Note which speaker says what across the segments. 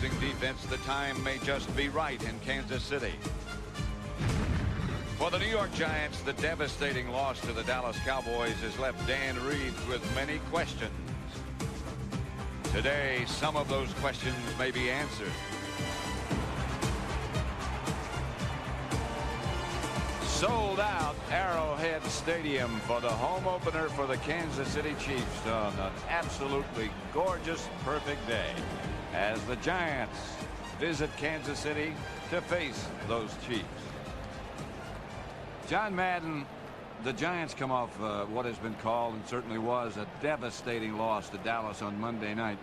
Speaker 1: opposing defense, the time may just be right in Kansas City. For the New York Giants, the devastating loss to the Dallas Cowboys has left Dan Reeves with many questions. Today, some of those questions may be answered. Sold out Arrowhead Stadium for the home opener for the Kansas City Chiefs on an absolutely gorgeous, perfect day as the Giants visit Kansas City to face those Chiefs. John Madden, the Giants come off what has been called and certainly was a devastating loss to Dallas on Monday night.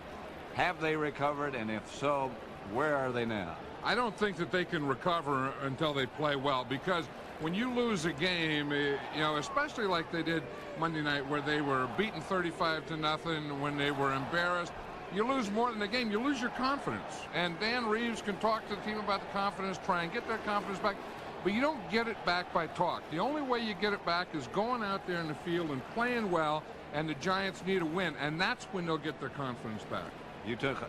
Speaker 1: Have they recovered, and if so, where are they now?
Speaker 2: I don't think that they can recover until they play well, because when you lose a game, you know, especially like they did Monday night where they were beaten 35-0, when they were embarrassed, you lose more than the game, you lose your confidence. And Dan Reeves can talk to the team about the confidence, try and get their confidence back, but you don't get it back by talk. The only way you get it back is going out there in the field and playing well, and the Giants need a win, and that's when they'll get their confidence back.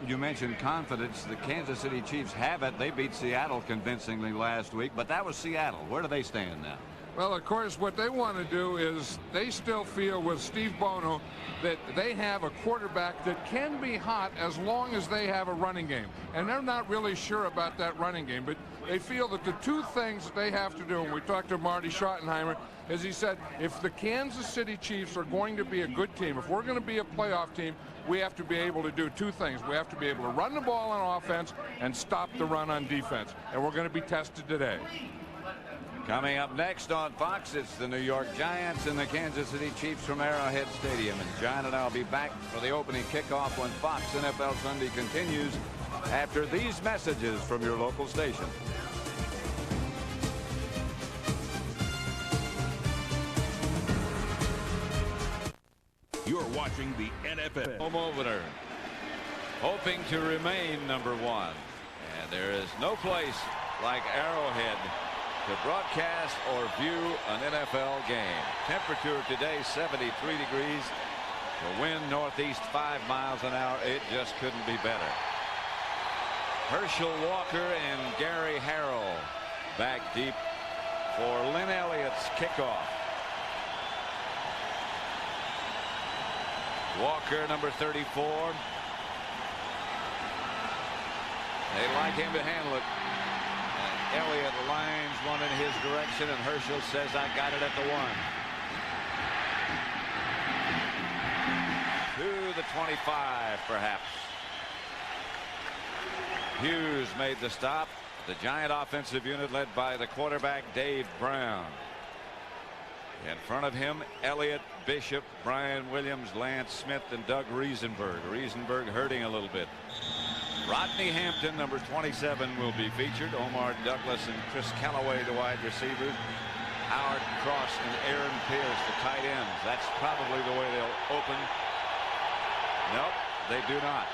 Speaker 1: You mentioned confidence. The Kansas City Chiefs have it. They beat Seattle convincingly last week, but that was Seattle. Where do they stand now?
Speaker 2: Well, of course, what they want to do is they still feel with Steve Bono that they have a quarterback that can be hot as long as they have a running game. And they're not really sure about that running game, but they feel that the two things that they have to do, and we talked to Marty Schottenheimer, is he said, if the Kansas City Chiefs are going to be a good team, if we're going to be a playoff team, we have to be able to do two things. We have to be able to run the ball on offense and stop the run on defense. And we're going to be tested today.
Speaker 1: Coming up next on Fox, it's the New York Giants and the Kansas City Chiefs from Arrowhead Stadium. And John and I will be back for the opening kickoff when Fox NFL Sunday continues after these messages from your local station.
Speaker 3: You're watching the NFL
Speaker 1: home opener, hoping to remain number one. And there is no place like Arrowhead to broadcast or view an NFL game. Temperature today 73 degrees. The wind northeast 5 miles an hour. It just couldn't be better. Herschel Walker and Gary Harrell back deep for Lynn Elliott's kickoff. Walker, number 34. They like him to handle it. And Elliott lines one in his direction, and Herschel says, I got it at the 1. To the 25, perhaps. Hughes made the stop. The Giant offensive unit led by the quarterback, Dave Brown. In front of him, Elliott, Bishop, Brian Williams, Lance Smith, and Doug Riesenberg. Riesenberg hurting a little bit. Rodney Hampton, number 27, will be featured. Omar Douglas and Chris Callaway, the wide receivers. Howard Cross and Aaron Pierce, the tight ends. That's probably the way they'll open. Nope, they do not.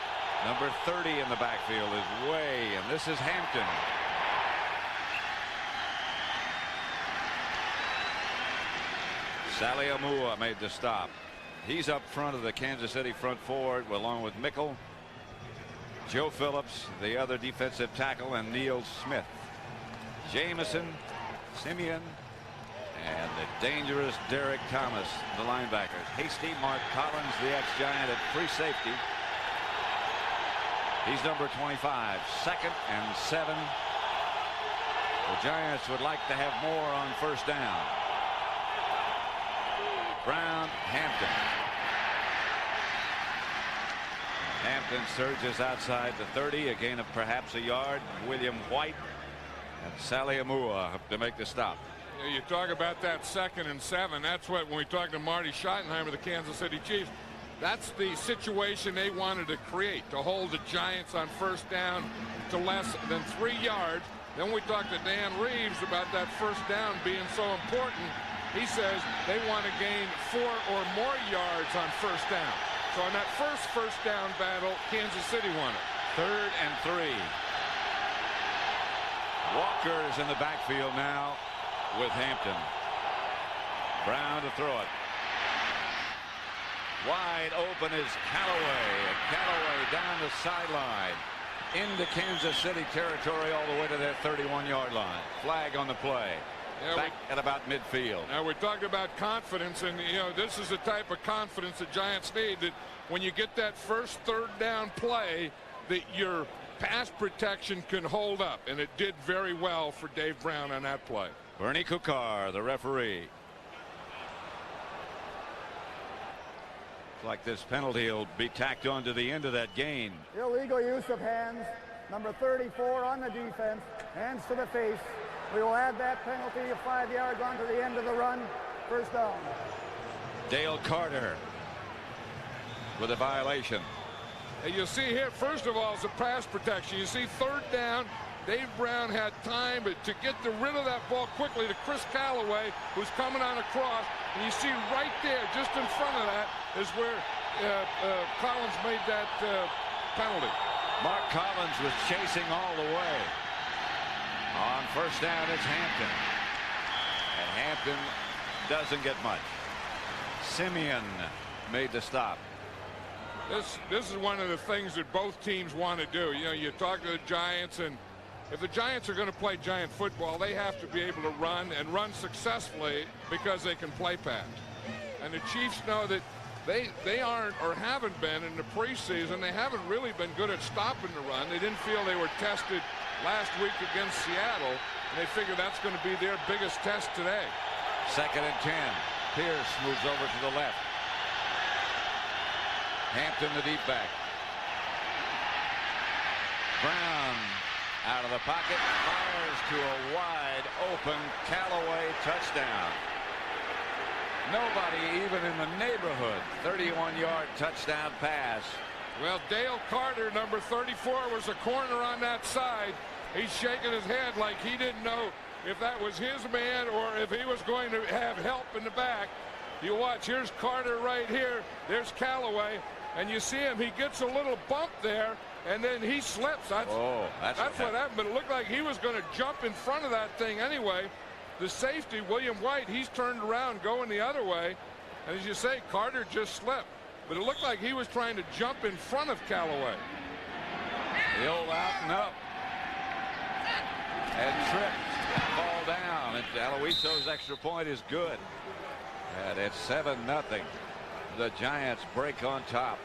Speaker 1: Number 30 in the backfield is Way, and this is Hampton. Saliamua made the stop. He's up front of the Kansas City front four along with Mickle, Joe Phillips, the other defensive tackle, and Neil Smith. Jameson, Simeon, and the dangerous Derek Thomas, the linebackers. Hasty Mark Collins, the ex-Giant, at free safety. He's number 25. 2nd and 7. The Giants would like to have more on first down. Brown, Hampton. Hampton surges outside the 30, a gain of perhaps a yard. William White and Saliamua up to make the stop.
Speaker 2: You talk about that 2nd and 7. That's what, when we talk to Marty Schottenheimer, the Kansas City Chiefs, that's the situation they wanted to create, to hold the Giants on first down to less than 3 yards. Then we talked to Dan Reeves about that first down being so important. He says they want to gain 4 or more yards on first down. So in that first down battle, Kansas City won it.
Speaker 1: 3rd and 3. Walker's in the backfield now with Hampton. Brown to throw it. Wide open is Callaway. And Callaway down the sideline. into Kansas City territory all the way to their 31-yard line. Flag on the play. Back at about midfield.
Speaker 2: Now we're talking about confidence, and this is the type of confidence the Giants need, that when you get that first third down play, that your pass protection can hold up, and it did very well for Dave Brown on that play.
Speaker 1: Bernie Kukar, the referee. Looks like this penalty will be tacked on to the end of that gain.
Speaker 4: Illegal use of hands. Number 34 on the defense. Hands to the face. We will add that penalty of 5 yards on to the end of the run. First down.
Speaker 1: Dale Carter with a violation.
Speaker 2: And you'll see here, first of all, is the pass protection. You see third down. Dave Brown had time to get rid of that ball quickly to Chris Callaway, who's coming on across. And you see right there, just in front of that, is where Collins made that penalty.
Speaker 1: Mark Collins was chasing all the way. On first down, it's Hampton. And Hampton doesn't get much. Simeon made the stop.
Speaker 2: This is one of the things that both teams want to do. You talk to the Giants, and if the Giants are going to play Giant football, they have to be able to run and run successfully because they can play pass. And the Chiefs know that they aren't, or haven't been in the preseason, they haven't really been good at stopping the run. They didn't feel they were tested last week against Seattle, and they figure that's going to be their biggest test today.
Speaker 1: 2nd and 10. Pierce moves over to the left. Hampton, the deep back. Brown out of the pocket, fires to a wide open Callaway touchdown. Nobody even in the neighborhood. 31-yard touchdown pass.
Speaker 2: Well, Dale Carter, number 34, was a corner on that side. He's shaking his head like he didn't know if that was his man or if he was going to have help in the back. You watch, here's Carter right here. There's Callaway. And you see him, he gets a little bump there, and then he slips. That's what happened. But it looked like he was going to jump in front of that thing anyway. The safety, William White, he's turned around going the other way. And as you say, Carter just slipped. But it looked like he was trying to jump in front of Callaway.
Speaker 1: The old out and up. And tripped. Fall down. And Aloiso's extra point is good. And it's 7-0. The Giants break on top.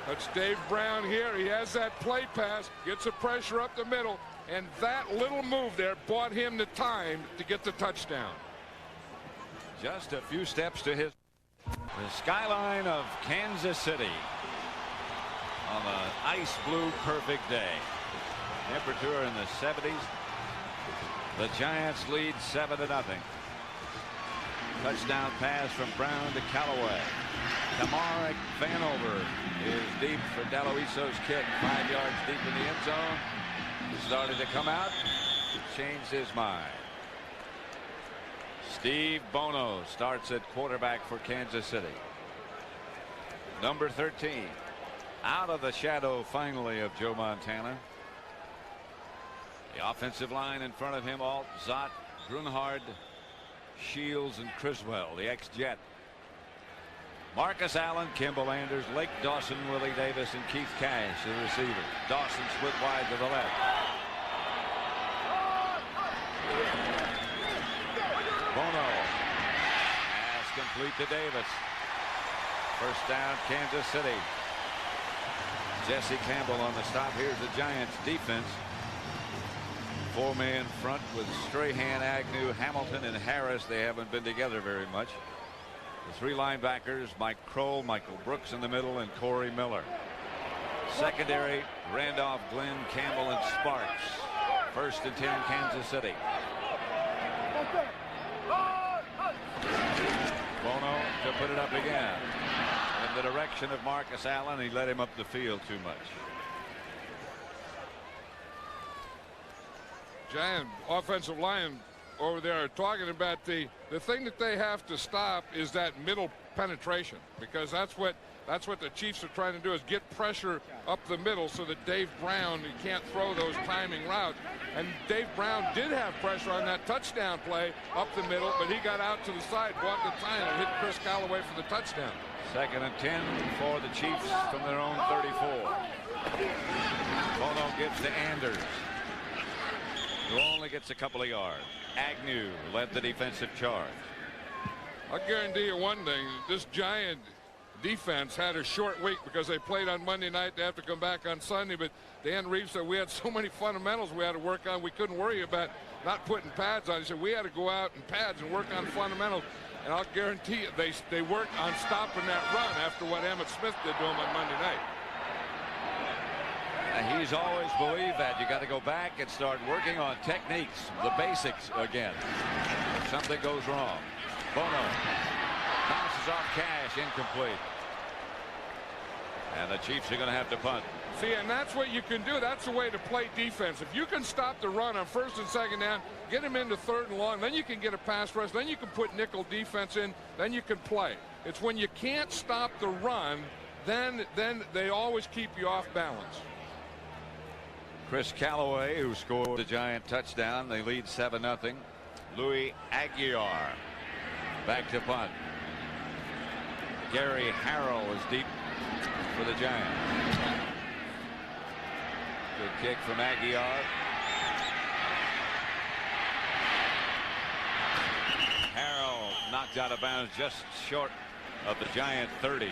Speaker 2: That's Dave Brown here. He has that play pass, gets the pressure up the middle, and that little move there bought him the time to get the touchdown.
Speaker 1: Just a few steps to the skyline of Kansas City on an ice blue perfect day. Temperature in the 70s. The Giants lead 7-0. Touchdown pass from Brown to Callaway. Tamarick Vanover is deep for Daloiso's kick. 5 yards deep in the end zone. He started to come out. Changed his mind. Steve Bono starts at quarterback for Kansas City. Number 13. Out of the shadow finally of Joe Montana. The offensive line in front of him, Alt, Zott, Grunhard, Shields, and Criswell, the ex-Jet. Marcus Allen, Kimball Anders, Lake Dawson, Willie Davis, and Keith Cash, the receiver. Dawson split wide to the left. Bono. Pass complete to Davis. First down, Kansas City. Jesse Campbell on the stop. Here's the Giants defense. Four-man front with Strahan, Agnew, Hamilton, and Harris. They haven't been together very much. The three linebackers, Mike Kroll, Michael Brooks in the middle, and Corey Miller. Secondary, Randolph, Glenn, Campbell, and Sparks. 1st and 10, Kansas City. Bono to put it up again. In the direction of Marcus Allen, he let him up the field too much.
Speaker 2: Giant offensive line over there are talking about the thing that they have to stop is that middle penetration, because that's what the Chiefs are trying to do, is get pressure up the middle so that Dave Brown, he can't throw those timing routes. And Dave Brown did have pressure on that touchdown play up the middle, but he got out to the side, bought the time, and hit Chris Callaway for the touchdown.
Speaker 1: 2nd and 10 for the Chiefs from their own 34. gives to Anders, who only gets a couple of yards. Agnew led the defensive charge.
Speaker 2: I'll guarantee you one thing. This Giant defense had a short week because they played on Monday night. They have to come back on Sunday. But Dan Reeves said we had so many fundamentals we had to work on. We couldn't worry about not putting pads on. He said we had to go out in pads and work on fundamentals. And I'll guarantee you they worked on stopping that run after what Emmitt Smith did to him on Monday night.
Speaker 1: And he's always believed that you got to go back and start working on techniques, the basics again. If something goes wrong. Bono bounces off Cash, incomplete. And the Chiefs are going to have to punt.
Speaker 2: See, and that's what you can do. That's the way to play defense. If you can stop the run on first and second down, get him into third and long, then you can get a pass rush, then you can put nickel defense in, then you can play. It's when you can't stop the run, then they always keep you off balance.
Speaker 1: Chris Callaway, who scored the Giant touchdown. They lead 7-0. Louis Aguilar back to punt. Gary Harrell is deep for the Giants. Good kick from Aguilar. Harrell knocked out of bounds just short of the Giant 30.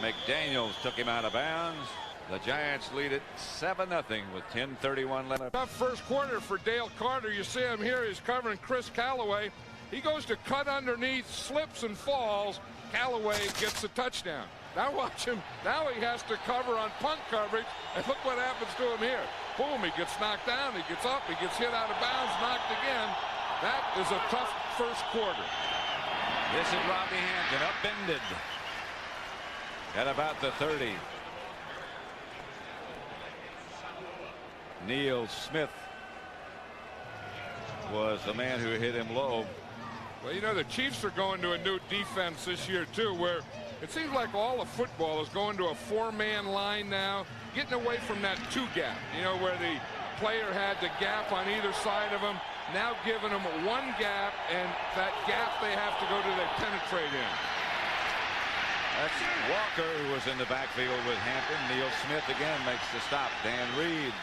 Speaker 1: McDaniels took him out of bounds. The Giants lead it 7-0 with 10:31 left.
Speaker 2: Tough first quarter for Dale Carter. You see him here. He's covering Chris Callaway. He goes to cut underneath, slips and falls. Callaway gets the touchdown. Now watch him. Now he has to cover on punt coverage. And look what happens to him here. Boom, he gets knocked down. He gets up. He gets hit out of bounds, knocked again. That is a tough first quarter.
Speaker 1: This is Robbie Hampton upended at about the 30. Neil Smith was the man who hit him low.
Speaker 2: Well, you know, the Chiefs are going to a new defense this year, too, where it seems like all of football is going to a four-man line now, getting away from that two-gap, you know, where the player had the gap on either side of him, now giving them one gap, and that gap they have to go to, they penetrate in.
Speaker 1: That's Walker, who was in the backfield with Hampton. Neil Smith again makes the stop. Dan Reeves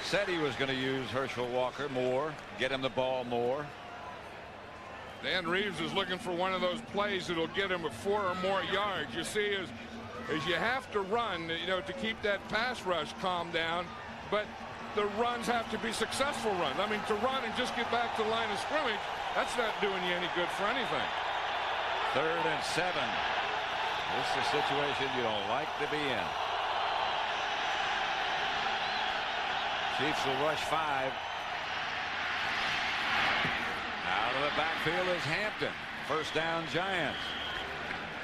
Speaker 1: said he was going to use Herschel Walker more, get him the ball more.
Speaker 2: Dan Reeves is looking for one of those plays that'll get him 4 or more yards. You see, as you have to run, you know, to keep that pass rush calmed down, but the runs have to be successful runs. I mean, to run and just get back to the line of scrimmage, that's not doing you any good for anything.
Speaker 1: 3rd and 7. This is a situation you don't like to be in. Chiefs will rush 5. Out of the backfield is Hampton. First down, Giants.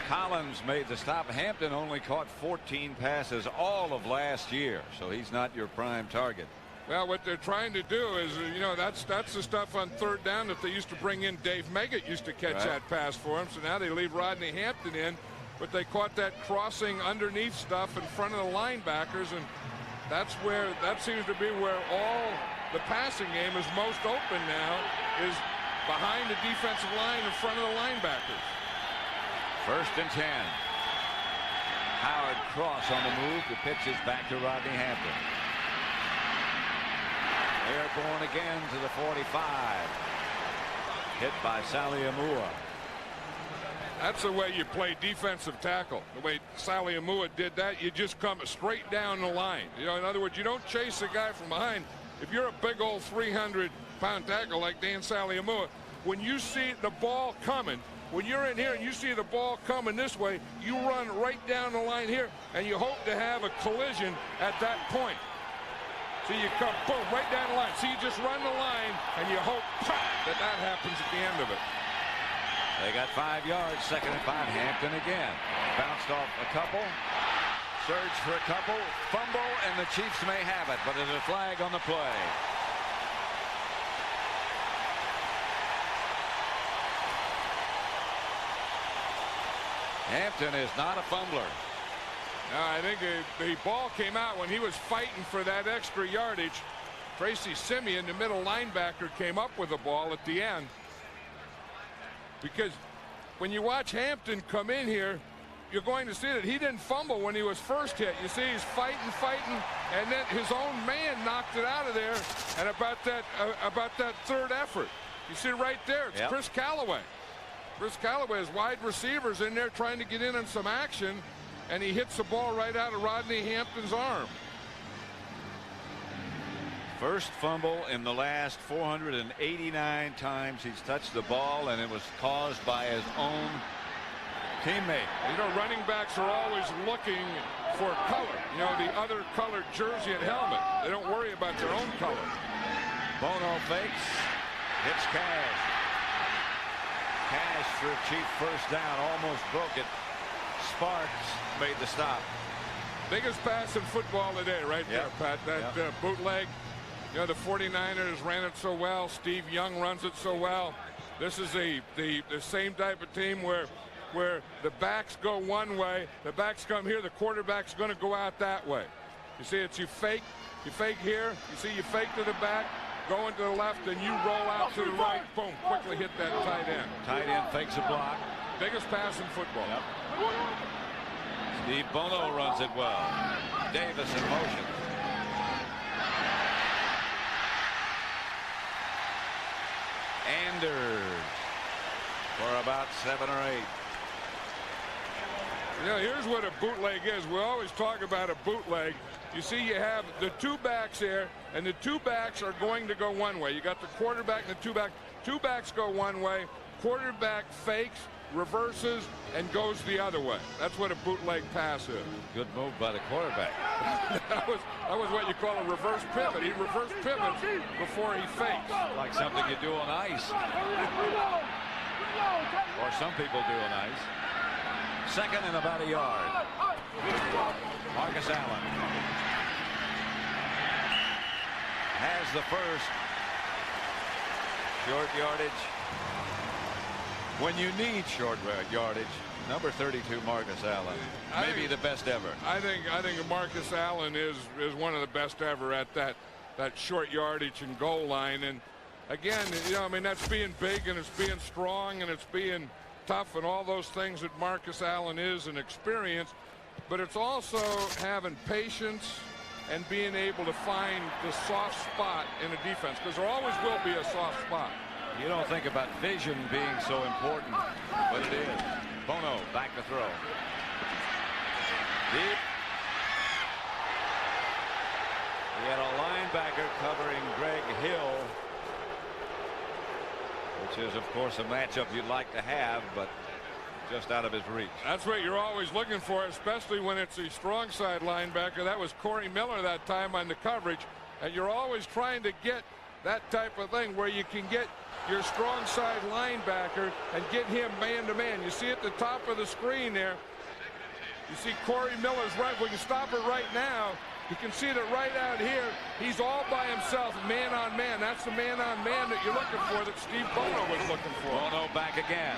Speaker 1: Collins made the stop. Hampton only caught 14 passes all of last year, so he's not your prime target.
Speaker 2: Well, what they're trying to do is, you know, that's the stuff on 3rd down that they used to bring in. Dave Meggett used to catch that pass for him, so now they leave Rodney Hampton in, but they caught that crossing underneath stuff in front of the linebackers, and that seems to be where all the passing game is most open now, is behind the defensive line in front of the linebackers. 1st and 10.
Speaker 1: Howard Cross on the move. The pitch is back to Rodney Hampton. Airborne again to the 45. Hit by Sally Amua.
Speaker 2: That's the way you play defensive tackle. The way Sally Amua did that, you just come straight down the line. You know, in other words, you don't chase the guy from behind. If you're a big old 300-pound tackle like Dan Sally Amua, when you see the ball coming, when you're in here and you see the ball coming this way, you run right down the line here, and you hope to have a collision at that point. So you come, boom, right down the line. So you just run the line, and you hope that happens at the end of it.
Speaker 1: They got 5 yards. 2nd and 5. Hampton again. Bounced off a couple. Surge for a couple. Fumble, and the Chiefs may have it, but there's a flag on the play. Hampton is not a fumbler.
Speaker 2: I think the ball came out when he was fighting for that extra yardage. Tracy Simeon, the middle linebacker, came up with the ball at the end. Because when you watch Hampton come in here, you're going to see that he didn't fumble when he was first hit. You see he's fighting, and then his own man knocked it out of there. And about that third effort, you see right there, it's Chris Callaway. Chris Callaway's wide receivers in there trying to get in on some action, and he hits the ball right out of Rodney Hampton's arm.
Speaker 1: First fumble in the last 489 times he's touched the ball, and it was caused by his own teammate.
Speaker 2: You know, running backs are always looking for color. You know, the other colored jersey and helmet. They don't worry about their own color.
Speaker 1: Bono fakes, hits Cash. Cash for a cheap first down, almost broke it. Sparks made the stop.
Speaker 2: Biggest pass in football today, right there, Pat. That bootleg. You know, the 49ers ran it so well. Steve Young runs it so well. This is the same type of team where the backs go one way, the backs come here, the quarterback's going to go out that way. You see, it's you fake here, you see you fake to the back, going to the left, and you roll out to the right, boom, quickly hit that tight end.
Speaker 1: Tight end fakes a block.
Speaker 2: Biggest pass in football.
Speaker 1: Yep. Steve Bono runs it well. Davis in motion. Anders for about 7 or 8.
Speaker 2: You know, here's what a bootleg is. We always talk about a bootleg. You see, you have the two backs here, and the two backs are going to go one way. You got the quarterback and the two back. Two backs go one way. Quarterback fakes, reverses, and goes the other way. That's what a bootleg pass is.
Speaker 1: Good move by the quarterback.
Speaker 2: that was what you call a reverse pivot. He reverse pivots before he fakes.
Speaker 1: Like something you do on ice. Or some people do on ice. Second and about a yard. Marcus Allen has the first. Short yardage. When you need short yardage, number 32 Marcus Allen, maybe the best ever.
Speaker 2: I think Marcus Allen is one of the best ever at that short yardage and goal line. And again, you know, I mean, that's being big, and it's being strong, and it's being tough, and all those things that Marcus Allen is, and experience. But it's also having patience and being able to find the soft spot in a defense, because there always will be a soft spot.
Speaker 1: You don't think about vision being so important, but it is. Bono back to throw. Deep. He had a linebacker covering Greg Hill, which is, of course, a matchup you'd like to have, but just out of his reach.
Speaker 2: That's what you're always looking for, especially when it's a strong side linebacker. That was Corey Miller that time on the coverage, and you're always trying to get that type of thing where you can get your strong side linebacker and get him man-to-man. You see at the top of the screen there, you see Corey Miller's right. We can stop it right now. You can see that right out here, he's all by himself, man-on-man. That's the man-on-man that you're looking for, that Steve Bono was looking for.
Speaker 1: Bono back again.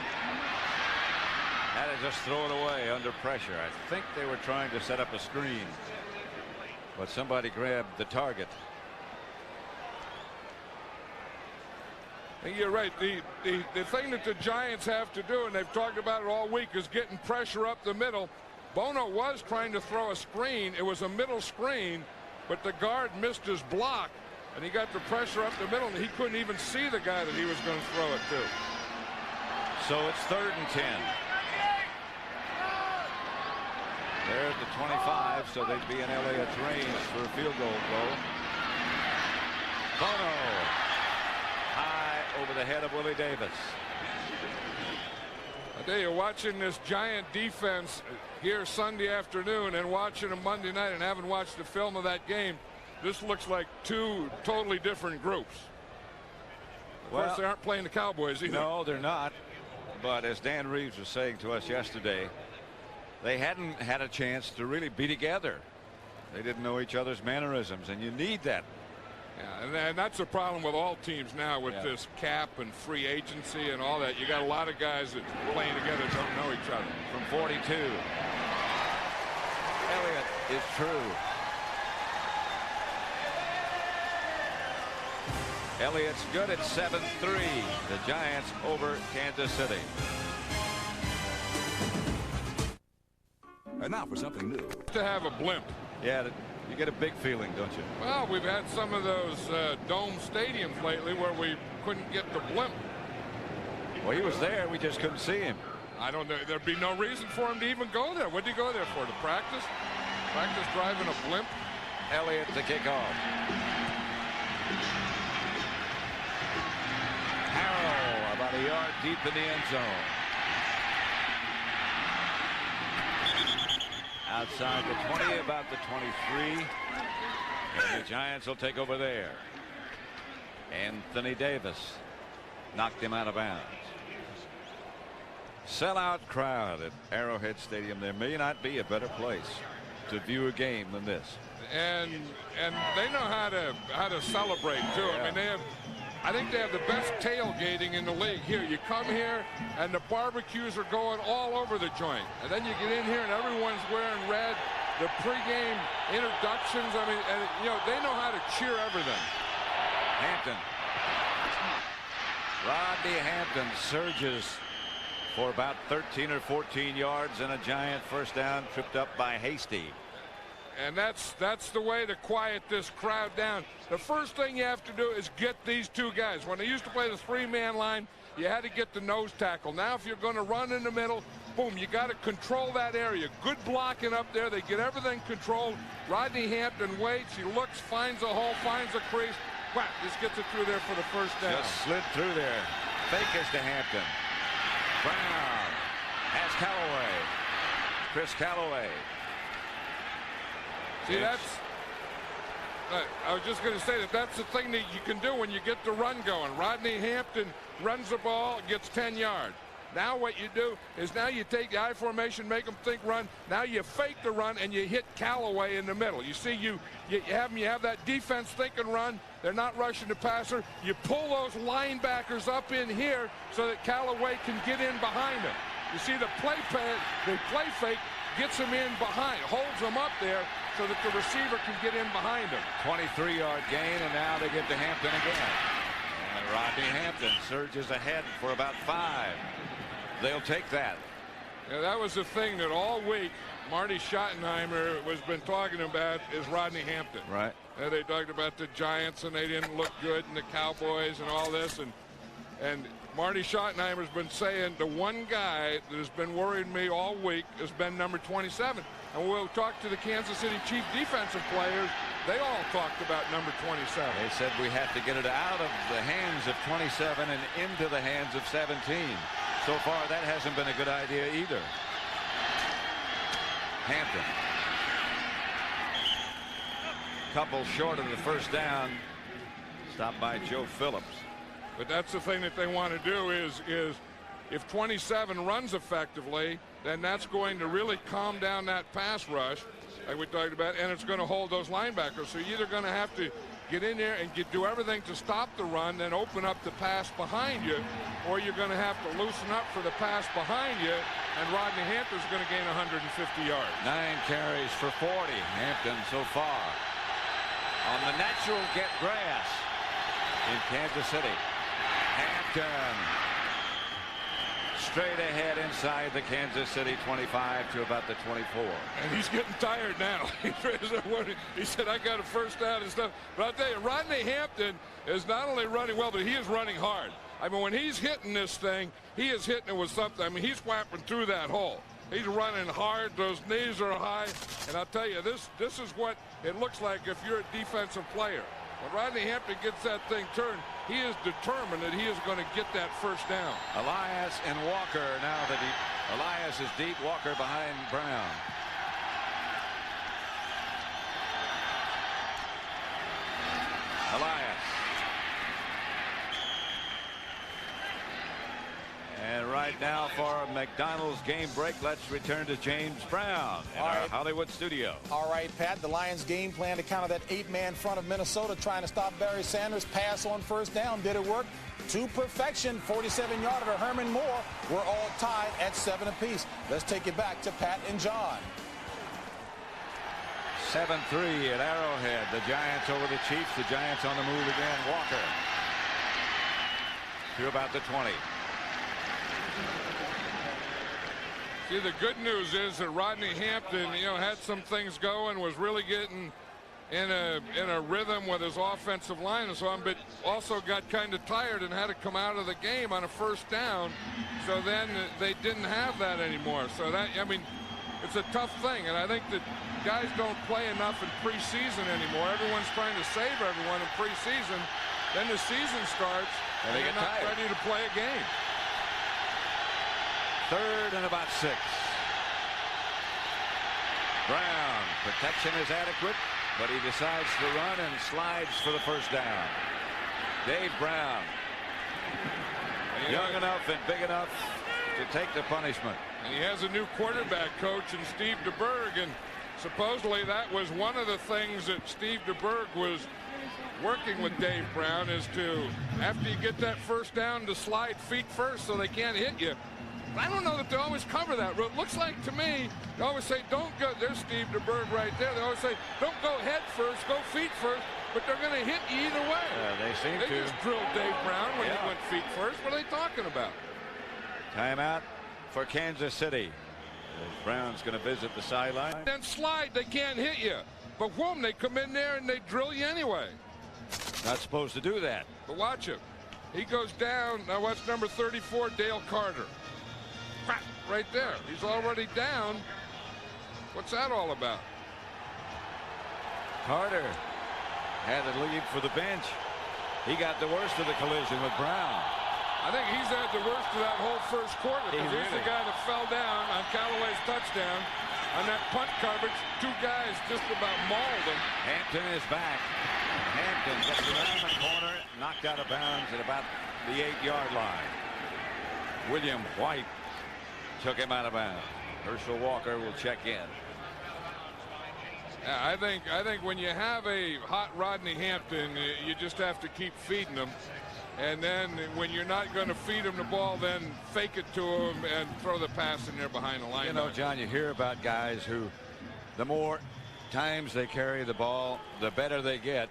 Speaker 1: Had to just throw it away under pressure. I think they were trying to set up a screen, but somebody grabbed the target.
Speaker 2: And you're right. The thing that the Giants have to do, and they've talked about it all week, is getting pressure up the middle. Bono was trying to throw a screen. It was a middle screen, but the guard missed his block, and he got the pressure up the middle, and he couldn't even see the guy that he was going to throw it to.
Speaker 1: So it's 3rd and 10. They're at the 25, so they'd be in Elliott's range for a field goal goal. Bono high over the head of Willie Davis.
Speaker 2: I tell you, watching this Giant defense here Sunday afternoon and watching them Monday night and having watched the film of that game, this looks like two totally different groups. Of course, they aren't playing the Cowboys either.
Speaker 1: No, they're not. But as Dan Reeves was saying to us yesterday, they hadn't had a chance to really be together. They didn't know each other's mannerisms, and you need that.
Speaker 2: Yeah, and that's a problem with all teams now with this cap and free agency and all that. You got a lot of guys that playing together don't know each other.
Speaker 1: From 42. Elliott is true. Elliott's good at 7-3. The Giants over Kansas City.
Speaker 3: now for something new.
Speaker 2: To have a blimp.
Speaker 1: Yeah, you get a big feeling, don't you?
Speaker 2: Well, we've had some of those dome stadiums lately where we couldn't get the blimp.
Speaker 1: Well, he was there. We just couldn't see him.
Speaker 2: I don't know. There'd be no reason for him to even go there. What did he go there for? To practice? Practice driving a blimp?
Speaker 1: Elliott to kick off. Harrell about a yard deep in the end zone. Outside the 20, about the 23. And the Giants will take over there. Anthony Davis knocked him out of bounds. Sellout crowd at Arrowhead Stadium. There may not be a better place to view a game than this.
Speaker 2: And they know how to celebrate too.
Speaker 1: Yeah.
Speaker 2: I mean, I think they have the best tailgating in the league. Here, you come here and the barbecues are going all over the joint, and then you get in here and everyone's wearing red. The pregame introductions. I mean, and you know they know how to cheer everything.
Speaker 1: Hampton. Rodney Hampton surges for about 13 or 14 yards and a Giant first down, tripped up by Hasty.
Speaker 2: And that's the way to quiet this crowd down. The first thing you have to do is get these two guys. When they used to play the three-man line, you had to get the nose tackle. Now if you're going to run in the middle, boom, you got to control that area. Good blocking up there. They get everything controlled. Rodney Hampton waits. He looks, finds a hole, finds a crease. Whack, just gets it through there for the first down.
Speaker 1: Just slid through there. Fake is to Hampton. Brown has Callaway. Chris Callaway.
Speaker 2: See, I was just going to say that's the thing that you can do when you get the run going. Rodney Hampton runs the ball, gets 10 yards. Now what you do is now you take the I formation, make them think run. Now you fake the run and you hit Callaway in the middle. You see, you have that defense thinking run. They're not rushing the passer. You pull those linebackers up in here so that Callaway can get in behind him. You see the play fake gets him in behind, holds him up there so that the receiver can get in behind him.
Speaker 1: 23-yard gain, and now they get to Hampton again. And Rodney Hampton surges ahead for about 5. They'll take that.
Speaker 2: Yeah, that was the thing that all week Marty Schottenheimer has been talking about is Rodney Hampton.
Speaker 1: Right.
Speaker 2: They talked about the Giants and they didn't look good and the Cowboys and all this. And Marty Schottenheimer's been saying the one guy that has been worrying me all week has been number 27. And we'll talk to the Kansas City Chief defensive players. They all talked about number 27.
Speaker 1: They said we have to get it out of the hands of 27 and into the hands of 17. So far, that hasn't been a good idea either. Hampton. Couple short of the first down. Stopped by Joe Phillips.
Speaker 2: But that's the thing that they want to do is if 27 runs effectively, then that's going to really calm down that pass rush like we talked about, and it's going to hold those linebackers. So you're either going to have to get in there and do everything to stop the run, then open up the pass behind you, or you're going to have to loosen up for the pass behind you, and Rodney Hampton's going to gain 150 yards.
Speaker 1: 9 carries for 40. Hampton so far on the natural get grass in Kansas City. Hampton straight ahead inside the Kansas City 25 to about the 24.
Speaker 2: And he's getting tired now. He said, I got a first down and stuff. But I'll tell you, Rodney Hampton is not only running well, but he is running hard. I mean, when he's hitting this thing, he is hitting it with something. I mean, he's whapping through that hole. He's running hard. Those knees are high. And I'll tell you, this is what it looks like if you're a defensive player. When Rodney Hampton gets that thing turned, he is determined that he is going to get that first down.
Speaker 1: Elias and Walker now that Elias is deep, Walker behind Brown. Elias. And right now for McDonald's game break, let's return to James Brown in our Hollywood studio.
Speaker 5: All right, Pat, the Lions' game plan to counter that 8-man front of Minnesota trying to stop Barry Sanders. Pass on first down. Did it work? To perfection. 47-yarder to Herman Moore. We're all tied at 7 apiece. Let's take it back to Pat and John.
Speaker 1: 7-3 at Arrowhead. The Giants over the Chiefs. The Giants on the move again. Walker to about the 20.
Speaker 2: See, the good news is that Rodney Hampton, had some things going, was really getting in a rhythm with his offensive line and so on, but also got kind of tired and had to come out of the game on a first down. So then they didn't have that anymore. So that, it's a tough thing, and I think that guys don't play enough in preseason anymore. Everyone's trying to save everyone in preseason. Then the season starts, and they're not ready to play a game.
Speaker 1: 3rd and about 6. Brown, protection is adequate, but he decides to run and slides for the first down. Dave Brown, young enough and big enough to take the punishment.
Speaker 2: And he has a new quarterback coach in Steve DeBerg, and supposedly that was one of the things that Steve DeBerg was working with Dave Brown, is to, after you get that first down, to slide feet first so they can't hit you. But I don't know that they always cover that. It looks like to me, they always say, don't go, there's Steve DeBerg right there. They always say, don't go head first, go feet first, but they're going to hit you either way.
Speaker 1: They seem to.
Speaker 2: They just drilled Dave Brown when he went feet first. What are they talking about?
Speaker 1: Timeout for Kansas City. Brown's going to visit the sideline.
Speaker 2: Then slide, they can't hit you. But whoom, they come in there and they drill you anyway.
Speaker 1: Not supposed to do that.
Speaker 2: But watch him. He goes down. Now watch number 34, Dale Carter. Right there. He's already down. What's that all about?
Speaker 1: Carter had to leave for the bench. He got the worst of the collision with Brown.
Speaker 2: I think he's had the worst of that whole first quarter, because he's the guy that fell down on Callaway's touchdown. On that punt coverage, 2 guys just about mauled him.
Speaker 1: Hampton is back. Hampton gets around the corner, knocked out of bounds at about the 8-yard line. William White took him out of bounds. Herschel Walker will check in.
Speaker 2: Yeah, I think when you have a hot Rodney Hampton, you just have to keep feeding him. And then when you're not going to feed him the ball, then fake it to him and throw the pass in there behind the line.
Speaker 1: John, you hear about guys who, the more times they carry the ball, the better they get.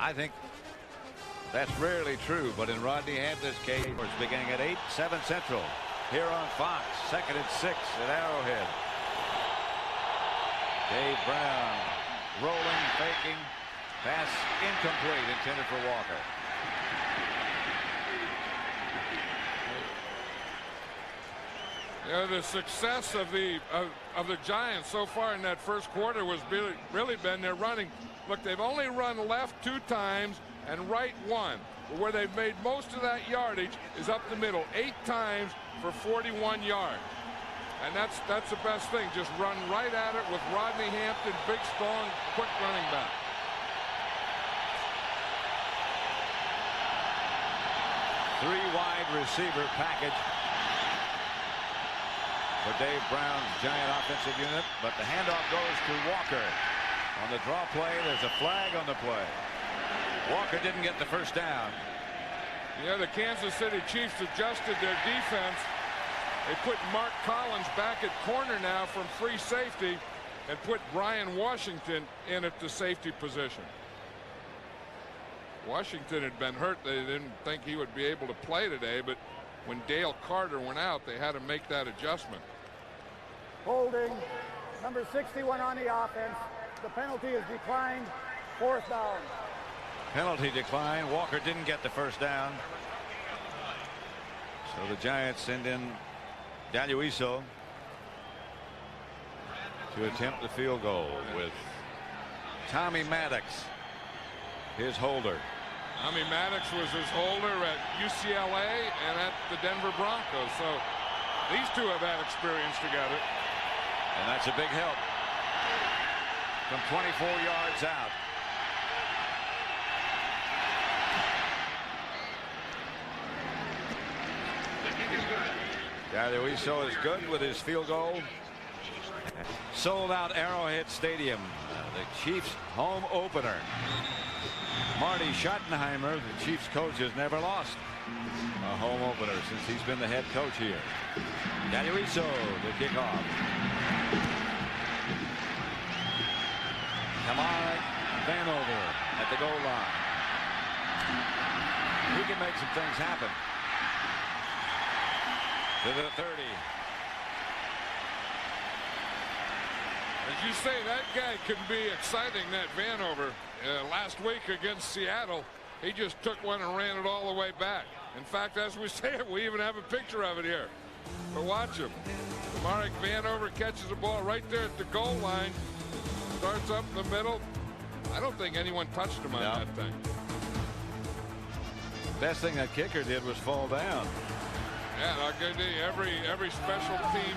Speaker 1: I think that's rarely true, but in Rodney Hampton's case, it's beginning at 8, 7 Central. Here on Fox, 2nd and 6 at Arrowhead. Dave Brown rolling, faking, pass incomplete, intended for Walker.
Speaker 2: The success of the Giants so far in that first quarter was really been their running. Look, they've only run left 2 times and right 1. But where they've made most of that yardage is up the middle, 8 times for 41 yards. And that's the best thing. Just run right at it with Rodney Hampton, big, strong, quick running back.
Speaker 1: Three-wide receiver package for Dave Brown's Giant offensive unit, but the handoff goes to Walker. On the draw play, there's a flag on the play. Walker didn't get the first down.
Speaker 2: Yeah, the Kansas City Chiefs adjusted their defense. They put Mark Collins back at corner now from free safety and put Brian Washington in at the safety position. Washington had been hurt. They didn't think he would be able to play today, but when Dale Carter went out, they had to make that adjustment.
Speaker 4: Holding, number 61 on the offense. The penalty is declined. 4th down.
Speaker 1: Penalty decline. Walker didn't get the first down. So the Giants send in Daluiso to attempt the field goal with Tommy Maddox, his holder.
Speaker 2: Tommy Maddox was his holder at UCLA and at the Denver Broncos. So these 2 have had experience together.
Speaker 1: And that's a big help from 24 yards out. Daluiso is good with his field goal. Sold out Arrowhead Stadium, the Chiefs home opener. Marty Schottenheimer, the Chiefs coach, has never lost a home opener since he's been the head coach here. Daluiso the kickoff. Kamara Vanover at the goal line. He can make some things happen. To the 30.
Speaker 2: you say, that guy can be exciting, that Vanover. Last week against Seattle, he just took one and ran it all the way back. In fact, as we say it, we even have a picture of it here. But watch him. Marek Vanover catches the ball right there at the goal line. Starts up in the middle. I don't think anyone touched him on that thing.
Speaker 1: Best thing that kicker did was fall down.
Speaker 2: Yeah, I'll guarantee you, every special team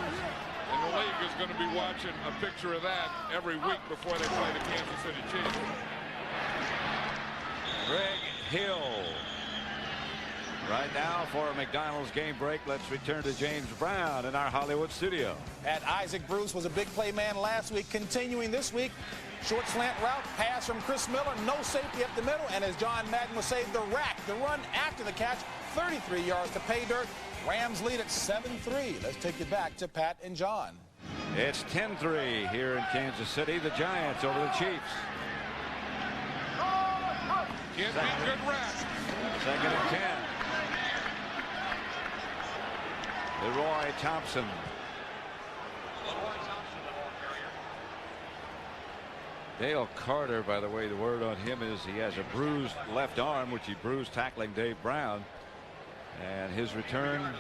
Speaker 2: in the league is going to be watching a picture of that every week before they play the Kansas City Chiefs.
Speaker 1: Greg Hill. Right now for a McDonald's game break, let's return to James Brown in our Hollywood studio.
Speaker 5: And Isaac Bruce was a big play man last week. Continuing this week, short slant route, pass from Chris Miller, no safety up the middle, and as John Madden would say, the rack, the run after the catch, 33 yards to pay dirt. Rams lead at 7-3. Let's take it back to Pat and John.
Speaker 1: It's 10-3 here in Kansas City. The Giants over the Chiefs.
Speaker 2: Can't beat good rack.
Speaker 1: 2nd and 10. Leroy Thompson. Dale Carter, by the way, the word on him is he has a bruised left arm, which he bruised tackling Dave Brown. And his return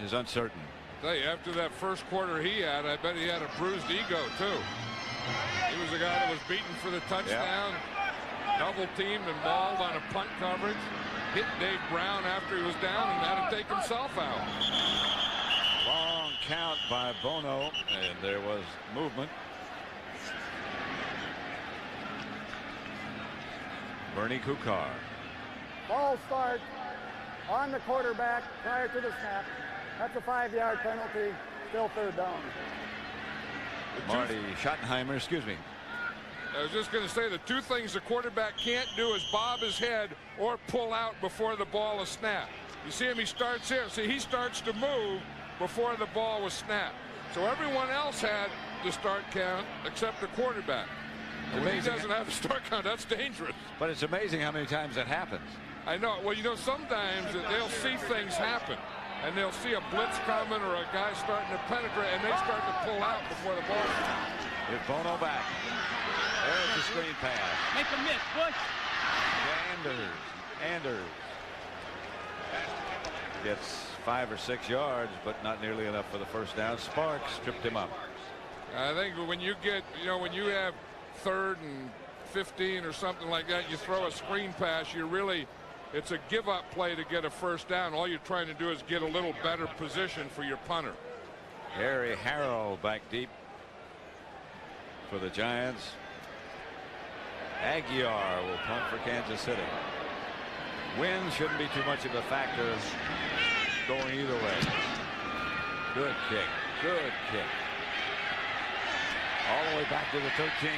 Speaker 1: is uncertain.
Speaker 2: Tell you, after that first quarter he had, I bet he had a bruised ego too. He was the guy that was beaten for the touchdown, double teamed and mauled on a punt coverage, hit Dave Brown after he was down and had to take himself out.
Speaker 1: Long count by Bono, and there was movement. Bernie Kukar.
Speaker 4: Ball start on the quarterback prior to the snap. That's a 5-yard penalty. Still 3rd down.
Speaker 1: Marty Schottenheimer, excuse me.
Speaker 2: I was just going to say the two things the quarterback can't do is bob his head or pull out before the ball is snapped. You see him, he starts here. See, he starts to move before the ball was snapped. So everyone else had the start count except the quarterback. And when he doesn't have a start count, that's dangerous.
Speaker 1: But it's amazing how many times that happens.
Speaker 2: I know. Well, you know, sometimes they'll see things happen, and they'll see a blitz coming or a guy starting to penetrate, and they start to pull out before the ball.
Speaker 1: With Bono back. There's the screen pass.
Speaker 6: Make a miss, Bush.
Speaker 1: Anders gets 5 or 6 yards, but not nearly enough for the first down. Sparks tripped him up.
Speaker 2: I think when you get, you know, when you have 3rd and 15 or something like that, you throw a screen pass, you're really, it's a give up play to get a first down. All you're trying to do is get a little better position for your punter.
Speaker 1: Harry Harrow back deep for the Giants. Aguiar will punt for Kansas City. Wind shouldn't be too much of a factor going either way. Good kick. Good kick. All the way back to the 13.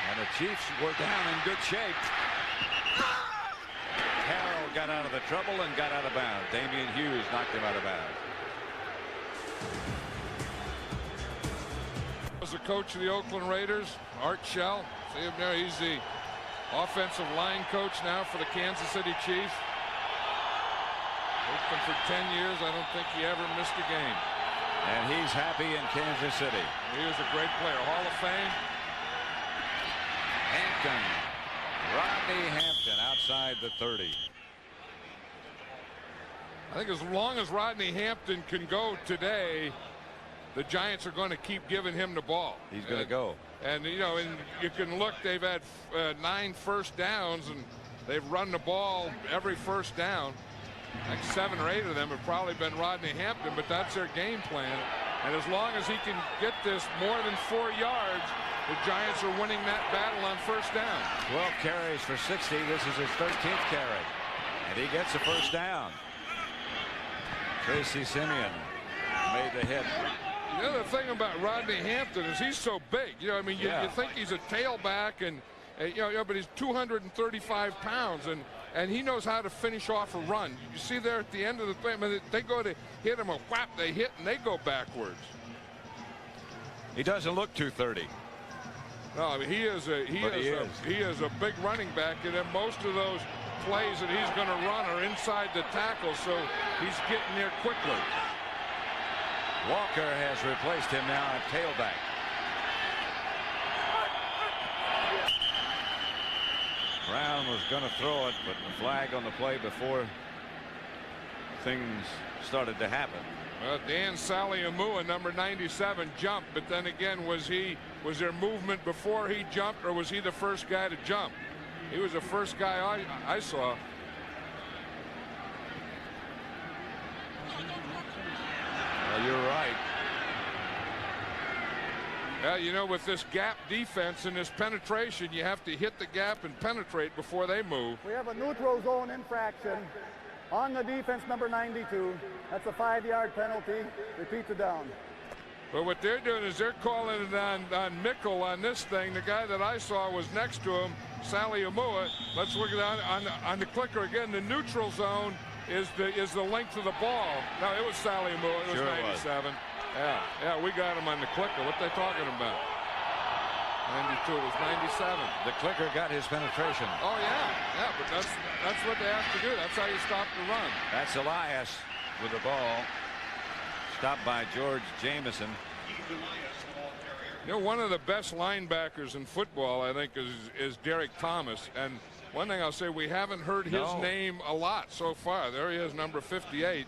Speaker 1: And the Chiefs were down in good shape. Harrell got out of the trouble and got out of bounds. Damian Hughes knocked him out of bounds.
Speaker 2: Was the coach of the Oakland Raiders, Art Shell. See him there. He's the offensive line coach now for the Kansas City Chiefs. Oakland for 10 years. I don't think he ever missed a game.
Speaker 1: And he's happy in Kansas City.
Speaker 2: He was a great player. Hall of Fame.
Speaker 1: Hampton. Rodney Hampton outside the 30.
Speaker 2: I think as long as Rodney Hampton can go today, the Giants are going to keep giving him the ball.
Speaker 1: He's going to go.
Speaker 2: And, you know, and you can look, they've had 9 first downs, and they've run the ball every first down. Like 7 or 8 of them have probably been Rodney Hampton, but that's their game plan. And as long as he can get this more than 4 yards, the Giants are winning that battle on first down.
Speaker 1: 12 carries for 60. This is his 13th carry. And he gets a first down. Tracy Simeon made the hit.
Speaker 2: The other thing about Rodney Hampton is he's so big. You know, I mean, you think he's a tailback, and you know, but he's 235 pounds, and he knows how to finish off a run. You see there at the end of the thing, I mean, they go to hit him, a whap, they hit, and they go backwards.
Speaker 1: He doesn't look 230.
Speaker 2: No, I mean, he is a big running back, and then most of those plays that he's going to run are inside the tackle, so he's getting there quickly.
Speaker 1: Walker has replaced him now at tailback. Brown was going to throw it, but the flag on the play before things started to happen.
Speaker 2: Well, Dan Saliamua, number 97, jumped, but then again, was there movement before he jumped, or was he the first guy to jump? He was the first guy I saw.
Speaker 1: Well, you're right.
Speaker 2: Yeah, you know, with this gap defense and this penetration, you have to hit the gap and penetrate before they move.
Speaker 4: We have a neutral zone infraction on the defense, number 92. That's a 5-yard penalty. Repeat the down.
Speaker 2: But what they're doing is they're calling it on Mickle on this thing. The guy that I saw was next to him, Saliamua. Let's look at on the clicker again. The neutral zone is the length of the ball. No, it was Saliamua. It was
Speaker 1: sure
Speaker 2: 97. Yeah, we got him on the clicker. What they talking about? 92. It was 97.
Speaker 1: The clicker got his penetration.
Speaker 2: Oh yeah, but that's what they have to do. That's how you stop the run.
Speaker 1: That's Elias with the ball. Stopped by George Jameson.
Speaker 2: You know, one of the best linebackers in football, I think, is Derek Thomas. And one thing I'll say, we haven't heard his name a lot so far. There he is, number 58.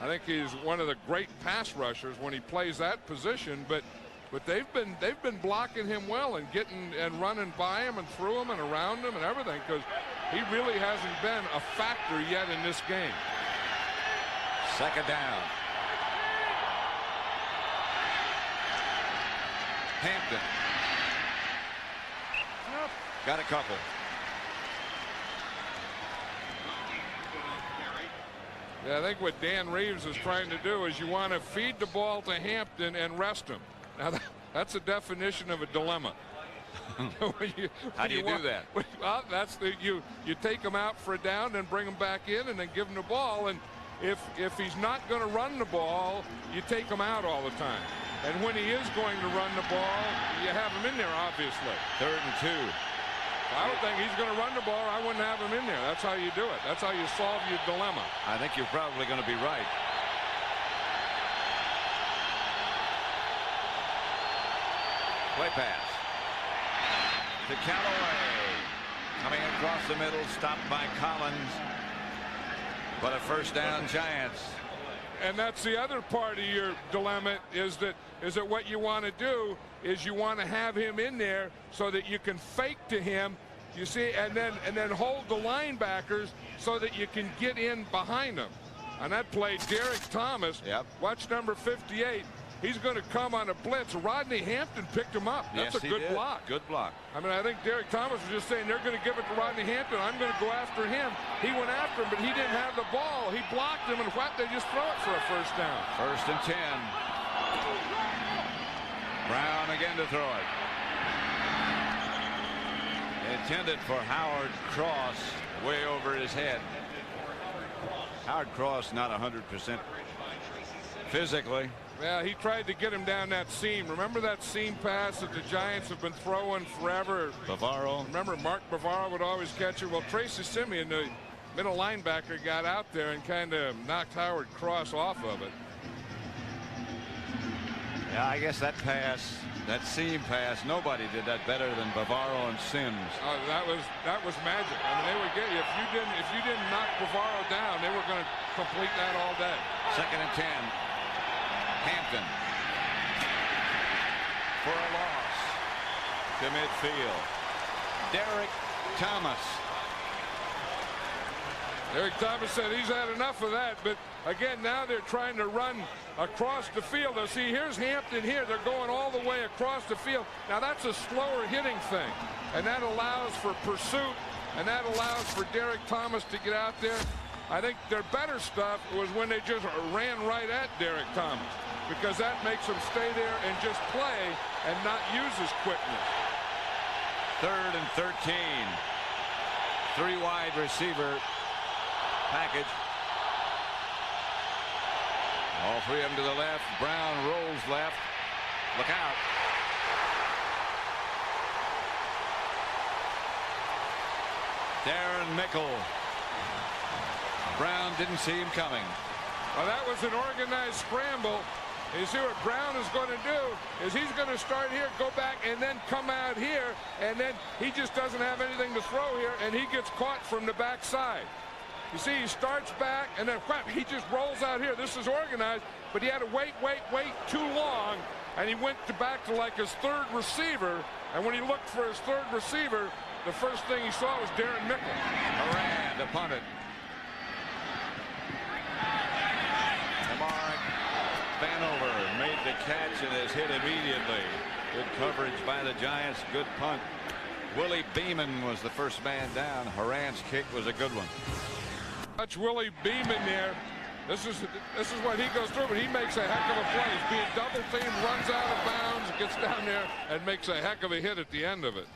Speaker 2: I think he's one of the great pass rushers when he plays that position. But they've been blocking him well and getting and running by him and through him and around him and everything, because he really hasn't been a factor yet in this game.
Speaker 1: Second down. Hampton. Got a couple.
Speaker 2: Yeah, I think what Dan Reeves is trying to do is you want to feed the ball to Hampton and rest him. Now that's a definition of a dilemma.
Speaker 1: How do you do that?
Speaker 2: Well, that's you take him out for a down, then bring him back in, and then give him the ball. And if he's not going to run the ball, you take him out all the time. And when he is going to run the ball, you have him in there, obviously.
Speaker 1: 3rd and 2.
Speaker 2: I would think he's going to run the ball. I wouldn't have him in there. That's how you do it. That's how you solve your dilemma.
Speaker 1: I think you're probably going to be right. Play pass to Callaway. Coming across the middle, stopped by Collins. But a first down, Giants.
Speaker 2: And that's the other part of your dilemma, is that what you want to do is you want to have him in there so that you can fake to him, you see, and then hold the linebackers so that you can get in behind them. On that play, Derek Thomas, watch number 58. He's going to come on a blitz. Rodney Hampton picked him up. That's a good block.
Speaker 1: Good block.
Speaker 2: I mean, I think Derek Thomas was just saying they're going to give it to Rodney Hampton. I'm going to go after him. He went after him, but he didn't have the ball. He blocked him, and what? They just throw it for a first down.
Speaker 1: 1st and 10. Brown again to throw it. Intended for Howard Cross, way over his head. Howard Cross not 100% physically.
Speaker 2: Yeah, he tried to get him down that seam. Remember that seam pass that the Giants have been throwing forever?
Speaker 1: Bavaro.
Speaker 2: Remember Mark Bavaro would always catch it. Well, Tracy Simeon, the middle linebacker, got out there and kind of knocked Howard Cross off of it.
Speaker 1: Yeah, I guess that pass, that seam pass, nobody did that better than Bavaro and Sims.
Speaker 2: Oh, that was magic. I mean, they would get you if you didn't knock Bavaro down, they were going to complete that all day.
Speaker 1: 2nd and 10. Hampton for a loss to midfield. Derek Thomas.
Speaker 2: Derek Thomas said he's had enough of that, but again, now they're trying to run across the field. Now, see, here's Hampton here. They're going all the way across the field. Now, that's a slower hitting thing, and that allows for pursuit, and that allows for Derek Thomas to get out there. I think their better stuff was when they just ran right at Derek Thomas, because that makes him stay there and just play and not use his quickness.
Speaker 1: 3rd and 13. 3 wide receiver package. All 3 of them to the left. Brown rolls left. Look out. Darren Mickle. Brown didn't see him coming.
Speaker 2: Well, that was an organized scramble. And you see what Brown is going to do is he's going to start here, go back, and then come out here, and then he just doesn't have anything to throw here, and he gets caught from the backside. You see, he starts back, and then whap, he just rolls out here. This is organized, but he had to wait too long, and he went back to like his third receiver, and when he looked for his third receiver, the first thing he saw was Darren Mickle.
Speaker 1: Moran to punt it. Lamar Vanover made the catch and is hit immediately. Good coverage by the Giants. Good punt. Willie Beeman was the first man down. Horan's kick was a good one.
Speaker 2: Watch Willie Beeman there. This is what he goes through, but he makes a heck of a play. He's being double teamed, runs out of bounds, gets down there, and makes a heck of a hit at the end of it.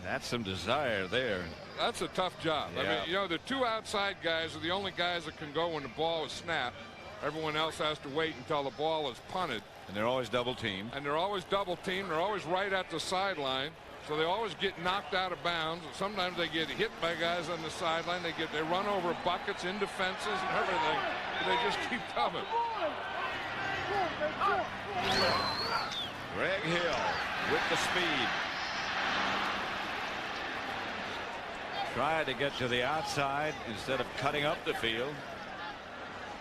Speaker 1: That's some desire there.
Speaker 2: That's a tough job.
Speaker 1: Yeah.
Speaker 2: I mean, you know, the two outside guys are the only guys that can go when the ball is snapped. Everyone else has to wait until the ball is punted.
Speaker 1: And they're always double teamed.
Speaker 2: And they're always double teamed. They're always right at the sideline. So they always get knocked out of bounds. Sometimes they get hit by guys on the sideline. They run over buckets into fences and everything. They just keep coming.
Speaker 1: Greg Hill with the speed. Tried to get to the outside instead of cutting up the field.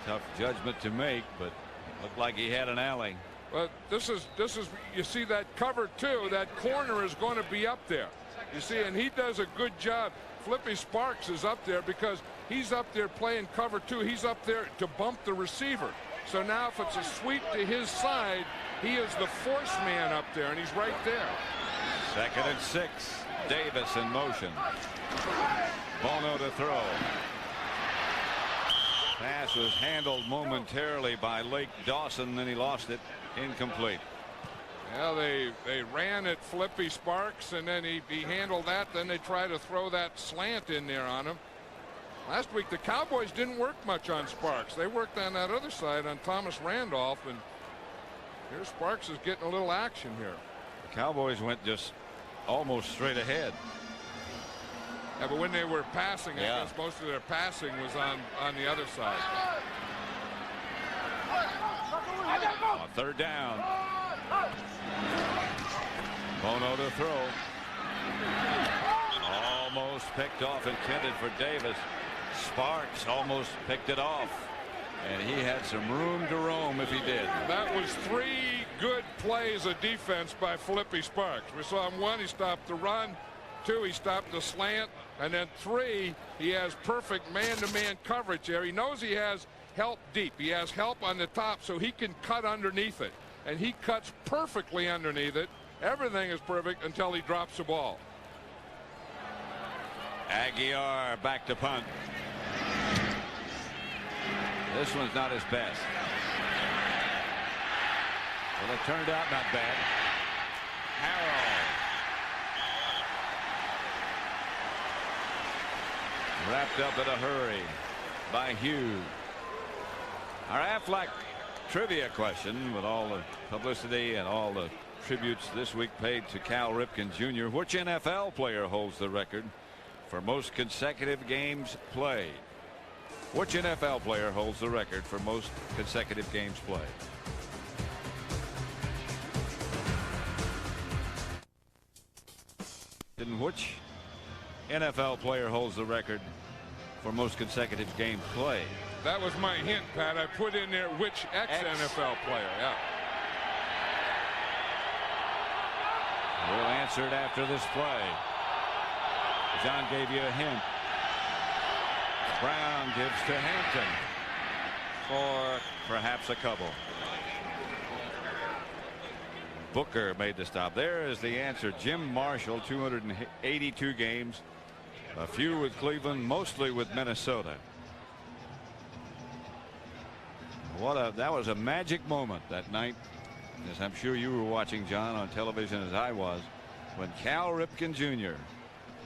Speaker 1: Tough judgment to make, but looked like he had an alley.
Speaker 2: But this is you see that cover two, that corner is going to be up there. You see, and he does a good job. Flippy Sparks is up there because he's up there playing cover two. He's up there to bump the receiver. So now if it's a sweep to his side, he is the force man up there, and he's right there.
Speaker 1: 2nd and 6. Davis in motion. Bono to throw. Pass was handled momentarily by Lake Dawson, then he lost it. Incomplete.
Speaker 2: Yeah, they ran at Flippy Sparks, and then he handled that. Then they tried to throw that slant in there on him. Last week, the Cowboys didn't work much on Sparks. They worked on that other side on Thomas Randolph, and here Sparks is getting a little action here.
Speaker 1: The Cowboys went just almost straight ahead.
Speaker 2: Yeah, but when they were passing,
Speaker 1: Yeah.
Speaker 2: I guess most of their passing was on the other side.
Speaker 1: On 3rd down. Bono to throw. Almost picked off, intended for Davis. Sparks almost picked it off. And he had some room to roam if he did.
Speaker 2: That was 3 good plays of defense by Flippy Sparks. We saw him 1, he stopped the run. 2, he stopped the slant. And then 3, he has perfect man-to-man coverage there. He knows he has help deep. He has help on the top, so he can cut underneath it. And he cuts perfectly underneath it. Everything is perfect until he drops the ball.
Speaker 1: Aguiar back to punt. This one's not his best. Well, it turned out not bad. Harrell. Wrapped up in a hurry by Hughes. Our Aflac trivia question, with all the publicity and all the tributes this week paid to Cal Ripken Jr. Which NFL player holds the record for most consecutive games played? Which NFL player holds the record for most consecutive games played? And which NFL player holds the record for most consecutive games played?
Speaker 2: That was my hint, Pat. I put in there which ex-NFL player. Yeah.
Speaker 1: We'll answer it after this play. John gave you a hint. Brown gives to Hampton for perhaps a couple. Booker made the stop. There is the answer. Jim Marshall, 282 games, a few with Cleveland, mostly with Minnesota. That was a magic moment that night, as I'm sure you were watching, John, on television as I was, when Cal Ripken Jr.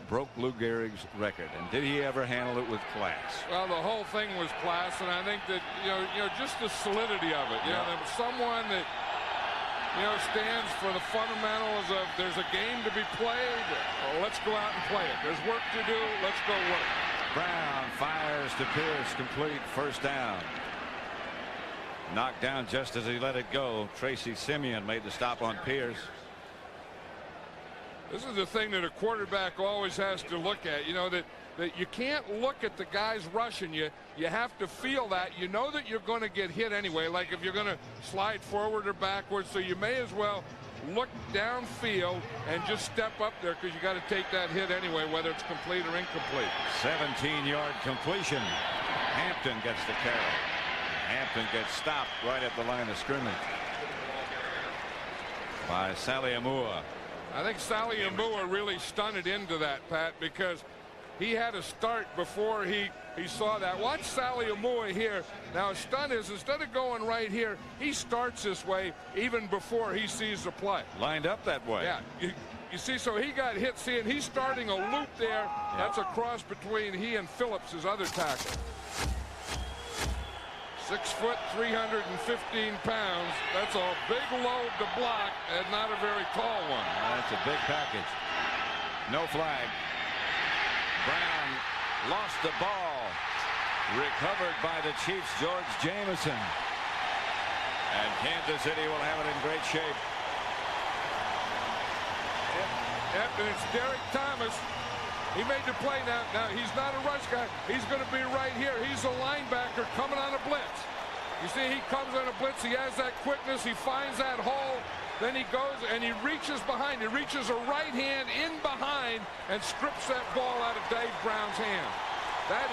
Speaker 1: broke Lou Gehrig's record. And did he ever handle it with class?
Speaker 2: Well, the whole thing was class, and I think that you know just the solidity of it. You know, there was someone that stands for the fundamentals of there's a game to be played. Well, let's go out and play it. There's work to do. Let's go work.
Speaker 1: Brown fires to Pierce, complete, 1st down. Knocked down just as he let it go. Tracy Simeon made the stop on Pierce.
Speaker 2: This is the thing that a quarterback always has to look at. You know, that you can't look at the guys rushing you. You have to feel that. You know that you're going to get hit anyway, like if you're going to slide forward or backwards. So you may as well look downfield and just step up there, because you got to take that hit anyway, whether it's complete or incomplete.
Speaker 1: 17-yard completion. Hampton gets the carry. Hampton gets stopped right at the line of scrimmage by Sally Amua.
Speaker 2: I think Sally Amua really stunted into that, Pat, because he had a start before he saw that. Watch Sally Amua here. Now, a stunt is, instead of going right here, he starts this way even before he sees the play.
Speaker 1: Lined up that way.
Speaker 2: Yeah. You see, so he got hit. See, and he's starting a loop there.
Speaker 1: Yep.
Speaker 2: That's a cross between he and Phillips, his other tackle. 6 foot, 315 pounds. That's a big load to block, and not a very tall one.
Speaker 1: That's a big package. No flag. Brown lost the ball. Recovered by the Chiefs' George Jameson. And Kansas City will have it in great shape.
Speaker 2: Yep, and it's Derek Thomas. He made the play now. Now, he's not a rush guy. He's going to be right here. He's a linebacker coming on a blitz. You see, he comes on a blitz. He has that quickness. He finds that hole. Then he goes and he reaches behind. He reaches a right hand in behind and strips that ball out of Dave Brown's hand. That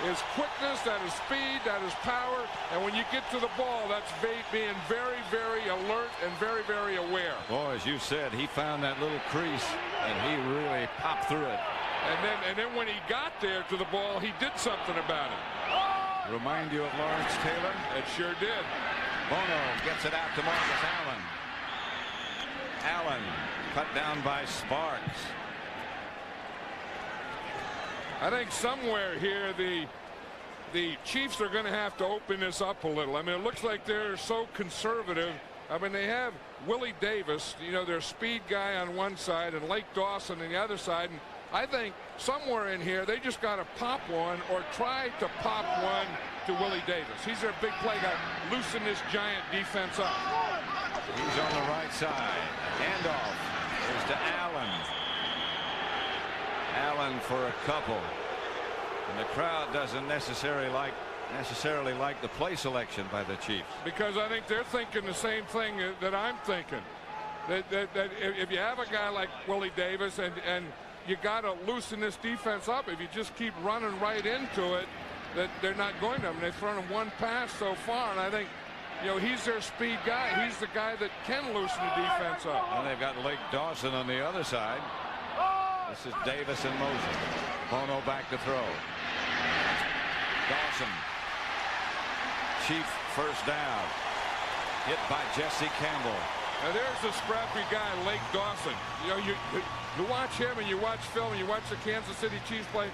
Speaker 2: is quickness, that is speed, that is power. And when you get to the ball, that's being very, very alert and very, very aware.
Speaker 1: Boy, as you said, he found that little crease and he really popped through it.
Speaker 2: And then when he got there to the ball, he did something about it.
Speaker 1: Remind you of Lawrence Taylor?
Speaker 2: It sure did.
Speaker 1: Bono gets it out to Marcus Allen. Allen cut down by Sparks.
Speaker 2: I think somewhere here the Chiefs are going to have to open this up a little. I mean, it looks like they're so conservative. I mean, they have Willie Davis, you know, their speed guy on one side, and Lake Dawson on the other side. And I think somewhere in here they just got to pop one or try to pop one to Willie Davis. He's their big play guy. Loosen this giant defense up.
Speaker 1: He's on the right side. Handoff is to Allen. Allen for a couple. And the crowd doesn't necessarily like the play selection by the Chiefs.
Speaker 2: Because I think they're thinking the same thing that I'm thinking. That if you have a guy like Willie Davis and you got to loosen this defense up, if you just keep running right into it, that they're not going to. I mean, they've thrown him one pass so far, and I think, you know, he's their speed guy. He's the guy that can loosen the defense up.
Speaker 1: And they've got Lake Dawson on the other side. This is Davis in motion. Bono back to throw. Dawson. Chief first down. Hit by Jesse Campbell.
Speaker 2: Now there's a scrappy guy, Lake Dawson. You know, you watch him and you watch film and you watch the Kansas City Chiefs play.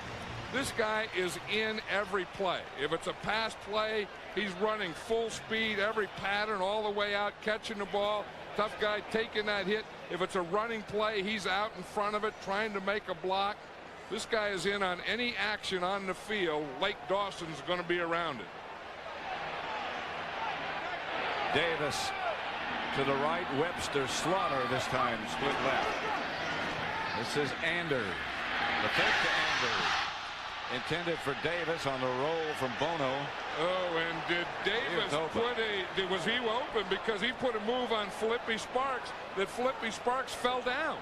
Speaker 2: This guy is in every play. If it's a pass play, he's running full speed, every pattern all the way out, catching the ball. Tough guy taking that hit. If it's a running play, he's out in front of it trying to make a block. This guy is in on any action on the field. Lake Dawson's going to be around it.
Speaker 1: Davis to the right. Webster. Slaughter this time split left. This is Ander. The fake to Ander. Intended for Davis on the roll from Bono.
Speaker 2: Oh, and did Davis was he open? Because he put a move on Flippy Sparks that Flippy Sparks fell down.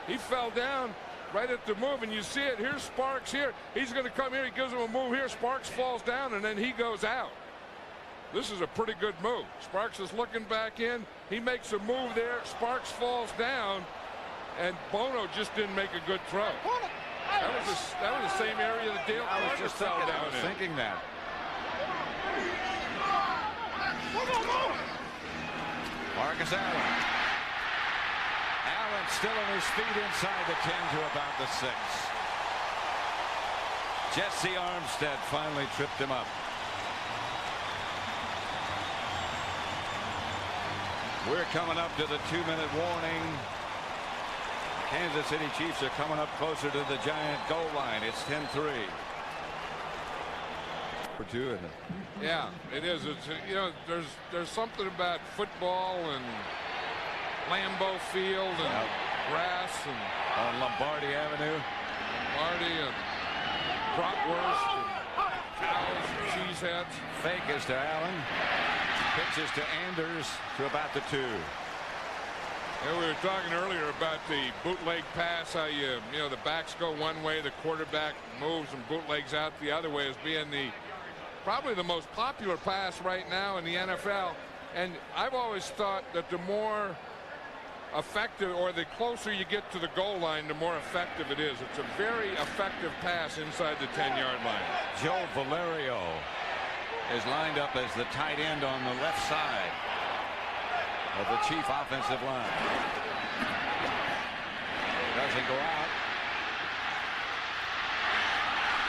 Speaker 2: He fell down right at the move, and you see it. Here's Sparks here. He's going to come here. He gives him a move here. Sparks falls down, and then he goes out. This is a pretty good move. Sparks is looking back in. He makes a move there. Sparks falls down, and Bono just didn't make a good throw. That was the same area that Dale Carter fell down in.
Speaker 1: I was thinking that. Marcus Allen. Allen still on his feet inside the 10 to about the 6. Jesse Armstead finally tripped him up. We're coming up to the 2-minute warning. Kansas City Chiefs are coming up closer to the Giant goal line. It's 10-3. or two. And
Speaker 2: yeah, it is. It's you know, there's something about football and Lambeau Field and grass and
Speaker 1: on Lombardi Avenue.
Speaker 2: Lombardi and bratwurst and cows and cheeseheads.
Speaker 1: Fake is to Allen. Pitches to Anders to about the 2.
Speaker 2: Yeah, we were talking earlier about the bootleg pass, how you know the backs go one way, the quarterback moves and bootlegs out the other way as being probably the most popular pass right now in the NFL. And I've always thought that the more effective or the closer you get to the goal line, the more effective it is. It's a very effective pass inside the 10-yard line.
Speaker 1: Joe Valerio is lined up as the tight end on the left side of the Chief offensive line. Doesn't go out.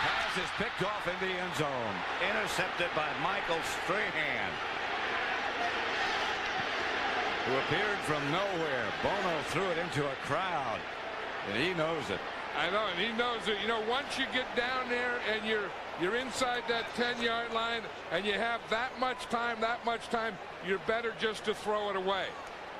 Speaker 1: Pass is picked off in the end zone. Intercepted by Michael Strahan, who appeared from nowhere. Bono threw it into a crowd, and he knows it.
Speaker 2: I know, and he knows it. You know, once you get down there and you're inside that 10-yard line and you have that much time, you're better just to throw it away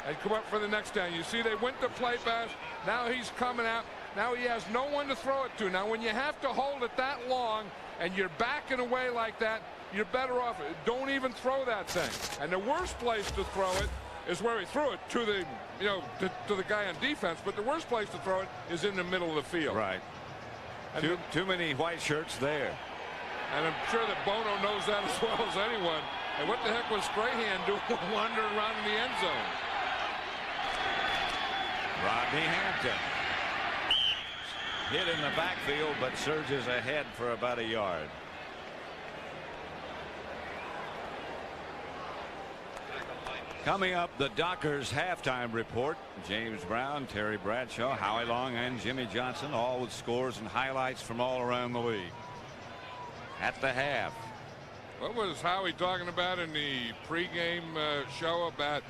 Speaker 2: and come up for the next down. You see, they went to play pass. Now he's coming out. Now he has no one to throw it to. Now, when you have to hold it that long and you're backing away like that, you're better off. Don't even throw that thing. And the worst place to throw it is where he threw it to the, you know, to the guy on defense. But the worst place to throw it is in the middle of the field.
Speaker 1: Right. Too many white shirts there.
Speaker 2: And I'm sure that Bono knows that as well as anyone. And what the heck was Strahan doing wandering around in the end zone?
Speaker 1: Rodney Hampton hit in the backfield, but surges ahead for about a yard. Coming up, the Dockers halftime report. James Brown, Terry Bradshaw, Howie Long, and Jimmy Johnson, all with scores and highlights from all around the league. At the half.
Speaker 2: What was Howie talking about in the pregame show about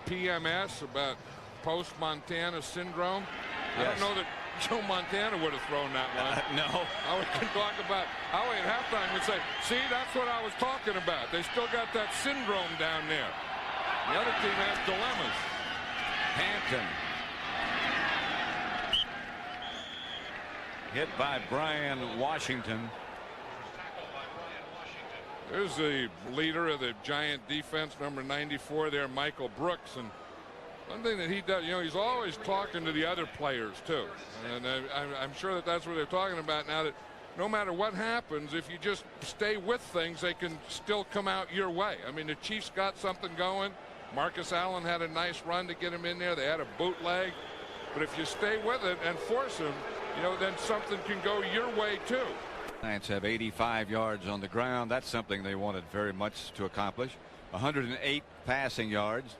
Speaker 2: PMS, about post-Montana syndrome?
Speaker 1: Yes.
Speaker 2: I don't know that Joe Montana would have thrown that one.
Speaker 1: No.
Speaker 2: Howie can talk about, Howie at halftime would say, see, that's what I was talking about. They still got that syndrome down there. The other team has dilemmas.
Speaker 1: Hampton. Hit by Brian Washington.
Speaker 2: There's the leader of the Giant defense, number 94 there, Michael Brooks. And one thing that he does, you know, he's always talking to the other players, too. And I'm sure that that's what they're talking about now, that no matter what happens, if you just stay with things, they can still come out your way. I mean, the Chiefs got something going. Marcus Allen had a nice run to get him in there. They had a bootleg. But if you stay with it and force him, you know, then something can go your way, too.
Speaker 1: Giants have 85 yards on the ground. That's something they wanted very much to accomplish. 108 passing yards.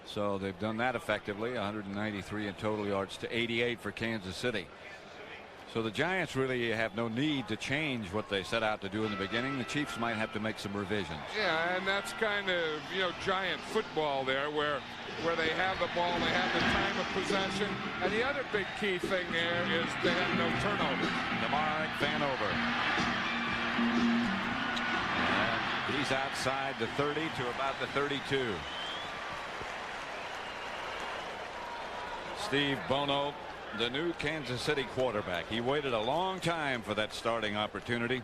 Speaker 1: So they've done that effectively. 193 in total yards to 88 for Kansas City. So the Giants really have no need to change what they set out to do in the beginning. The Chiefs might have to make some revisions.
Speaker 2: Yeah, and that's kind of, you know, Giant football there, where they have the ball, they have the time of possession. And the other big key thing there is they have no turnovers.
Speaker 1: Mark Vanover. And he's outside the 30 to about the 32. Steve Bono, the new Kansas City quarterback. He waited a long time for that starting opportunity.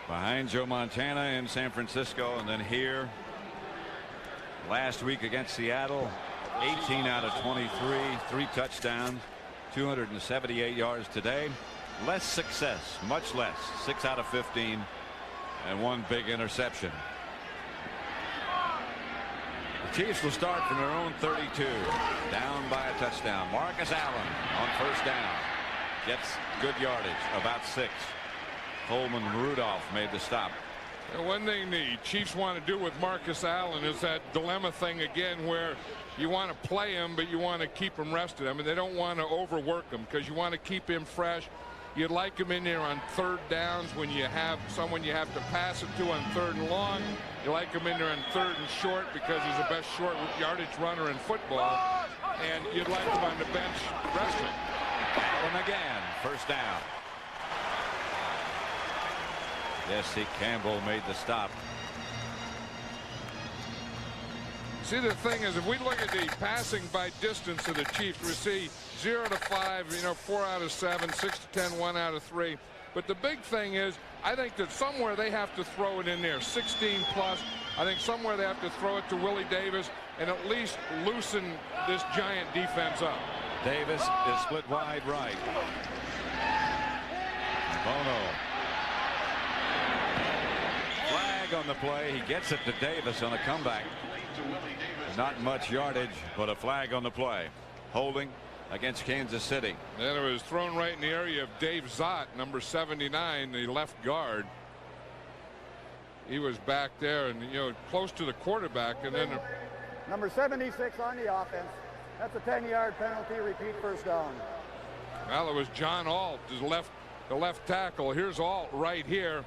Speaker 1: Behind Joe Montana in San Francisco, and then here last week against Seattle, 18 out of 23, 3 touchdowns, 278 yards today. Less success, much less, 6 out of 15, and 1 big interception. The Chiefs will start from their own 32, down by a touchdown. Marcus Allen on first down gets good yardage, about 6. Coleman Rudolph made the stop.
Speaker 2: One thing the Chiefs want to do with Marcus Allen is that dilemma thing again, where you want to play him, but you want to keep him rested. I mean, they don't want to overwork him because you want to keep him fresh. You'd like him in there on third downs when you have someone you have to pass it to on third and long. You like him in there on third and short because he's the best short yardage runner in football. And you'd like him on the bench resting.
Speaker 1: Allen again, first down. Jesse Campbell made the stop.
Speaker 2: See, the thing is, if we look at the passing by distance of the Chiefs, we see 0 to 5, 4 out of 7, 6 to 10, 1 out of 3. But the big thing is, I think that somewhere they have to throw it in there, 16 plus. I think somewhere they have to throw it to Willie Davis and at least loosen this Giant defense up.
Speaker 1: Davis is split wide right. Bono. Flag on the play. He gets it to Davis on a comeback. Not much yardage, but a flag on the play. Holding against Kansas City.
Speaker 2: And it was thrown right in the area of Dave Zott, number 79, the left guard. He was back there and, close to the quarterback. And then
Speaker 4: number 76 on the offense. That's a 10-yard penalty. Repeat first down.
Speaker 2: Well, it was John Alt, the left tackle. Here's Alt right here,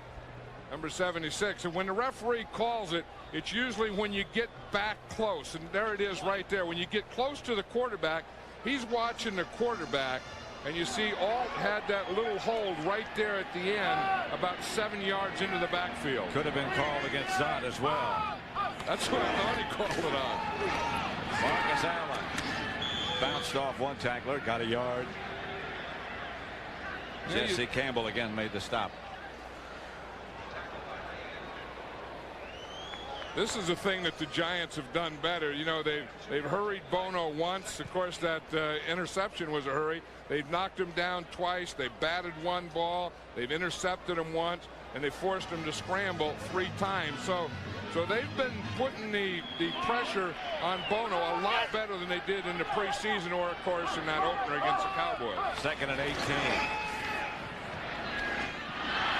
Speaker 2: number 76. And when the referee calls it, it's usually when you get back close. And there it is right there. When you get close to the quarterback, he's watching the quarterback. And you see Alt had that little hold right there at the end, about 7 yards into the backfield.
Speaker 1: Could have been called against Zott as well.
Speaker 2: That's what I thought he called it on.
Speaker 1: Marcus Allen bounced off one tackler, got a yard. Jesse Campbell again made the stop.
Speaker 2: This is the thing that the Giants have done better. They've hurried Bono once. Of course, that interception was a hurry. They've knocked him down twice. They batted one ball. They've intercepted him once, and they forced him to scramble 3 times. So they've been putting the pressure on Bono a lot better than they did in the preseason, or of course in that opener against the Cowboys.
Speaker 1: 2nd and 18.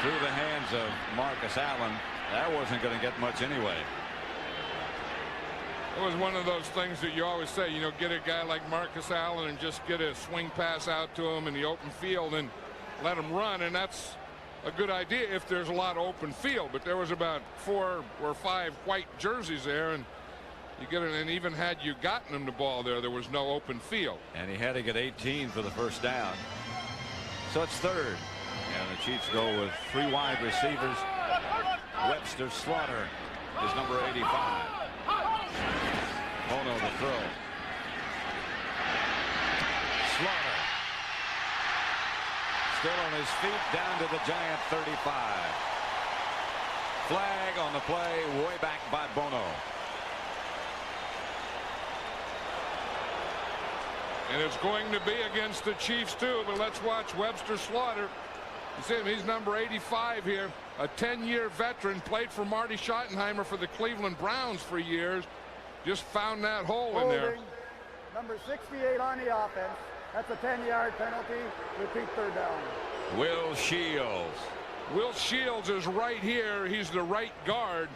Speaker 1: Through the hands of Marcus Allen. That wasn't going to get much anyway.
Speaker 2: It was one of those things that you always say, get a guy like Marcus Allen and just get a swing pass out to him in the open field and let him run. And that's a good idea if there's a lot of open field. But there was about 4 or 5 white jerseys there, and you get it. And even had you gotten him the ball there was no open field.
Speaker 1: And he had to get 18 for the first down. So it's 3rd. And the Chiefs go with 3 wide receivers. Webster Slaughter is number 85. Bono the throw. Slaughter still on his feet down to the Giant 35. Flag on the play, way back by Bono.
Speaker 2: And it's going to be against the Chiefs too, but let's watch Webster Slaughter. You see him, he's number 85 here, a 10-year veteran, played for Marty Schottenheimer for the Cleveland Browns for years. Just found that hole in there.
Speaker 4: Number 68 on the offense. That's a 10-yard penalty. Repeat third down.
Speaker 1: Will Shields.
Speaker 2: Will Shields is right here. He's the right guard.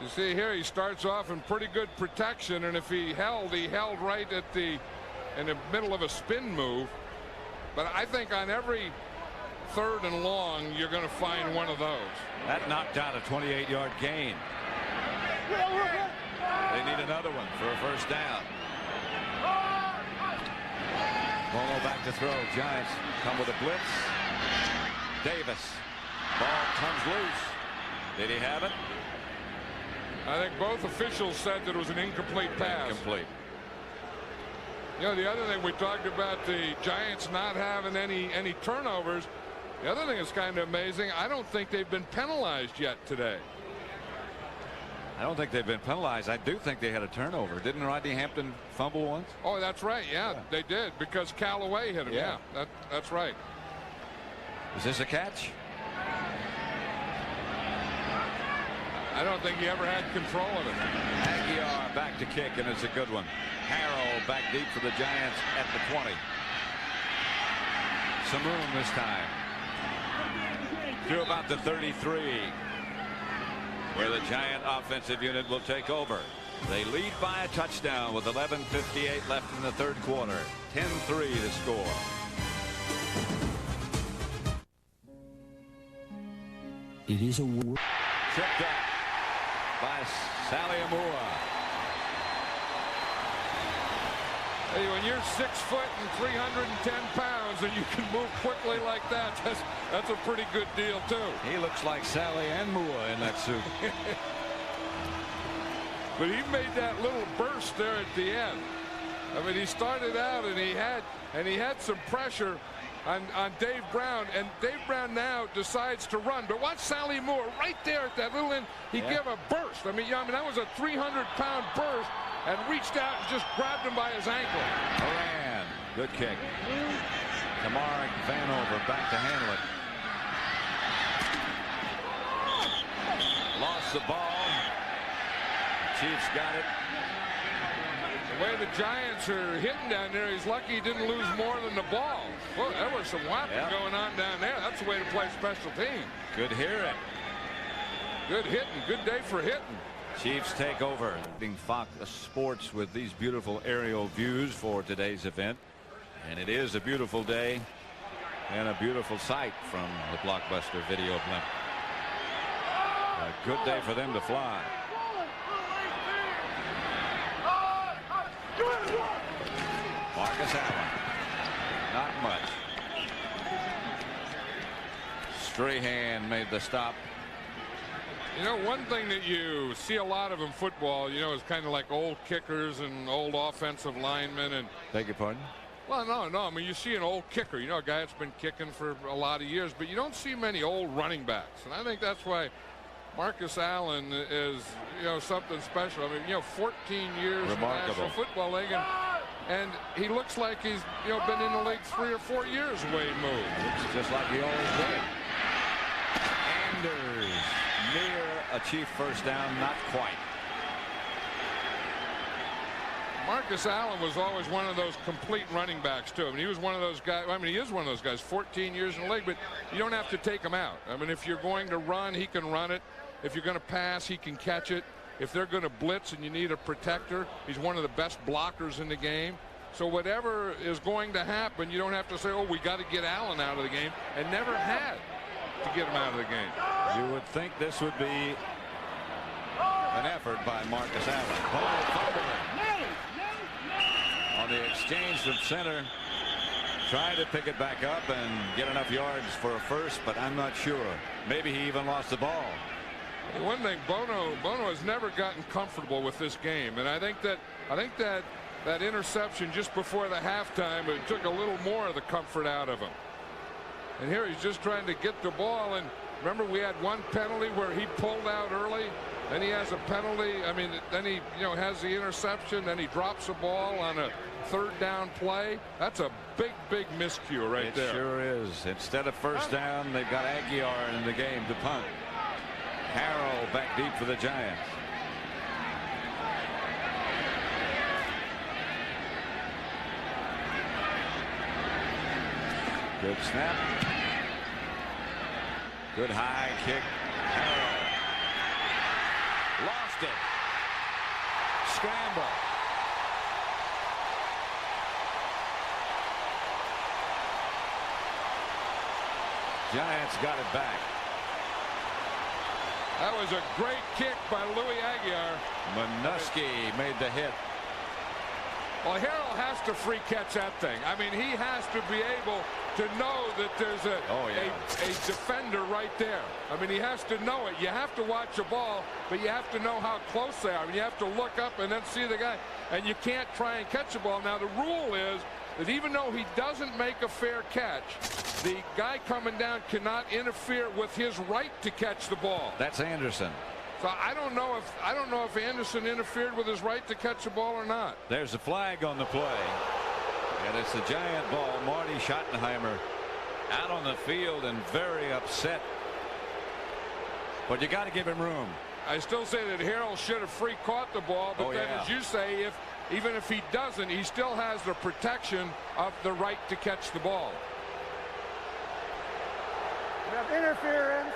Speaker 2: You see here, he starts off in pretty good protection, and if he held right at in the middle of a spin move. But I think on every 3rd and long, you're going to find one of those.
Speaker 1: That knocked out a 28-yard gain. They need another one for a first down. Bono back to throw. Giants come with a blitz. Davis. Ball comes loose. Did he have it?
Speaker 2: I think both officials said that it was an incomplete pass.
Speaker 1: Incomplete.
Speaker 2: The other thing, we talked about the Giants not having any turnovers. The other thing that's kind of amazing, I don't think they've been penalized yet today.
Speaker 1: I don't think they've been penalized. I do think they had a turnover. Didn't Rodney Hampton fumble once?
Speaker 2: Oh, that's right. Yeah, they did, because Callaway hit him. Yeah, that's right.
Speaker 1: Is this a catch?
Speaker 2: I don't think he ever had control of it.
Speaker 1: Aguiar back to kick, and it's a good one. Harrell back deep for the Giants at the 20. Some room this time. Through about the 33, where the Giant offensive unit will take over. They lead by a touchdown with 11:58 left in the 3rd quarter. 10-3 to score.
Speaker 6: It is a
Speaker 1: Tripped up by Sally Amua.
Speaker 2: Hey, when you're 6 foot and 310 pounds and you can move quickly like that, that's a pretty good deal too.
Speaker 1: He looks like Sally and Mua in that suit.
Speaker 2: But he made that little burst there at the end. I mean, he started out and he had some pressure on Dave Brown, and Dave Brown now decides to run. But watch Sally Moore right there at that little end. He gave a burst. I mean, that was a 300-pound burst, and reached out and just grabbed him by his ankle.
Speaker 1: Moran, good kick. Tamar Vanover back to handle it. Lost the ball. Chiefs got it.
Speaker 2: The way the Giants are hitting down there, he's lucky he didn't lose more than the ball. Well, there was some whapping going on down there. That's the way to play special team.
Speaker 1: Good hearing.
Speaker 2: Good hitting. Good day for hitting.
Speaker 1: Chiefs take over. Fox Sports with these beautiful aerial views for today's event. And it is a beautiful day and a beautiful sight from the Blockbuster Video Blimp. A good day for them to fly. Marcus Allen. Not much. Strahan made the stop.
Speaker 2: You know, one thing that you see a lot of in football, you know, is kind of like old kickers and old offensive linemen. And
Speaker 1: beg your pardon?
Speaker 2: Well, no. I mean, you see an old kicker, you know, a guy that's been kicking for a lot of years, but you don't see many old running backs. And I think that's why Marcus Allen is, you know, something special. I mean, you know, 14 years in the National Football League, and he looks like he's, you know, been in the league 3 or 4 years the way he moves.
Speaker 1: Looks just like he always did. Anders near a Chief first down, not quite.
Speaker 2: Marcus Allen was always one of those complete running backs too. I mean, he was one of those guys. I mean, he is one of those guys. 14 years in the league, but you don't have to take him out. I mean, if you're going to run, he can run it. If you're going to pass, he can catch it. If they're going to blitz and you need a protector, he's one of the best blockers in the game. So whatever is going to happen, you don't have to say, oh, we got to get Allen out of the game, and never had to get him out of the game.
Speaker 1: You would think this would be an effort by Marcus Allen. On the exchange from center, trying to pick it back up and get enough yards for a first, but I'm not sure. Maybe he even lost the ball.
Speaker 2: One thing, Bono has never gotten comfortable with this game, and I think that interception just before the halftime, it took a little more of the comfort out of him. And here he's just trying to get the ball, and remember we had one penalty where he pulled out early, then he has a penalty. I mean, then he, you know, has the interception, then he drops the ball on a 3rd down play. That's a big miscue right there.
Speaker 1: It sure is. Instead of first down, they've got Aguiar in the game to punt. Harrell back deep for the Giants. Good snap. Good high kick. Harrell. Lost it. Scramble. Giants got it back.
Speaker 2: That was a great kick by Louis Aguiar.
Speaker 1: Minuski made the hit.
Speaker 2: Well, Harrell has to free catch that thing. I mean, he has to be able to know that there's a defender right there. I mean, he has to know it. You have to watch the ball, but you have to know how close they are. I mean, you have to look up and then see the guy, and you can't try and catch the ball. Now, the rule is that even though he doesn't make a fair catch, the guy coming down cannot interfere with his right to catch the ball.
Speaker 1: That's Anderson.
Speaker 2: So I don't know if Anderson interfered with his right to catch the ball or not.
Speaker 1: There's a flag on the play, and it's a Giant ball. Marty Schottenheimer out on the field and very upset. But you got to give him room.
Speaker 2: I still say that Harrell should have free caught the ball, but as you say, even if he doesn't, he still has the protection of the right to catch the ball.
Speaker 4: We have interference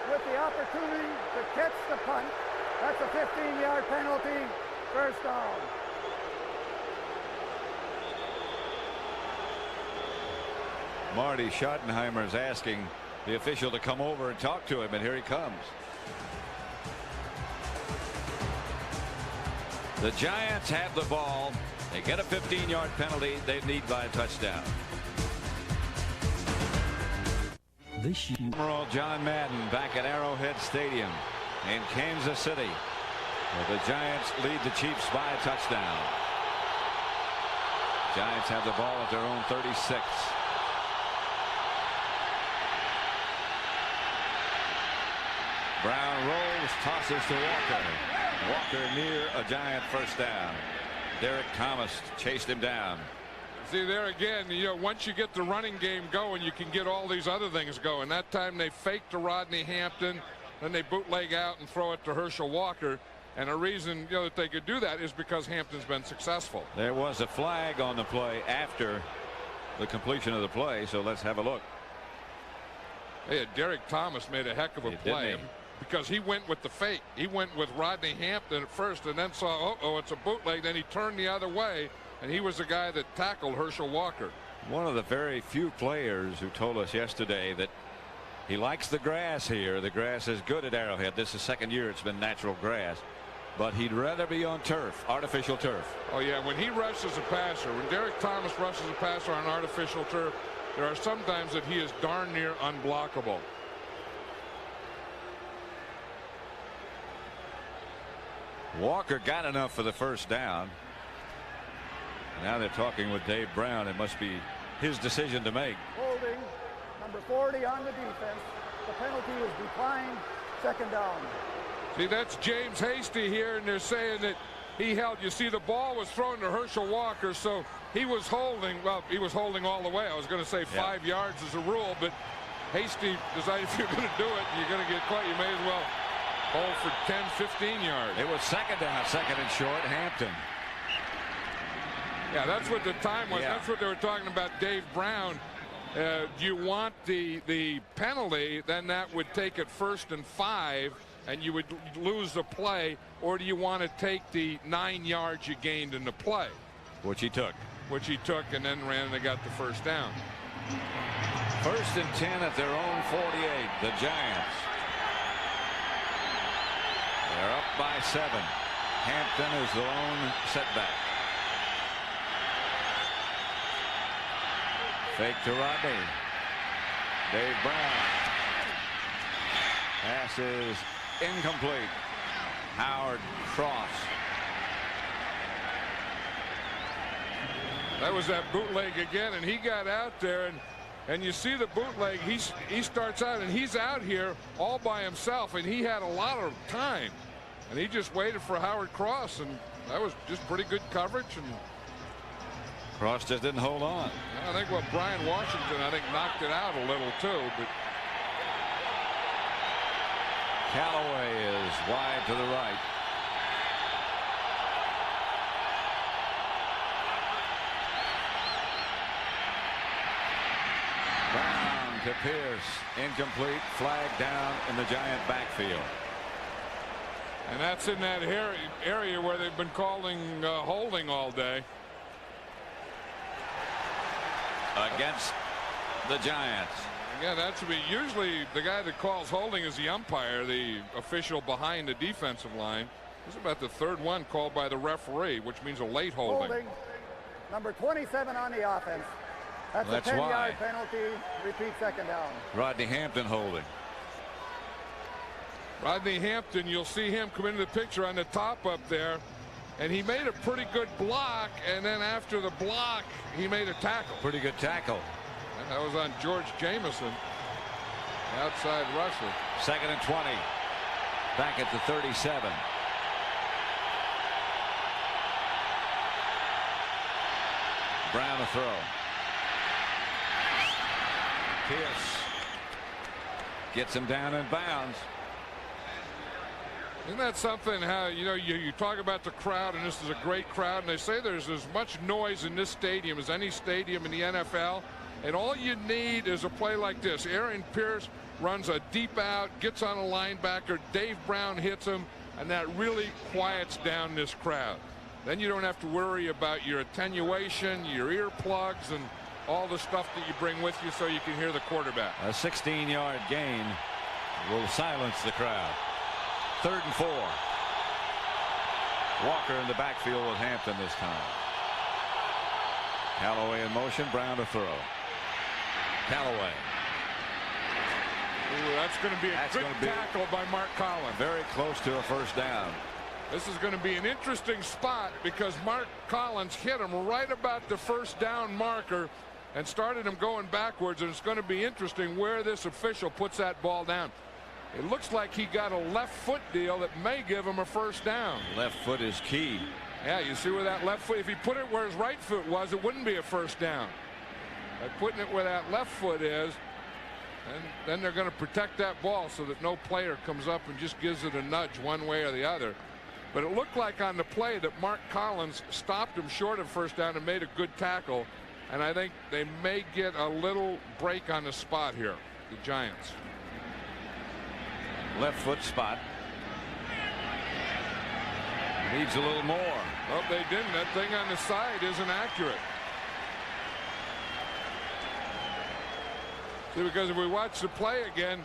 Speaker 4: with the opportunity to catch the punt. That's a 15-yard penalty, first down.
Speaker 1: Marty Schottenheimer is asking the official to come over and talk to him, and here he comes. The Giants have the ball They get a 15-yard penalty. They need by a touchdown.
Speaker 6: This year,
Speaker 1: Admiral John Madden back at Arrowhead Stadium in Kansas City. The Giants lead the Chiefs by a touchdown. Giants have the ball at their own 36. Brown rolls, tosses to Walker. Walker near a Giant first down. Derek Thomas chased him down.
Speaker 2: See, there again, once you get the running game going, you can get all these other things going. That time they faked to Rodney Hampton, then they bootleg out and throw it to Herschel Walker. And the reason that they could do that is because Hampton's been successful.
Speaker 1: There was a flag on the play after the completion of the play, so let's have a look.
Speaker 2: Hey, Derek Thomas made a heck of a play because he went with the fake. He went with Rodney Hampton at first and then saw, oh, it's a bootleg. Then he turned the other way, and he was the guy that tackled Herschel Walker.
Speaker 1: One of the very few players who told us yesterday that he likes the grass here. The grass is good at Arrowhead. This is the second year it's been natural grass. But he'd rather be on turf, artificial turf.
Speaker 2: Oh, yeah, when he rushes a passer, when Derek Thomas rushes a passer on artificial turf, there are some times that he is darn near unblockable.
Speaker 1: Walker got enough for the first down. Now they're talking with Dave Brown. It must be his decision to make.
Speaker 4: Holding number 40 on the defense. The penalty is declined. Second down.
Speaker 2: See, that's James Hasty here, and they're saying that he held. You see, the ball was thrown to Herschel Walker, so he was holding. Well, he was holding all the way. I was going to say 5 yards is a rule, but Hasty decided if you're going to do it, you're going to get caught. You may as well hold for 10, 15 yards.
Speaker 1: It was second down, second and short, Hampton.
Speaker 2: Yeah, that's what the time was. That's what they were talking about, Dave Brown. Do you want the penalty, then that would take it 1st and 5. And you would lose the play, or do you want to take the 9 yards you gained in the play?
Speaker 1: Which he took.
Speaker 2: Which he took and then ran and they got the first down.
Speaker 1: 1st and 10 at their own 48. The Giants. They're up by 7. Hampton is the lone setback. Fake to Rodney. Dave Brown. Pass is incomplete. Howard Cross.
Speaker 2: That was that bootleg again, and he got out there, and you see the bootleg. He starts out, and he's out here all by himself, and he had a lot of time, and he just waited for Howard Cross, and that was just pretty good coverage. And
Speaker 1: Cross just didn't hold on.
Speaker 2: I think Brian Washington, knocked it out a little too, but
Speaker 1: Callaway is wide to the right. Brown to Pierce. Incomplete. Flag down in the Giant backfield.
Speaker 2: And that's in that area where they've been calling holding all day.
Speaker 1: Against the Giants.
Speaker 2: Yeah, that should be usually the guy that calls holding is the umpire, the official behind the defensive line. This is about the 3rd one called by the referee, which means a late holding.
Speaker 4: Number 27 on the offense. That's a 10-yard penalty. Repeat, second down.
Speaker 1: Rodney Hampton holding.
Speaker 2: Rodney Hampton, you'll see him come into the picture on the top up there, and he made a pretty good block, and then after the block, he made a tackle.
Speaker 1: Pretty good tackle.
Speaker 2: That was on George Jamison, outside rusher.
Speaker 1: 2nd and 20. Back at the 37. Brown a throw. Pierce gets him down in bounds.
Speaker 2: Isn't that something how you talk about the crowd, and this is a great crowd, and they say there's as much noise in this stadium as any stadium in the NFL. And all you need is a play like this. Aaron Pierce runs a deep out, gets on a linebacker, Dave Brown hits him, and that really quiets down this crowd. Then you don't have to worry about your attenuation, your earplugs, and all the stuff that you bring with you so you can hear the quarterback.
Speaker 1: A 16-yard gain will silence the crowd. 3rd and 4. Walker in the backfield with Hampton this time. Callaway in motion. Brown to throw. Callaway.
Speaker 2: Ooh, that's going to be a good tackle by Mark Collins.
Speaker 1: Very close to a first down.
Speaker 2: This is going to be an interesting spot because Mark Collins hit him right about the first down marker and started him going backwards, and it's going to be interesting where this official puts that ball down. It looks like he got a left foot deal that may give him a first down.
Speaker 1: Left foot is key.
Speaker 2: Yeah, you see where that left foot, if he put it where his right foot was, it wouldn't be a first down. By putting it where that left foot is, and then they're going to protect that ball so that no player comes up and just gives it a nudge one way or the other. But it looked like on the play that Mark Collins stopped him short of first down and made a good tackle. And I think they may get a little break on the spot here, the Giants.
Speaker 1: Left foot spot. Needs a little more.
Speaker 2: Oh, they didn't. That thing on the side isn't accurate. See, because if we watch the play again,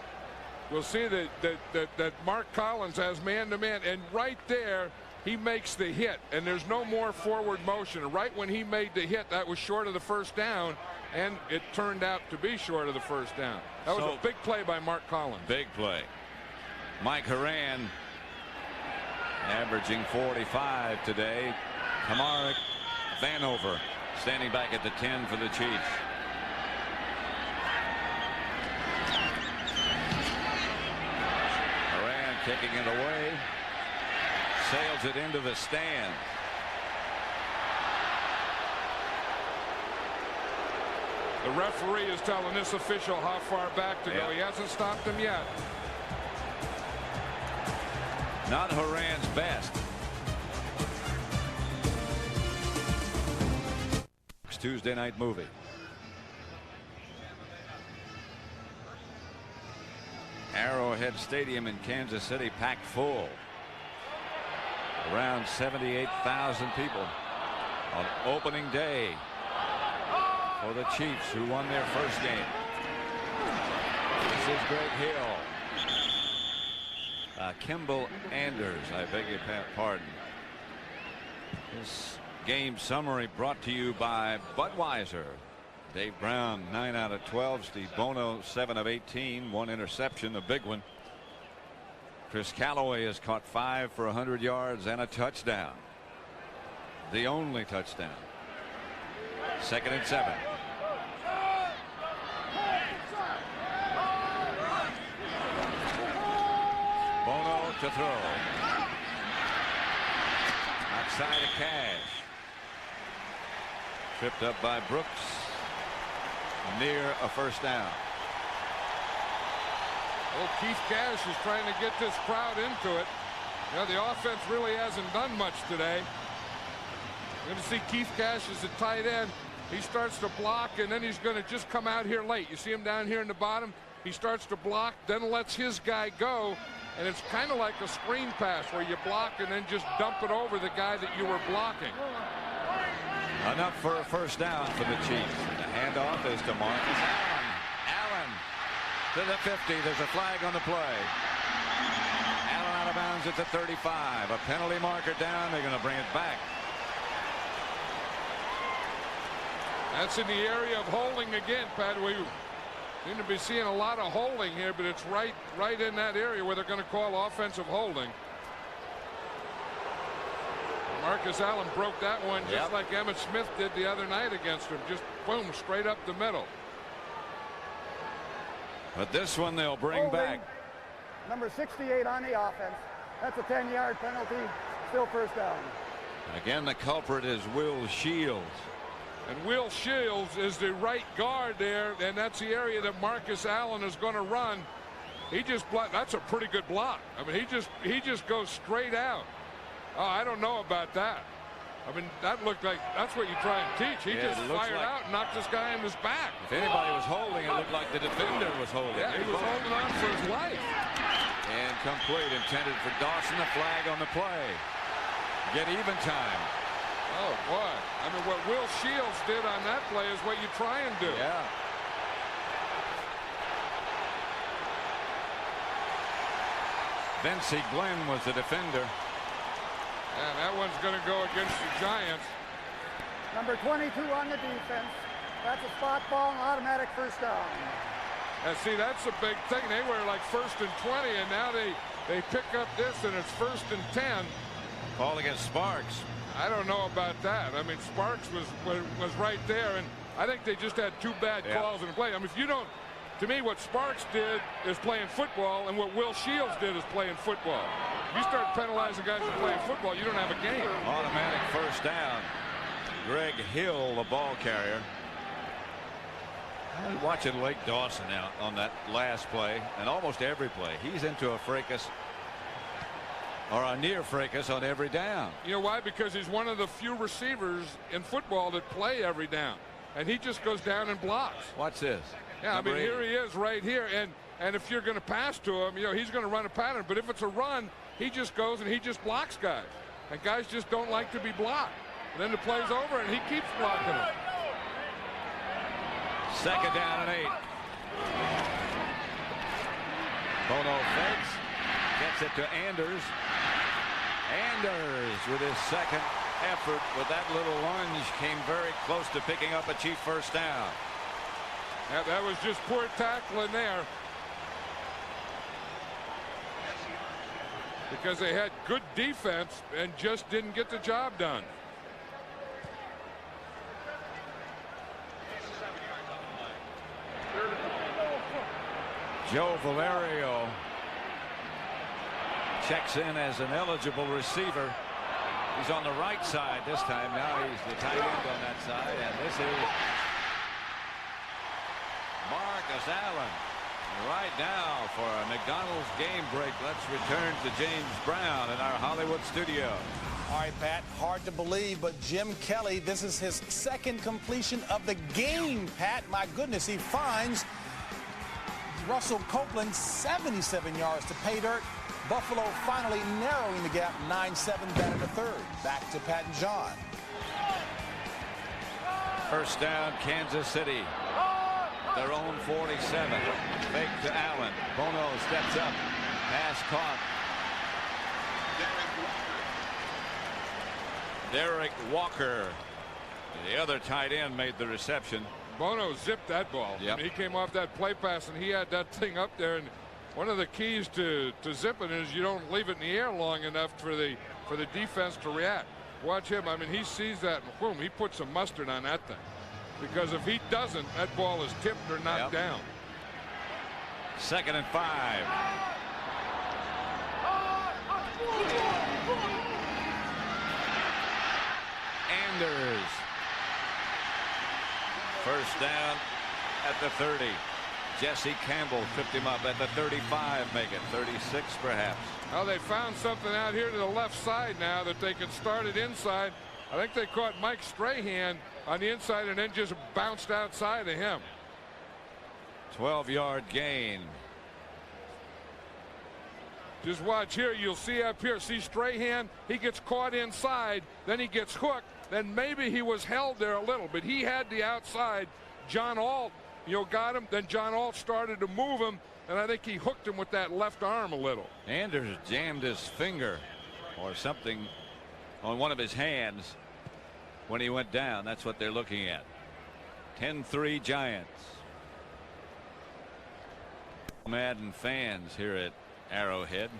Speaker 2: we'll see that Mark Collins has man-to-man, and right there he makes the hit, and there's no more forward motion. Right when he made the hit, that was short of the first down, and it turned out to be short of the first down. That was a big play by Mark Collins.
Speaker 1: Big play. Mike Horan averaging 45 today. Kamaric Vanover standing back at the 10 for the Chiefs. Horan kicking it away. Sails it into the stand.
Speaker 2: The referee is telling this official how far back to go. He hasn't stopped him yet.
Speaker 1: Not Horan's best. Tuesday night movie. Arrowhead Stadium in Kansas City packed full. Around 78,000 people on opening day for the Chiefs, who won their first game. This is Greg Hill. Kimball Anders, I beg your pardon. This game summary brought to you by Budweiser. Dave Brown 9 out of 12. Steve Bono 7 of 18. One interception, a big one. Chris Callaway has caught 5 for 100 yards and a touchdown. The only touchdown. 2nd and 7. Bono to throw. Outside of Cash. Tripped up by Brooks. Near a first down.
Speaker 2: Well, Keith Cash is trying to get this crowd into it. You know, the offense really hasn't done much today. You're going to see Keith Cash as a tight end. He starts to block, and then he's going to just come out here late. You see him down here in the bottom. He starts to block, then lets his guy go. And it's kind of like a screen pass where you block and then just dump it over the guy that you were blocking.
Speaker 1: Enough for a first down for the Chiefs. The handoff is to Marcus Allen. Allen to the 50. There's a flag on the play. Allen out of bounds at the 35. A penalty marker down. They're going to bring it back.
Speaker 2: That's in the area of holding again, Pat. We seem to be seeing a lot of holding here, but it's right in that area where they're going to call offensive holding. Marcus Allen broke that one just like Emmitt Smith did the other night against him. Just boom, straight up the middle.
Speaker 1: But this one they'll bring back.
Speaker 4: Number 68 on the offense. That's a 10-yard penalty. Still first down.
Speaker 1: Again, the culprit is Will Shields.
Speaker 2: And Will Shields is the right guard there, and that's the area that Marcus Allen is going to run. He just that's a pretty good block. I mean, he just goes straight out. Oh, I don't know about that. I mean, that looked like that's what you try and teach. He just fired out and knocked this guy in his back.
Speaker 1: If anybody was holding, it looked like the defender was holding.
Speaker 2: Yeah, he was holding on for his life.
Speaker 1: And complete, intended for Dawson. The flag on the play. Get even time.
Speaker 2: Oh, boy. I mean, what Will Shields did on that play is what you try and do.
Speaker 1: Yeah. Vincey Glenn was the defender.
Speaker 2: And that one's going to go against the Giants.
Speaker 4: Number 22 on the defense. That's a spot ball and automatic first down.
Speaker 2: And see, that's a big thing. They were like 1st and 20, and now they pick up this, and it's 1st and 10.
Speaker 1: Call against Sparks.
Speaker 2: I don't know about that. I mean, Sparks was right there, and I think they just had 2 bad calls in play. I mean, if you don't, to me, what Sparks did is playing football, and what Will Shields did is playing football. If you start penalizing guys for playing football, you don't have a game.
Speaker 1: Automatic first down. Greg Hill, the ball carrier. I'm watching Lake Dawson now on that last play, and almost every play. He's into a fracas or a near fracas on every down.
Speaker 2: You know why? Because he's one of the few receivers in football that play every down, and he just goes down and blocks.
Speaker 1: Watch this.
Speaker 2: Yeah, I mean, here he is right here, and if you're going to pass to him, you know, he's going to run a pattern. But if it's a run, he just goes and he just blocks guys, and guys just don't like to be blocked. And then the play's over, and he keeps blocking them.
Speaker 1: 2nd down and 8. Bono fakes, gets it to Anders. Anders with his 2nd effort with that little lunge came very close to picking up a Chief first down.
Speaker 2: Yeah, that was just poor tackling there. Because they had good defense and just didn't get the job done.
Speaker 1: Joe Valerio checks in as an eligible receiver. He's on the right side this time. Now he's the tight end on that side, and this is Marcus Allen. Right now for a McDonald's game break, let's return to James Brown in our Hollywood studio.
Speaker 5: All right, Pat, hard to believe, but Jim Kelly, this is his 2nd completion of the game, Pat. My goodness, he finds Russell Copeland 77 yards to pay dirt. Buffalo finally narrowing the gap 9-7 down in the 3rd. Back to Pat and John.
Speaker 1: First down, Kansas City. Their own 47. Fake to Allen. Bono steps up. Pass caught. Derek Walker, the other tight end, made the reception.
Speaker 2: Bono zipped that ball.
Speaker 1: Yep.
Speaker 2: I mean, he came off that play pass, and he had that thing up there. And one of the keys to zipping is you don't leave it in the air long enough for the defense to react. Watch him. I mean, he sees that, and boom, he puts some mustard on that thing. Because if he doesn't, that ball is tipped or knocked down.
Speaker 1: 2nd and 5. Anders. First down at the 30. Jesse Campbell tripped him up at the 35, make it 36 perhaps.
Speaker 2: Well, they found something out here to the left side now that they can start it inside. I think they caught Mike Strahan on the inside and then just bounced outside of him.
Speaker 1: 12-yard gain.
Speaker 2: Just watch here. You'll see up here. See Strahan. He gets caught inside. Then he gets hooked. Then maybe he was held there a little, but he had the outside. John Alt, you know, got him. Then John Alt started to move him, and I think he hooked him with that left arm a little.
Speaker 1: Anders jammed his finger or something on one of his hands when he went down. That's what they're looking at. 10-3 Giants. Madden fans here at Arrowhead.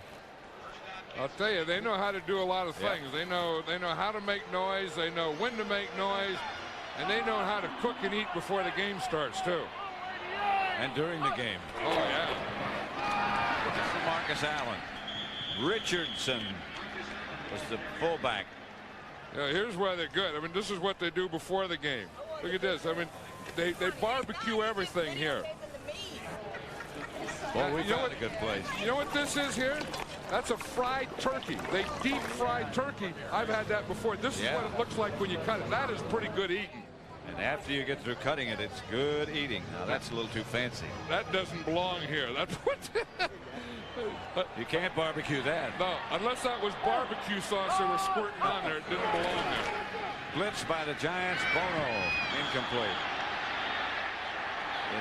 Speaker 2: I'll tell you, they know how to do a lot of things. They know how to make noise. They know when to make noise, and they know how to cook and eat before the game starts too.
Speaker 1: And during the game.
Speaker 2: Oh yeah.
Speaker 1: This is Marcus Allen. Richardson was the fullback.
Speaker 2: Yeah, here's where they're good. I mean, this is what they do before the game. Look at this. I mean, they barbecue everything here.
Speaker 1: Well, we found a good place.
Speaker 2: You know what this is here? That's a fried turkey. They deep fried turkey. I've had that before. This is what it looks like when you cut it. That is pretty good eating.
Speaker 1: And after you get through cutting it, it's good eating. Now that's a little too fancy.
Speaker 2: That doesn't belong here. That's what.
Speaker 1: You can't barbecue that.
Speaker 2: No, unless that was barbecue sauce they were squirting on there. It didn't belong there.
Speaker 1: Blitz by the Giants. Bono incomplete.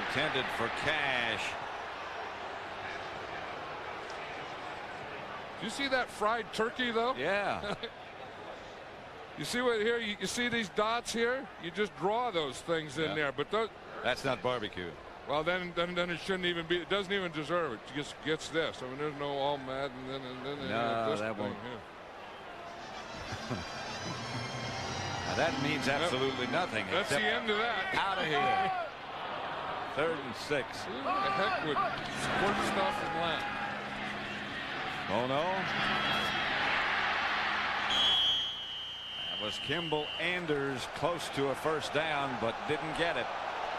Speaker 1: Intended for Cash.
Speaker 2: Do you see that fried turkey though?
Speaker 1: Yeah.
Speaker 2: You see what here? You see these dots here? You just draw those things in there. But those,
Speaker 1: that's not barbecue.
Speaker 2: well, then it shouldn't even be. It doesn't even deserve it. It just gets this. I mean, there's no all mad and then
Speaker 1: No,
Speaker 2: this
Speaker 1: that
Speaker 2: thing
Speaker 1: won't.
Speaker 2: here.
Speaker 1: Now, that means absolutely nothing.
Speaker 2: That's the
Speaker 1: except
Speaker 2: end of that.
Speaker 1: out of here. 3rd and 6.
Speaker 2: Who the heck would squirt stuff and laugh?
Speaker 1: Bono. That was Kimball Anders close to a first down, but didn't get it.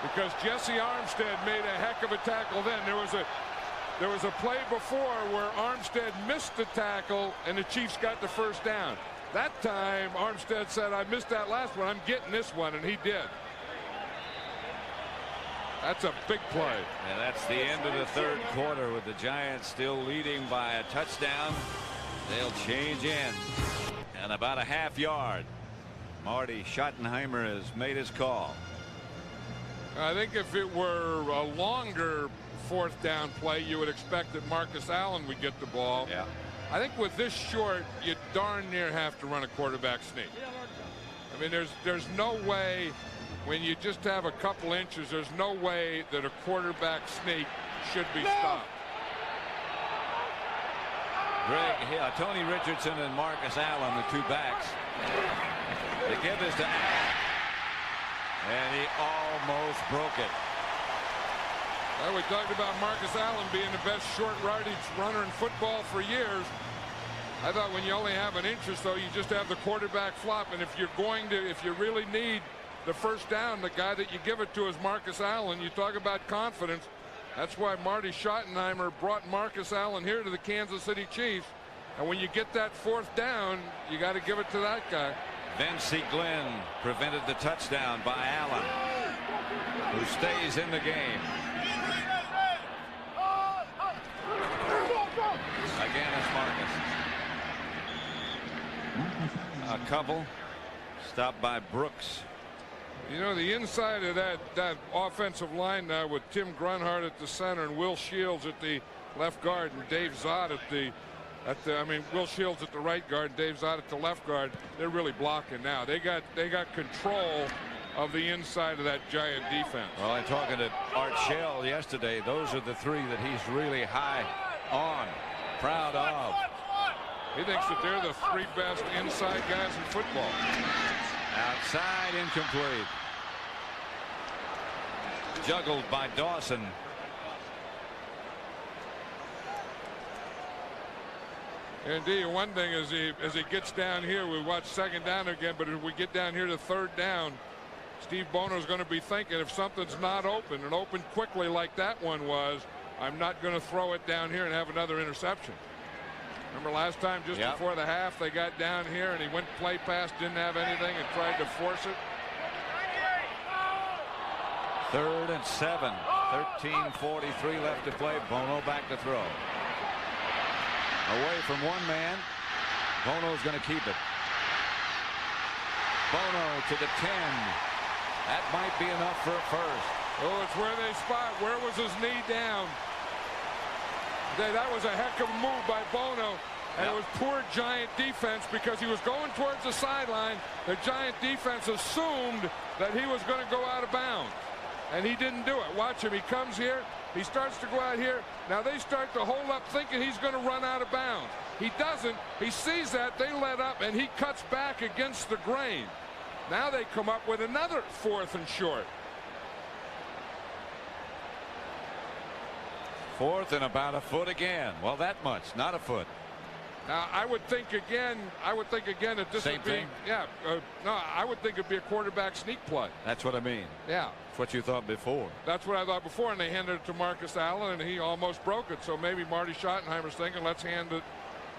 Speaker 2: Because Jesse Armstead made a heck of a tackle then. There was a play before where Armstead missed the tackle and the Chiefs got the first down. That time Armstead said, I missed that last one, I'm getting this one, and he did. That's a big play.
Speaker 1: And that's the end of the 3rd quarter with the Giants still leading by a touchdown. They'll change in. And about a half yard. Marty Schottenheimer has made his call.
Speaker 2: I think if it were a longer 4th down play, you would expect that Marcus Allen would get the ball.
Speaker 1: Yeah.
Speaker 2: I think with this short, you darn near have to run a quarterback sneak. I mean, there's no way when you just have a couple inches, there's no way that a quarterback sneak should be stopped.
Speaker 1: Tony Richardson and Marcus Allen, the 2 backs. They give this to Allen. And he almost broke it.
Speaker 2: Well, we talked about Marcus Allen being the best short yardage runner in football for years. I thought when you only have an inch or so, you just have the quarterback flop. And if you really need the first down, the guy that you give it to is Marcus Allen. You talk about confidence. That's why Marty Schottenheimer brought Marcus Allen here to the Kansas City Chiefs. And when you get that 4th down, you got to give it to that guy.
Speaker 1: Vincey Glenn prevented the touchdown by Allen, who stays in the game. Again, it's Marcus. A couple stopped by Brooks.
Speaker 2: You know, the inside of that offensive line now with Tim Grunhard at the center and Will Shields at the left guard and Dave Zott Will Shields at the right guard, Dave Zott at the left guard. They're really blocking now. They got control of the inside of that Giant defense.
Speaker 1: Well, I'm talking to Art Shell yesterday. Those are the 3 that he's really high on, proud of.
Speaker 2: He thinks that they're the 3 best inside guys in football.
Speaker 1: Outside, incomplete. Juggled by Dawson.
Speaker 2: Indeed, one thing as he gets down here, we watch 2nd down again, but if we get down here to 3rd down, Steve Bono's going to be thinking if something's not open and open quickly like that one was, I'm not going to throw it down here and have another interception. Remember last time just before the half they got down here and he went play pass, didn't have anything and tried to force it.
Speaker 1: 3rd and 7. 13:43 left to play. Bono back to throw. Away from one man. Bono's going to keep it. Bono to the 10. That might be enough for a first.
Speaker 2: Oh, it's where they spot. Where was his knee down? That was a heck of a move by Bono. And it was poor Giant defense because he was going towards the sideline. The Giant defense assumed that he was going to go out of bounds. And he didn't do it. Watch him. He comes here. He starts to go out here. Now they start to hold up thinking he's going to run out of bounds. He doesn't. He sees that. They let up, and he cuts back against the grain. Now they come up with another 4th and short.
Speaker 1: 4th and about a foot again. Well, that much, not a foot.
Speaker 2: Now I would think again that this
Speaker 1: Same
Speaker 2: would be
Speaker 1: thing?
Speaker 2: no, I would think it'd be a quarterback sneak play.
Speaker 1: That's what I mean.
Speaker 2: Yeah.
Speaker 1: That's what you thought before.
Speaker 2: That's what I thought before, and they handed it to Marcus Allen, and he almost broke it. So maybe Marty Schottenheimer's thinking, let's hand it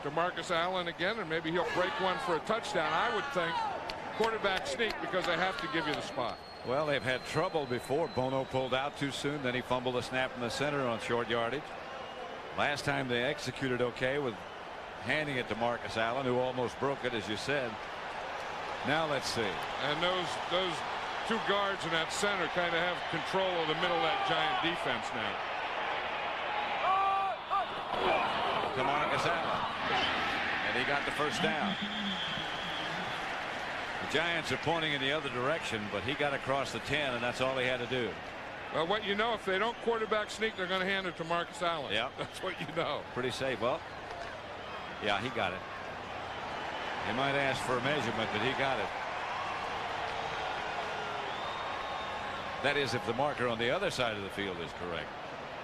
Speaker 2: to Marcus Allen again, and maybe he'll break one for a touchdown. I would think quarterback sneak because they have to give you the spot.
Speaker 1: Well, they've had trouble before. Bono pulled out too soon. Then he fumbled a snap in the center on short yardage. Last time they executed okay with handing it to Marcus Allen, who almost broke it, as you said. Now let's see.
Speaker 2: And those 2 guards in that center kind of have control of the middle of that Giant defense now.
Speaker 1: To Marcus Allen. And he got the first down. Giants are pointing in the other direction, but he got across the 10, and that's all he had to do.
Speaker 2: Well, what you know, if they don't quarterback sneak, they're going to hand it to Marcus Allen.
Speaker 1: Yeah,
Speaker 2: that's what you know.
Speaker 1: Pretty safe. Well, yeah, he got it. He might ask for a measurement, but he got it. That is, if the marker on the other side of the field is correct,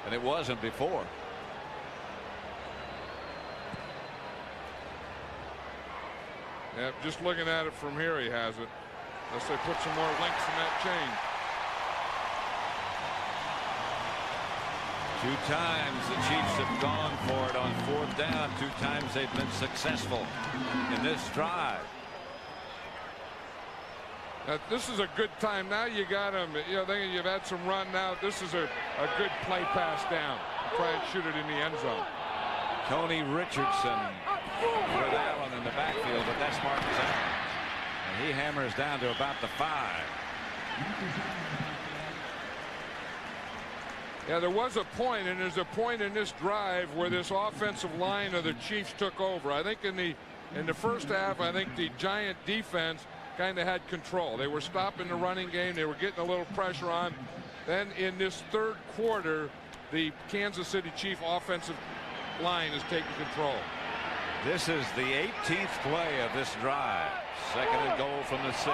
Speaker 1: and it wasn't before.
Speaker 2: Yeah, just looking at it from here, he has it. Unless they put some more links in that chain.
Speaker 1: 2 times the Chiefs have gone for it on 4th down. 2 times they've been successful in this drive.
Speaker 2: Now, this is a good time. Now you got him. You know, thinking you've had some run. Now this is a good play pass down. Try and shoot it in the end zone.
Speaker 1: Tony Richardson with Allen in the backfield, but that's Marcus Allen. And he hammers down to about the 5.
Speaker 2: Yeah, there was a point, and there's a point in this drive where this offensive line of the Chiefs took over. I think in the first half, I think the Giant defense kind of had control. They were stopping the running game. They were getting a little pressure on. Then in this 3rd quarter, the Kansas City Chief offensive line is taking control.
Speaker 1: This is the 18th play of this drive. 2nd and goal from the 6.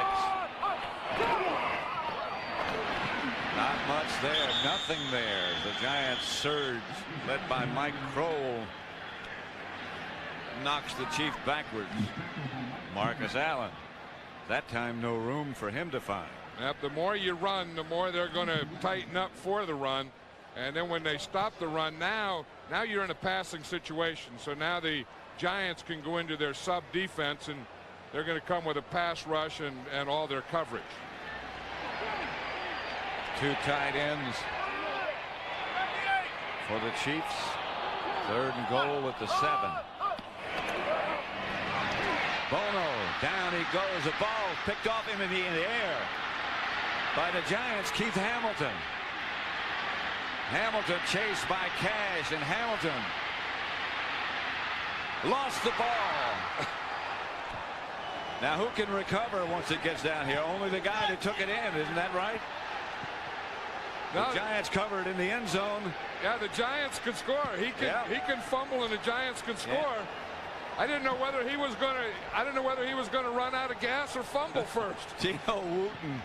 Speaker 1: Not much there, nothing there. The Giants surge, led by Mike Kroll, knocks the Chiefs backwards. Marcus Allen, that time no room for him to find.
Speaker 2: Yep, the more you run, the more they're going to tighten up for the run. And then when they stop the run, now you're in a passing situation. So now the Giants can go into their sub defense, and they're going to come with a pass rush and all their coverage.
Speaker 1: 2 tight ends for the Chiefs. 3rd and goal at the 7. Bono, down he goes. The ball picked off him in the air by the Giants. Keith Hamilton. Hamilton chased by Cash, and Hamilton lost the ball. Now who can recover once it gets down here? Only the guy that took it in, isn't that right? The Giants covered in the end zone.
Speaker 2: Yeah, the Giants can score. He can fumble, and the Giants can score.
Speaker 1: Yeah.
Speaker 2: I didn't know whether he was going to run out of gas or fumble first.
Speaker 1: Tino Wooten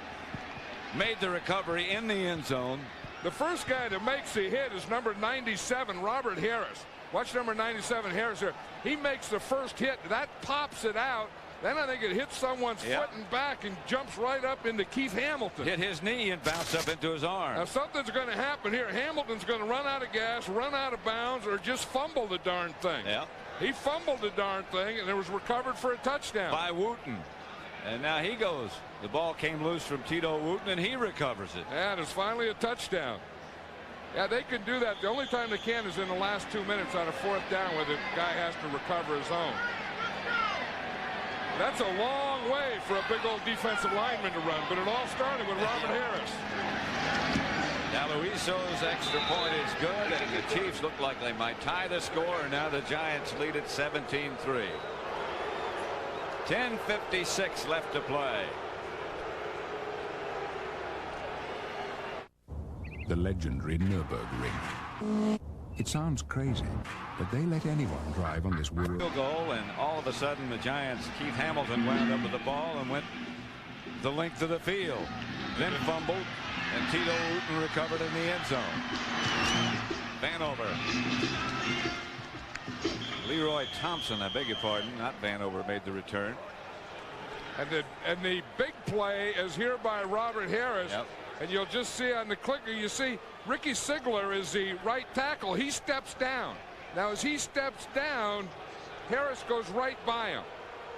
Speaker 1: made the recovery in the end zone.
Speaker 2: The first guy that makes the hit is number 97, Robert Harris. Watch number 97 Harris here. He makes the first hit. That pops it out. Then I think it hits someone's foot and back and jumps right up into Keith Hamilton.
Speaker 1: Hit his knee and bounced up into his arm.
Speaker 2: Now something's going to happen here. Hamilton's going to run out of gas, run out of bounds, or just fumble the darn thing.
Speaker 1: Yeah.
Speaker 2: He fumbled the darn thing, and it was recovered for a touchdown.
Speaker 1: By Wooten. And now he goes. The ball came loose from Tito Wooten, and he recovers it.
Speaker 2: And it's finally a touchdown. Yeah, they can do that. The only time they can is in the last 2 minutes on a 4th down where the guy has to recover his own. That's a long way for a big old defensive lineman to run, but it all started with Robert Harris.
Speaker 1: Now Luiso's extra point is good, and the Chiefs look like they might tie the score, and now the Giants lead at 17-3. 10:56 left to play.
Speaker 7: The legendary Nürburgring. It sounds crazy, but they let anyone drive on this world.
Speaker 1: Field goal, and all of a sudden the Giants, Keith Hamilton wound up with the ball and went the length of the field. Then fumbled, and Tito Wooten recovered in the end zone. Vanover. Leroy Thompson, I beg your pardon, not Vanover, made the return.
Speaker 2: And the big play is here by Robert Harris.
Speaker 1: Yep.
Speaker 2: And you'll just see on the clicker, you see Ricky Sigler is the right tackle. He steps down. Now as he steps down, Harris goes right by him.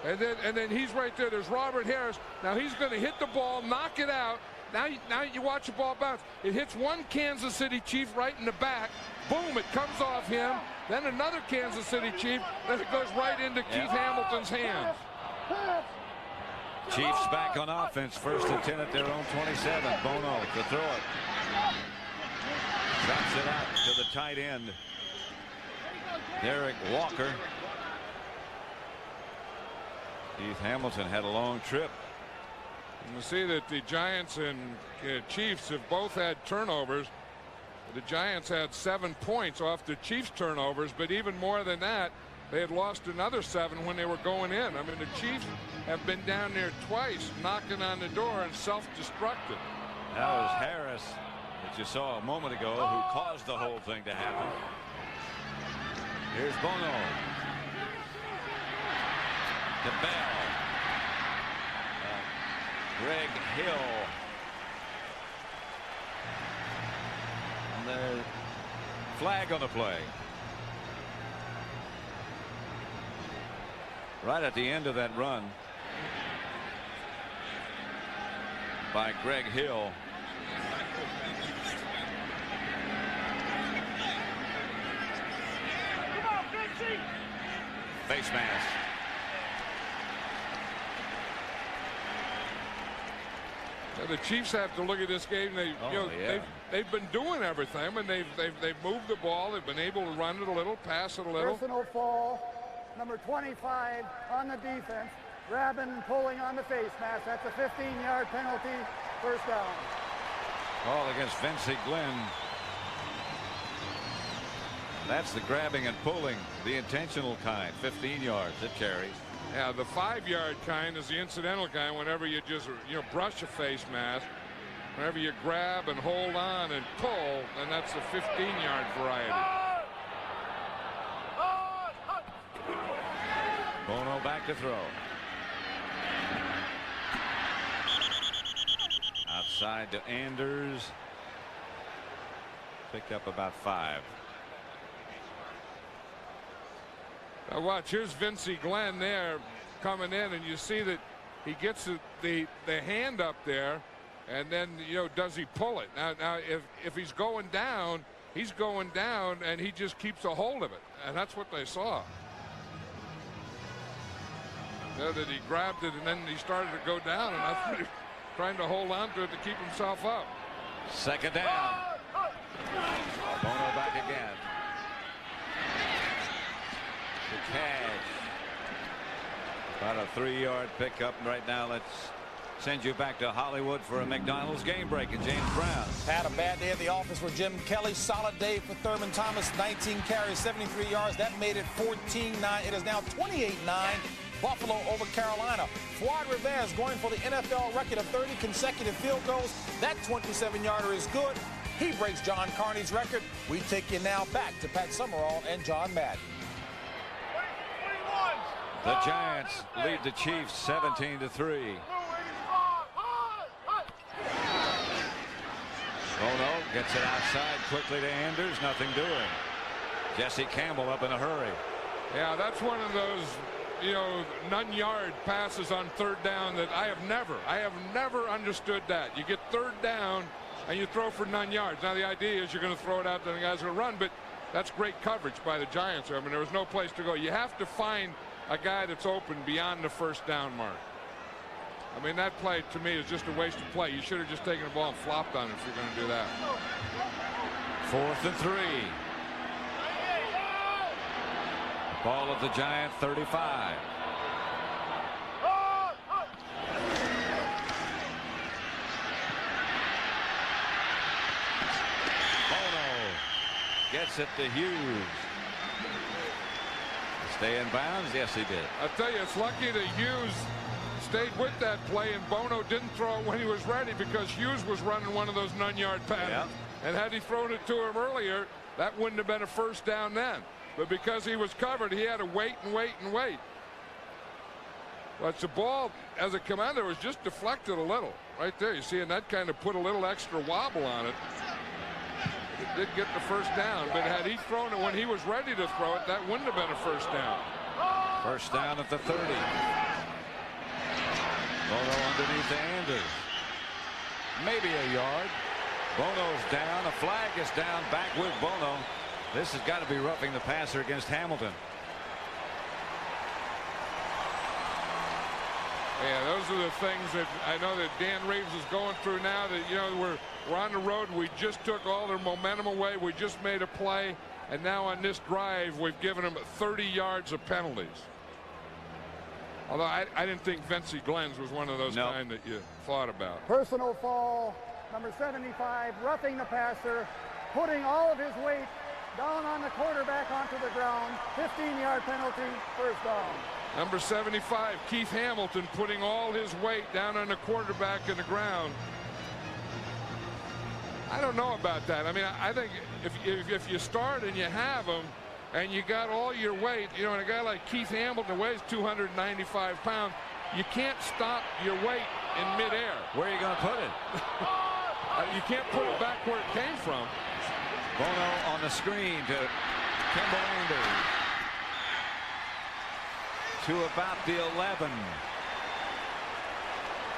Speaker 2: And then he's right there. There's Robert Harris. Now he's going to hit the ball, knock it out. Now you watch the ball bounce. It hits one Kansas City Chief right in the back. Boom, it comes off him. Then another Kansas City Chief. Then it goes right into Keith Hamilton's hands.
Speaker 1: Chiefs back on offense, 1st and 10 at their own 27. Bono to throw it. Drops it out to the tight end, Derek Walker. Keith Hamilton had a long trip.
Speaker 2: You see that the Giants and Chiefs have both had turnovers. The Giants had 7 points off the Chiefs turnovers, but even more than that, they had lost another 7 when they were going in. I mean, the Chiefs have been down there twice knocking on the door and self-destructed.
Speaker 1: That was Harris that you saw a moment ago who caused the whole thing to happen. Here's Bono. To Bell. Greg Hill. And the flag on the play. Right at the end of that run by Greg Hill. Face mask.
Speaker 2: The Chiefs have to look at this game. They've been doing everything, and they've moved the ball. They've been able to run it a little, pass it a little.
Speaker 4: Personal foul, number 25 on the defense, grabbing and pulling on the face mask. That's a 15-yard penalty, first down.
Speaker 1: All against Vincey Glenn. That's the grabbing and pulling, the intentional kind. 15 yards. It carries.
Speaker 2: Yeah, the 5-yard kind is the incidental kind. Whenever you just brush a face mask, whenever you grab and hold on and pull, and that's the 15-yard variety.
Speaker 1: Bono back to throw. Outside to Anders. Picked up about 5.
Speaker 2: Now watch, here's Vincey Glenn there coming in, and you see that he gets the hand up there, and then does he pull it? Now if he's going down, and he just keeps a hold of it, and that's what they saw. That he grabbed it and then he started to go down, and that's what he trying to hold on to it to keep himself up.
Speaker 1: Second down. Bono back again. The catch. About a 3-yard pickup right now. Let's send you back to Hollywood for a McDonald's game break. And James Brown
Speaker 5: had a bad day at the office for Jim Kelly. Solid day for Thurman Thomas. 19 carries, 73 yards. That made it 14-9. It is now 28-9. Buffalo over Carolina. Fuad Rivers going for the NFL record of 30 consecutive field goals. That 27-yarder is good. He breaks John Carney's record. We take you now back to Pat Summerall and John Madden.
Speaker 1: The Giants lead the Chiefs 17-3. Bono gets it outside quickly to Anders. Nothing doing. Jesse Campbell up in a hurry.
Speaker 2: Yeah, that's one of those none-yard passes on third down that I have never understood that. You get third down and you throw for 9 yards. Now the idea is you're going to throw it out, then the guy's going to run, but that's great coverage by the Giants. I mean, there was no place to go. You have to find a guy that's open beyond the first down mark. I mean, that play to me is just a waste of play. You should have just taken the ball and flopped on it if you're going to do that.
Speaker 1: 4th and 3. Ball at the Giant 35. Bono gets it to Hughes. Stay in bounds? Yes, he did.
Speaker 2: I tell you, it's lucky that Hughes stayed with that play and Bono didn't throw it when he was ready, because Hughes was running one of those 9-yard patterns.
Speaker 1: Yep.
Speaker 2: And had he thrown it to him earlier, that wouldn't have been a first down then. But because he was covered, he had to wait and wait and wait. But the ball, as it came out, there was just deflected a little. Right there, you see, and that kind of put a little extra wobble on it. It did get the first down, but had he thrown it when he was ready to throw it, that wouldn't have been a first down.
Speaker 1: First down at the 30. Bono underneath to Anders. Maybe a yard. Bono's down. A flag is down. Back with Bono. This has got to be roughing the passer against Hamilton.
Speaker 2: Yeah, those are the things that I know that Dan Reeves is going through now. That we're on the road. We just took all their momentum away. We just made a play, and now on this drive, we've given them 30 yards of penalties. Although I didn't think Vincey Glenn's was one of those kind that you thought about.
Speaker 4: Personal foul, number 75, roughing the passer, putting all of his weight down on the quarterback onto the ground. 15-yard penalty, first down.
Speaker 2: Number 75, Keith Hamilton, putting all his weight down on the quarterback in the ground. I don't know about that. I mean, I think if you start and you have him and you got all your weight, you know, and a guy like Keith Hamilton weighs 295 pounds, you can't stop your weight in midair.
Speaker 1: Where are you going to put it?
Speaker 2: You can't put it back where it came from.
Speaker 1: Bono on the screen to Kimball Anders. To about the 11.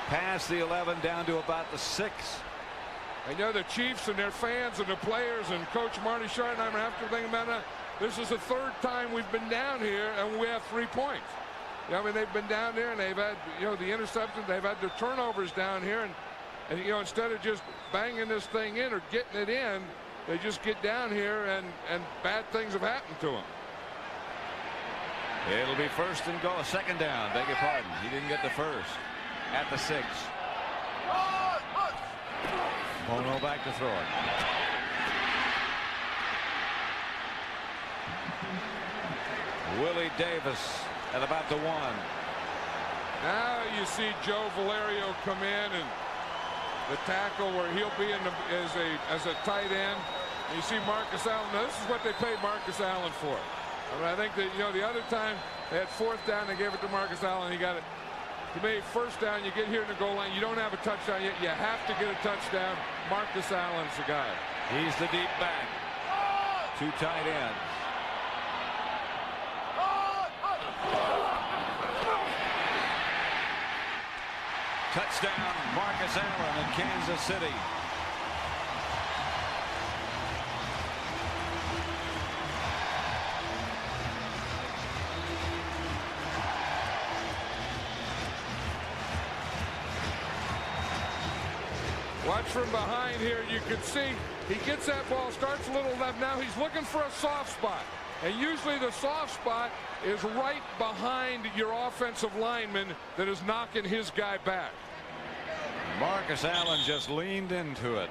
Speaker 1: Past the 11 down to about the 6.
Speaker 2: I know the Chiefs and their fans and the players and Coach Marty Schottenheimer have to think about it. This is the third time we've been down here and we have 3 points. You know, I mean, they've been down there and they've had, you know, the interceptions, they've had the turnovers down here, and you know, instead of just banging this thing in or getting it in, they just get down here and bad things have happened to them.
Speaker 1: It'll be first and goal, second down, beg your pardon. He didn't get the first at the 6. Bono back to throw it. Willie Davis at about the 1.
Speaker 2: Now you see Joe Valerio come in and the tackle where he'll be in the, as a tight end. And you see Marcus Allen. Now this is what they paid Marcus Allen for. I mean, I think that, you know, the other time they had 4th down, they gave it to Marcus Allen. He got it. He made first down. You get here in the goal line. You don't have a touchdown yet. You have to get a touchdown. Marcus Allen's the guy.
Speaker 1: He's the deep back. 2 tight ends. Touchdown, Marcus Allen in Kansas City.
Speaker 2: Watch from behind here. You can see he gets that ball, starts a little left. Now he's looking for a soft spot. And usually the soft spot is right behind your offensive lineman that is knocking his guy back.
Speaker 1: Marcus Allen just leaned into it.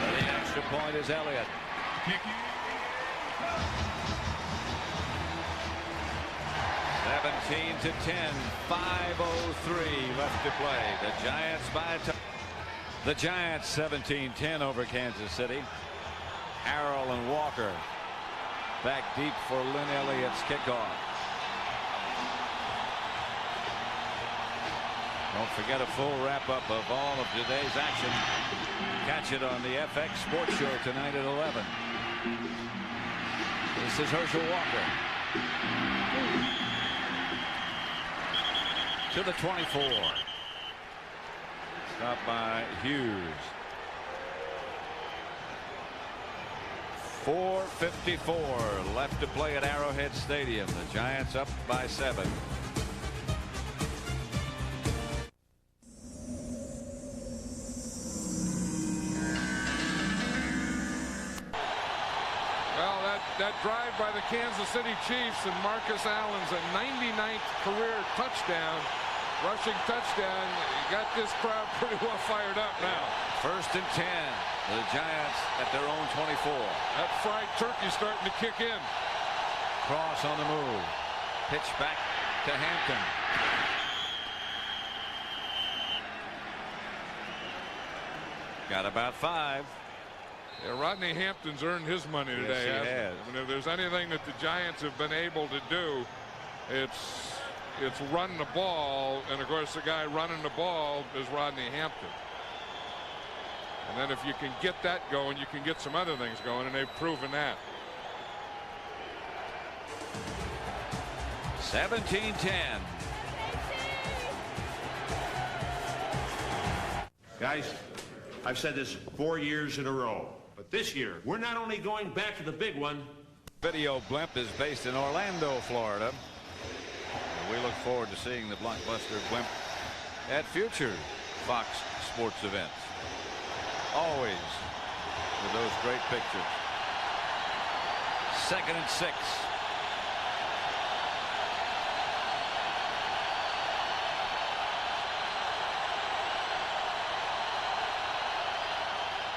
Speaker 1: For the extra point is Elliott. 17-10, 5:03 left to play. The Giants by the Giants 17-10 over Kansas City. Harrell and Walker back deep for Lynn Elliott's kickoff. Don't forget a full wrap-up of all of today's action. Catch it on the FX Sports Show tonight at 11. This is Herschel Walker. To the 24. Stopped by Hughes. 4:54 left to play at Arrowhead Stadium. The Giants up by 7.
Speaker 2: Well, that drive by the Kansas City Chiefs and Marcus Allen's a 99th career touchdown, rushing touchdown, got this crowd pretty well fired up now.
Speaker 1: 1st and 10. The Giants at their own 24.
Speaker 2: That fried turkey starting to kick in.
Speaker 1: Cross on the move. Pitch back to Hampton. Got about 5.
Speaker 2: Yeah, Rodney Hampton's earned his money today.
Speaker 1: Yes, he has.
Speaker 2: I mean, if there's anything that the Giants have been able to do, it's run the ball, and of course the guy running the ball is Rodney Hampton. And then if you can get that going, you can get some other things going, and they've proven that.
Speaker 1: 17-10.
Speaker 8: Guys, I've said this 4 years in a row, but this year we're not only going back to the big one.
Speaker 1: Video blimp is based in Orlando, Florida. We look forward to seeing the blockbuster blimp at future Fox Sports events. Always with those great pictures. 2nd and 6.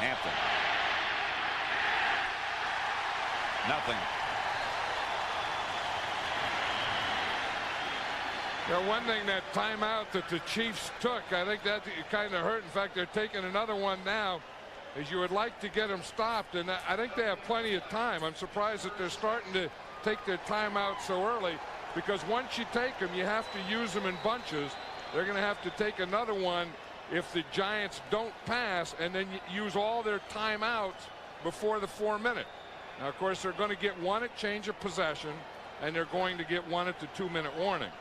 Speaker 1: Hampton. Nothing.
Speaker 2: Now, one thing, that timeout that the Chiefs took, I think that kind of hurt. In fact, they're taking another one now, as you would like to get them stopped, and I think they have plenty of time. I'm surprised that they're starting to take their timeout so early, because once you take them, you have to use them in bunches. They're going to have to take another one if the Giants don't pass, and then use all their timeouts before the 4-minute. Now, of course, they're going to get one at change of possession, and they're going to get one at the 2-minute warning.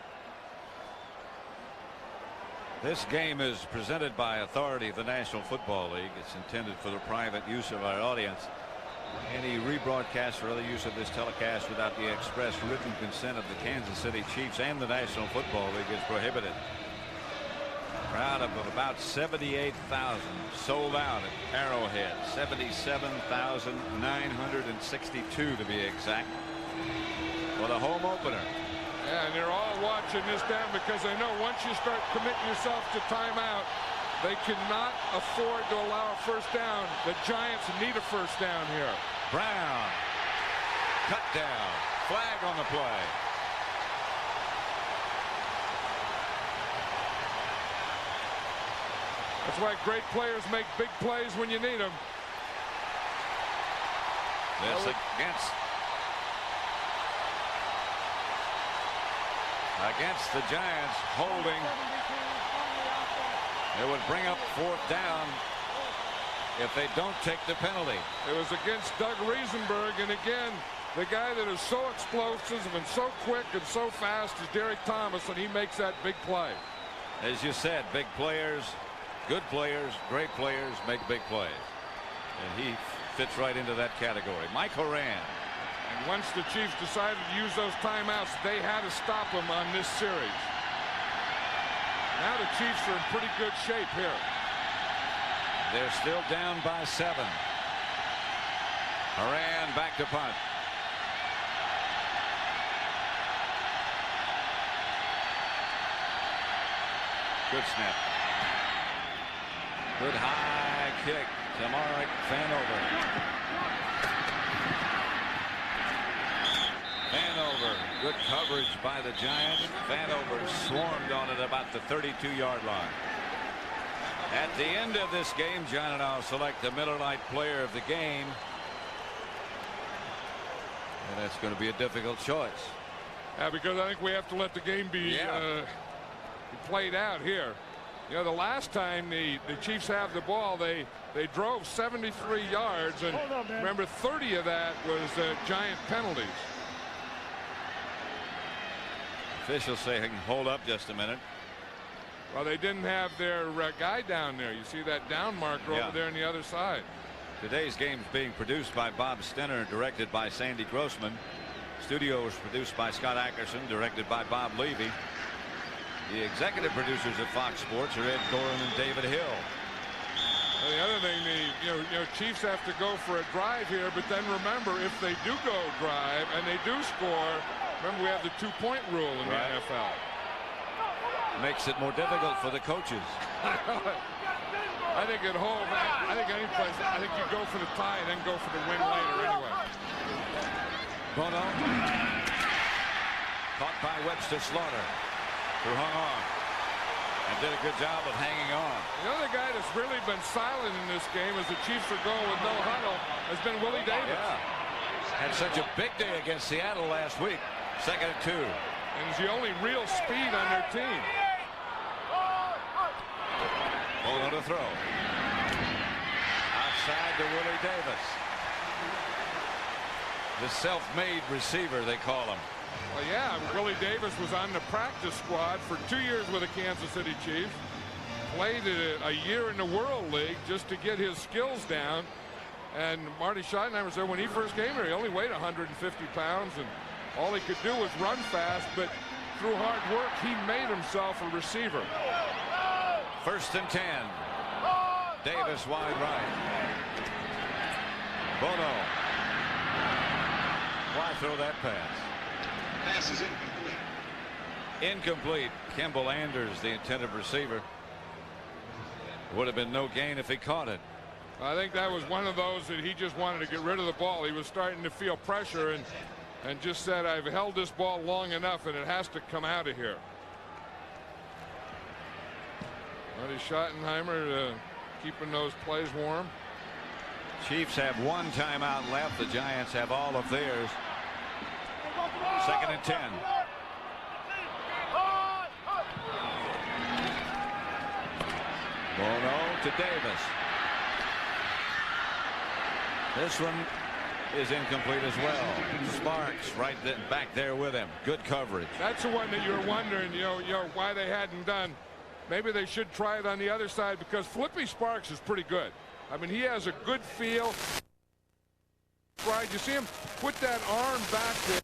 Speaker 1: This game is presented by authority of the National Football League. It's intended for the private use of our audience. Any rebroadcast or other use of this telecast without the express written consent of the Kansas City Chiefs and the National Football League is prohibited. Crowd of about 78,000 sold out at Arrowhead. 77,962 to be exact for the home opener.
Speaker 2: Yeah, and they're all watching this down, because they know once you start committing yourself to timeout, they cannot afford to allow a first down. The Giants need a first down here.
Speaker 1: Brown, cut down, flag on the play.
Speaker 2: That's why great players make big plays when you need them.
Speaker 1: This against the Giants holding. It would bring up 4th down if they don't take the penalty.
Speaker 2: It was against Doug Riesenberg, and again, the guy that is so explosive and so quick and so fast is Derek Thomas, and he makes that big play.
Speaker 1: As you said, big players, good players, great players make big plays, and he fits right into that category. Mike Horan.
Speaker 2: And once the Chiefs decided to use those timeouts, they had to stop them on this series. Now the Chiefs are in pretty good shape here.
Speaker 1: They're still down by 7. Horan back to punt. Good snap. Good high kick to Marek Vanover. Vanover, good coverage by the Giants. Vanover swarmed on it about the 32-yard line. At the end of this game, John and I'll select the Miller Lite player of the game. And that's going to be a difficult choice.
Speaker 2: Yeah, because I think we have to let the game be played out here. You know, the last time the Chiefs have the ball, they drove 73 yards, and remember, 30 of that was Giant penalties.
Speaker 1: Officials saying hold up just a minute.
Speaker 2: Well, they didn't have their guy down there. You see that down marker over there on the other side.
Speaker 1: Today's game is being produced by Bob Stenner, directed by Sandy Grossman. Studio was produced by Scott Ackerson, directed by Bob Levy. The executive producers of Fox Sports are Ed Doran and David Hill.
Speaker 2: Well, the other thing, the Chiefs have to go for a drive here, but then remember, if they do go drive and they do score, remember we have the 2-point rule in the NFL.
Speaker 1: Makes it more difficult for the coaches.
Speaker 2: I think at home, I think any place, I think you go for the tie and then go for the win later anyway.
Speaker 1: Bono. Caught by Webster Slaughter, who hung on and did a good job of hanging on.
Speaker 2: The other guy that's really been silent in this game as the Chiefs are going with no huddle has been Willie Davis.
Speaker 1: Yeah. Had such a big day against Seattle last week. 2nd and 2.
Speaker 2: And he's the only real speed on their team.
Speaker 1: Bono to throw. Outside to Willie Davis. The self-made receiver, they call him.
Speaker 2: Well, yeah, Willie Davis was on the practice squad for 2 years with the Kansas City Chiefs. Played a year in the World League just to get his skills down. And Marty Schottenheimer said when he first came here, he only weighed 150 pounds, and all he could do was run fast, but through hard work, he made himself a receiver.
Speaker 1: 1st and 10. Davis wide right. Bono. Why throw that pass?
Speaker 9: Pass is incomplete.
Speaker 1: Incomplete. Kimball Anders, the intended receiver. Would have been no gain if he caught it.
Speaker 2: I think that was one of those that he just wanted to get rid of the ball. He was starting to feel pressure and just said, I've held this ball long enough and it has to come out of here. Marty Schottenheimer keeping those plays warm.
Speaker 1: Chiefs have 1 timeout left. The Giants have all of theirs. 2nd and 10. Bono to Davis. This one is incomplete as well. Sparks right back there with him. Good coverage.
Speaker 2: That's the one that you're wondering, you know why they hadn't done. Maybe they should try it on the other side, because Flippy Sparks is pretty good. I mean, he has a good feel. Right, you see him put that arm back there.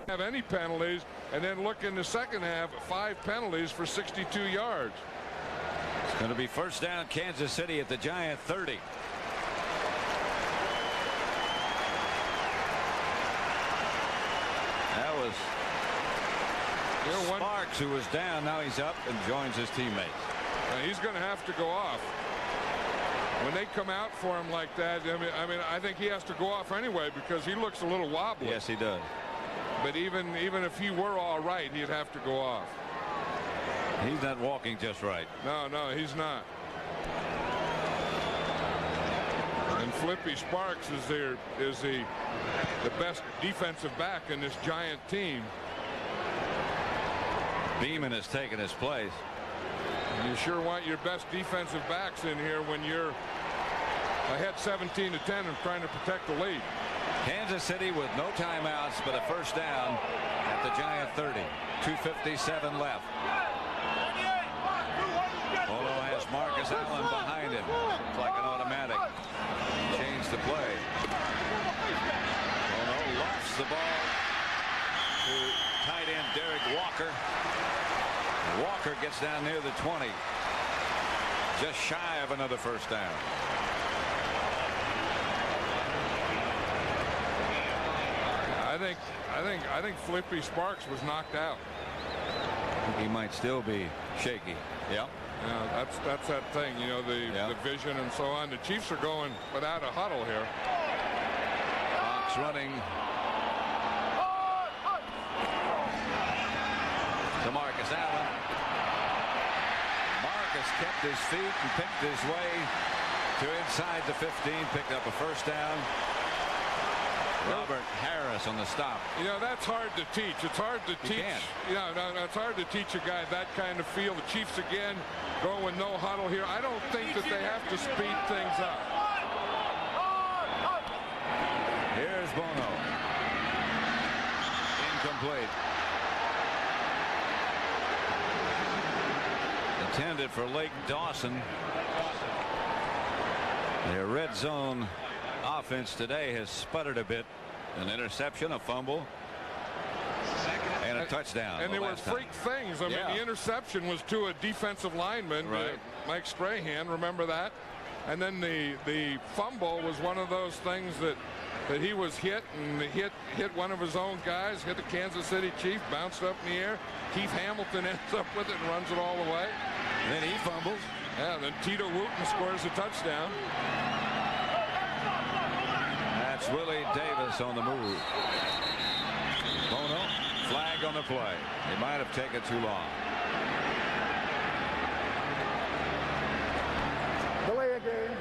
Speaker 2: Have any penalties, and then look in the second half, 5 penalties for 62 yards.
Speaker 1: It's going to be first down, Kansas City at the Giant 30. That was Sparks who was down. Now he's up and joins his teammates.
Speaker 2: He's going to have to go off. When they come out for him like that, I think he has to go off anyway, because he looks a little wobbly.
Speaker 1: Yes, he does.
Speaker 2: But even if he were all right, he'd have to go off.
Speaker 1: He's not walking just right.
Speaker 2: No, he's not. And Flippy Sparks is the best defensive back in this Giant team.
Speaker 1: Beeman has taken his place.
Speaker 2: You sure want your best defensive backs in here when you're ahead 17-10 and trying to protect the lead.
Speaker 1: Kansas City with no timeouts, but a first down at the Giant 30. 2:57 left. Polo has Marcus Allen behind him. It's like an automatic change to play. Polo lofts the ball to tight end Derek Walker. Walker gets down near the 20. Just shy of another first down.
Speaker 2: I think Flippy Sparks was knocked out.
Speaker 1: I think he might still be shaky. Yeah.
Speaker 2: Yeah, that's that thing, you know, the vision and so on. The Chiefs are going without a huddle here.
Speaker 1: Fox running to Marcus Allen. Marcus kept his feet and picked his way to inside the 15, picked up a first down. Robert Harris on the stop.
Speaker 2: You know, that's hard to teach. It's hard to teach. Yeah, no, it's hard to teach a guy that kind of feel. The Chiefs again going with no huddle here. I don't think that they have to speed things up.
Speaker 1: Here's Bono. Incomplete. Intended for Lake Dawson. Their red zone offense today has sputtered a bit. An interception, a fumble, and a touchdown.
Speaker 2: And they were freak things. I mean, the interception was to a defensive lineman, Mike Strahan. Remember that? And then the fumble was one of those things that he was hit and hit one of his own guys, hit the Kansas City Chief, bounced up in the air. Keith Hamilton ends up with it and runs it all the way.
Speaker 1: And then he fumbles.
Speaker 2: Yeah, then Tito Wooten scores a touchdown.
Speaker 1: That's Willie Davis on the move. Bono, flag on the play. He might have taken too long.
Speaker 4: Delay a game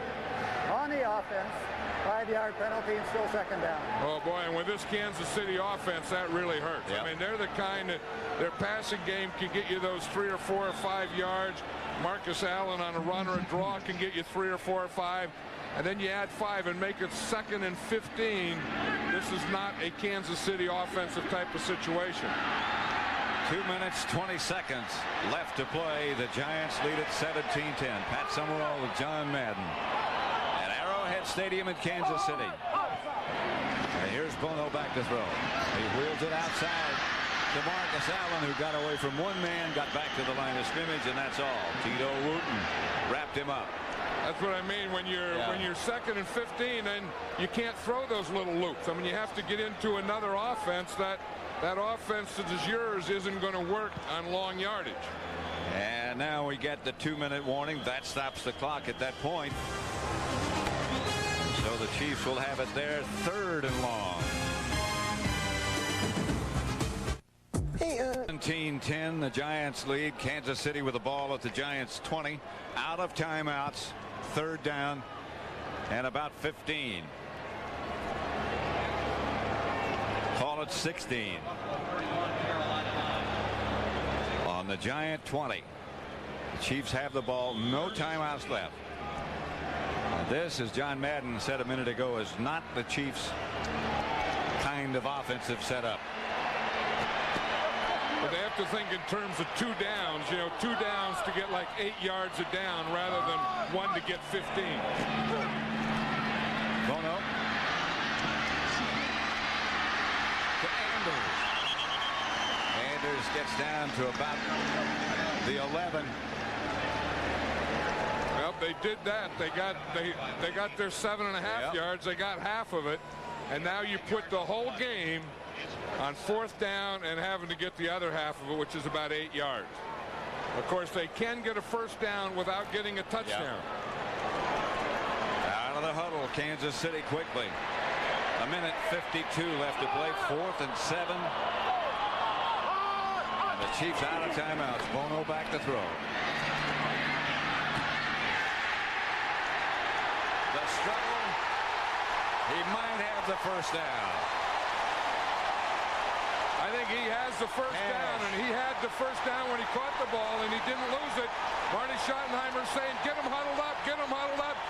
Speaker 4: on the offense. 5-yard penalty and still second down.
Speaker 2: Oh boy, and with this Kansas City offense, that really hurts. I mean, they're the kind that their passing game can get you those 3 or 4 or 5 yards. Marcus Allen on a run or a draw can get you 3 or 4 or 5. And then you add 5 and make it 2nd and 15. This is not a Kansas City offensive type of situation.
Speaker 1: 2 minutes, 20 seconds left to play. The Giants lead at 17-10. Pat Summerall with John Madden at Arrowhead Stadium in Kansas City. And here's Bono back to throw. He wheels it outside to Marcus Allen, who got away from one man, got back to the line of scrimmage, and that's all. Tito Wooten wrapped him up.
Speaker 2: That's what I mean. When you're 2nd and 15, then you can't throw those little loops. I mean, you have to get into another offense. That offense that is yours isn't going to work on long yardage.
Speaker 1: And now we get the 2-minute warning. That stops the clock at that point. So the Chiefs will have it there, 3rd and long. 17-10, the Giants lead. Kansas City with the ball at the Giants 20. Out of timeouts. 3rd down and about 15. Call it 16. On the Giant 20. The Chiefs have the ball. No timeouts left. And this, as John Madden said a minute ago, is not the Chiefs' kind of offensive setup.
Speaker 2: But they have to think in terms of 2 downs, you know, 2 downs to get like 8 yards a down rather than 1 to get 15.
Speaker 1: Bono. To Anders. Anders gets down to about the 11.
Speaker 2: Well, they did that. They got their 7.5 yards. They got half of it. And now you put the whole game on 4th down and having to get the other half of it, which is about 8 yards. Of course, they can get a 1st down without getting a touchdown.
Speaker 1: Out of the huddle, Kansas City quickly. 1:52 left to play. 4th and 7. And the Chiefs out of timeouts. Bono back to throw. The struggle. He might have the 1st down.
Speaker 2: I think he has the 1st down, and he had the 1st down when he caught the ball, and he didn't lose it. Marty Schottenheimer saying, get him huddled up,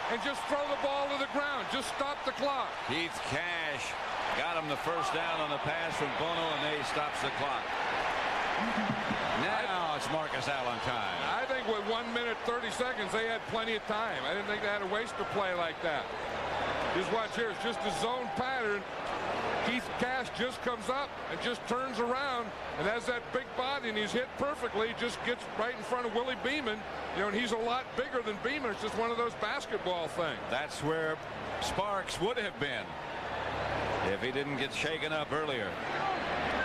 Speaker 2: and just throw the ball to the ground. Just stop the clock.
Speaker 1: Keith Cash got him the 1st down on the pass from Bono, and they stops the clock. Now it's Marcus Allen time.
Speaker 2: I think with 1 minute 30 seconds, they had plenty of time. I didn't think they had to waste a play like that. Just watch here. It's just a zone pattern. Keith Cash just comes up and just turns around and has that big body, and he's hit perfectly. Just gets right in front of Willie Beeman, you know, and he's a lot bigger than Beeman. It's just one of those basketball things.
Speaker 1: That's where Sparks would have been if he didn't get shaken up earlier.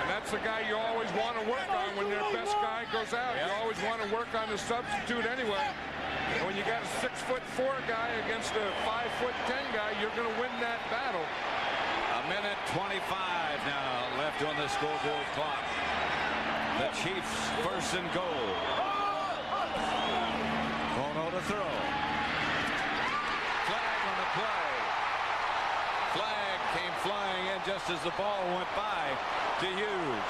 Speaker 2: And that's that's the guy you always want to work on when their best guy goes out. You always want to work on the substitute anyway. And when you got a 6'4" guy against a 5'10" guy, you're going to win that battle.
Speaker 1: A minute 25 now left on the scoreboard clock. The Chiefs first and goal. Bono to throw. Flag on the play. Flag came flying in just as the ball went by to Hughes.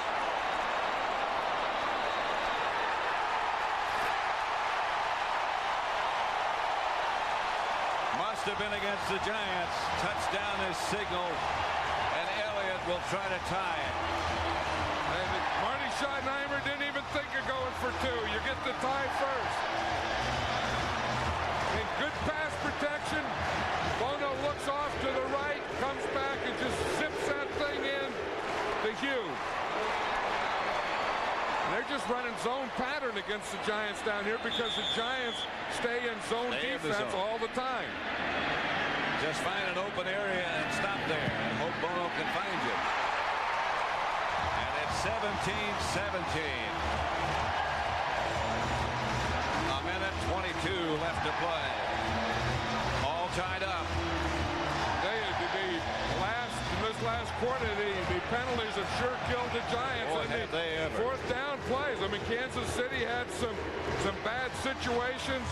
Speaker 1: Must have been against the Giants. Touchdown is signaled, and Elliott will try to tie it.
Speaker 2: And Marty Schottenheimer didn't even think of going for two. You get the tie first. And good pass protection. Bono looks off to the right, comes back and just zips that thing in to Hughes. They're just running zone pattern against the Giants down here because the Giants stay in zone defense all the time.
Speaker 1: Just find an open area and stop there and hope Bono can find you. And it's 17-17. A minute 22 left to play. All tied up.
Speaker 2: In this last quarter, the penalties have sure killed the Giants.
Speaker 1: Boy, have they ever.
Speaker 2: Fourth down plays. I mean, Kansas City had some bad situations.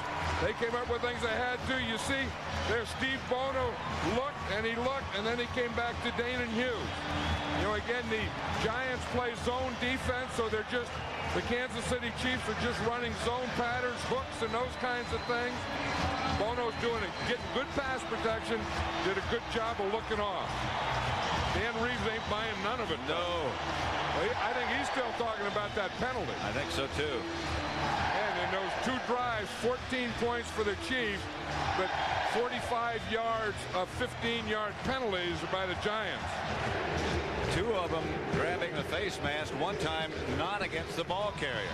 Speaker 2: They came up with things they had to. You see, there's Steve Bono looked, and then he came back to Dayton Hughes. You know, again, the Giants play zone defense, so they're just, the Kansas City Chiefs are just running zone patterns, hooks, and those kinds of things. Bono's doing it, getting good pass protection, did a good job of looking off. Dan Reeves ain't buying none of it.
Speaker 1: No.
Speaker 2: I think he's still talking about that penalty.
Speaker 1: I think so, too.
Speaker 2: And in those two drives, 14 points for the Chiefs, but 45 yards of 15-yard penalties by the Giants.
Speaker 1: Two of them grabbing the face mask, one time not against the ball carrier.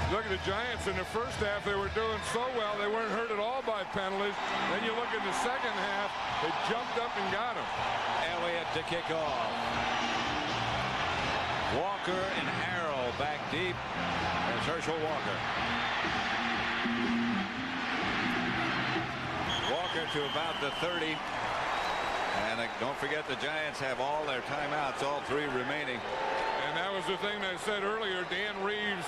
Speaker 2: Look at the Giants in the first half. They were doing so well. They weren't hurt at all by penalties. Then you look at the second half. They jumped up and got them.
Speaker 1: Elliott to kick off. Walker and Harrell back deep. There's Herschel Walker. Walker to about the 30. And don't forget the Giants have all their timeouts, all three remaining.
Speaker 2: And that was the thing that I said earlier. Dan Reeves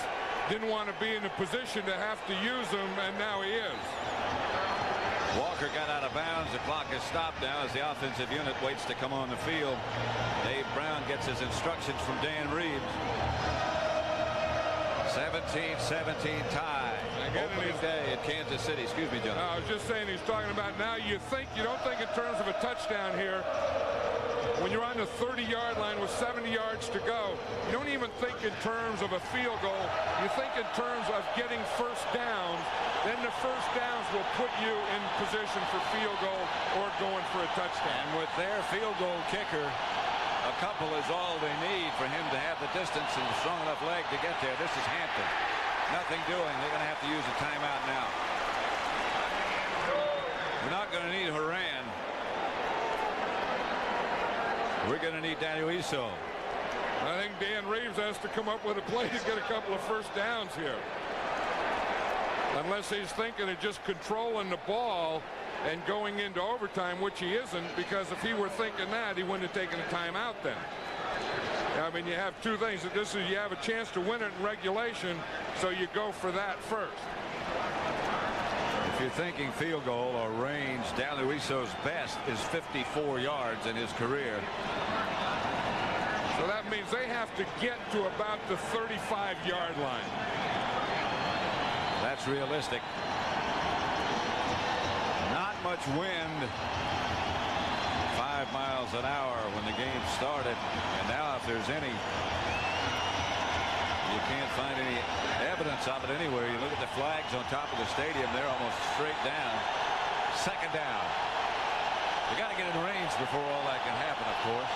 Speaker 2: didn't want to be in a position to have to use them, and now he is.
Speaker 1: Walker got out of bounds. The clock is stopped now as the offensive unit waits to come on the field. Dave Brown gets his instructions from Dan Reeves. 17-17 tie. Opening day at Kansas City. Excuse me, John.
Speaker 2: I was just saying he's talking about now you don't think in terms of a touchdown here. When you're on the 30-yard line with 70 yards to go, you don't even think in terms of a field goal. You think in terms of getting first downs. Then the first downs will put you in position for field goal or going for a touchdown.
Speaker 1: And with their field goal kicker, a couple is all they need for him to have the distance and a strong enough leg to get there. This is Hampton. Nothing doing. They're going to have to use a timeout now. We're not going to need Horan. We're going to need Danny Wiesel.
Speaker 2: I think Dan Reeves has to come up with a play to get a couple of first downs here. Unless he's thinking of just controlling the ball and going into overtime, which he isn't, because if he were thinking that, he wouldn't have taken a timeout then. I mean, you have two things. This is, you have a chance to win it in regulation, so you go for that first.
Speaker 1: If you're thinking field goal or range, Danny Wiesel's best is 54 yards in his career.
Speaker 2: So that means they have to get to about the 35-yard line.
Speaker 1: That's realistic. Not much wind. 5 miles an hour when the game started. And now if there's any, you can't find any evidence of it anywhere. You look at the flags on top of the stadium, they're almost straight down. Second down. You got to get in range before all that can happen, of course.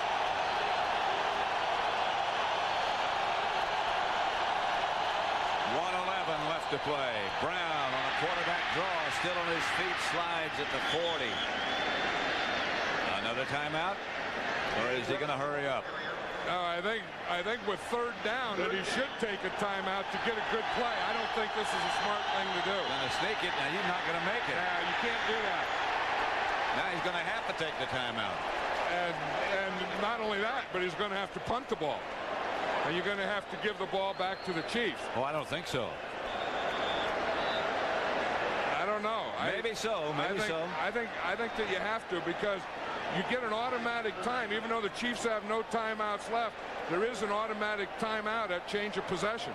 Speaker 1: .111 left to play. Brown on a quarterback draw, still on his feet, slides at the 40. Another timeout, or is he going to hurry up?
Speaker 2: No, I think with third down that he should take a timeout to get a good play. I don't think this is a smart thing to do.
Speaker 1: Going to sneak it. Now he's not going to make it.
Speaker 2: Yeah, you can't do that.
Speaker 1: Now he's going to have to take the timeout.
Speaker 2: And not only that, but he's going to have to punt the ball. And you're going to have to give the ball back to the Chiefs.
Speaker 1: Oh, I don't think so.
Speaker 2: I don't know.
Speaker 1: Maybe so. Maybe so.
Speaker 2: I think that you have to, because you get an automatic time. Even though the Chiefs have no timeouts left, there is an automatic timeout at change of possession.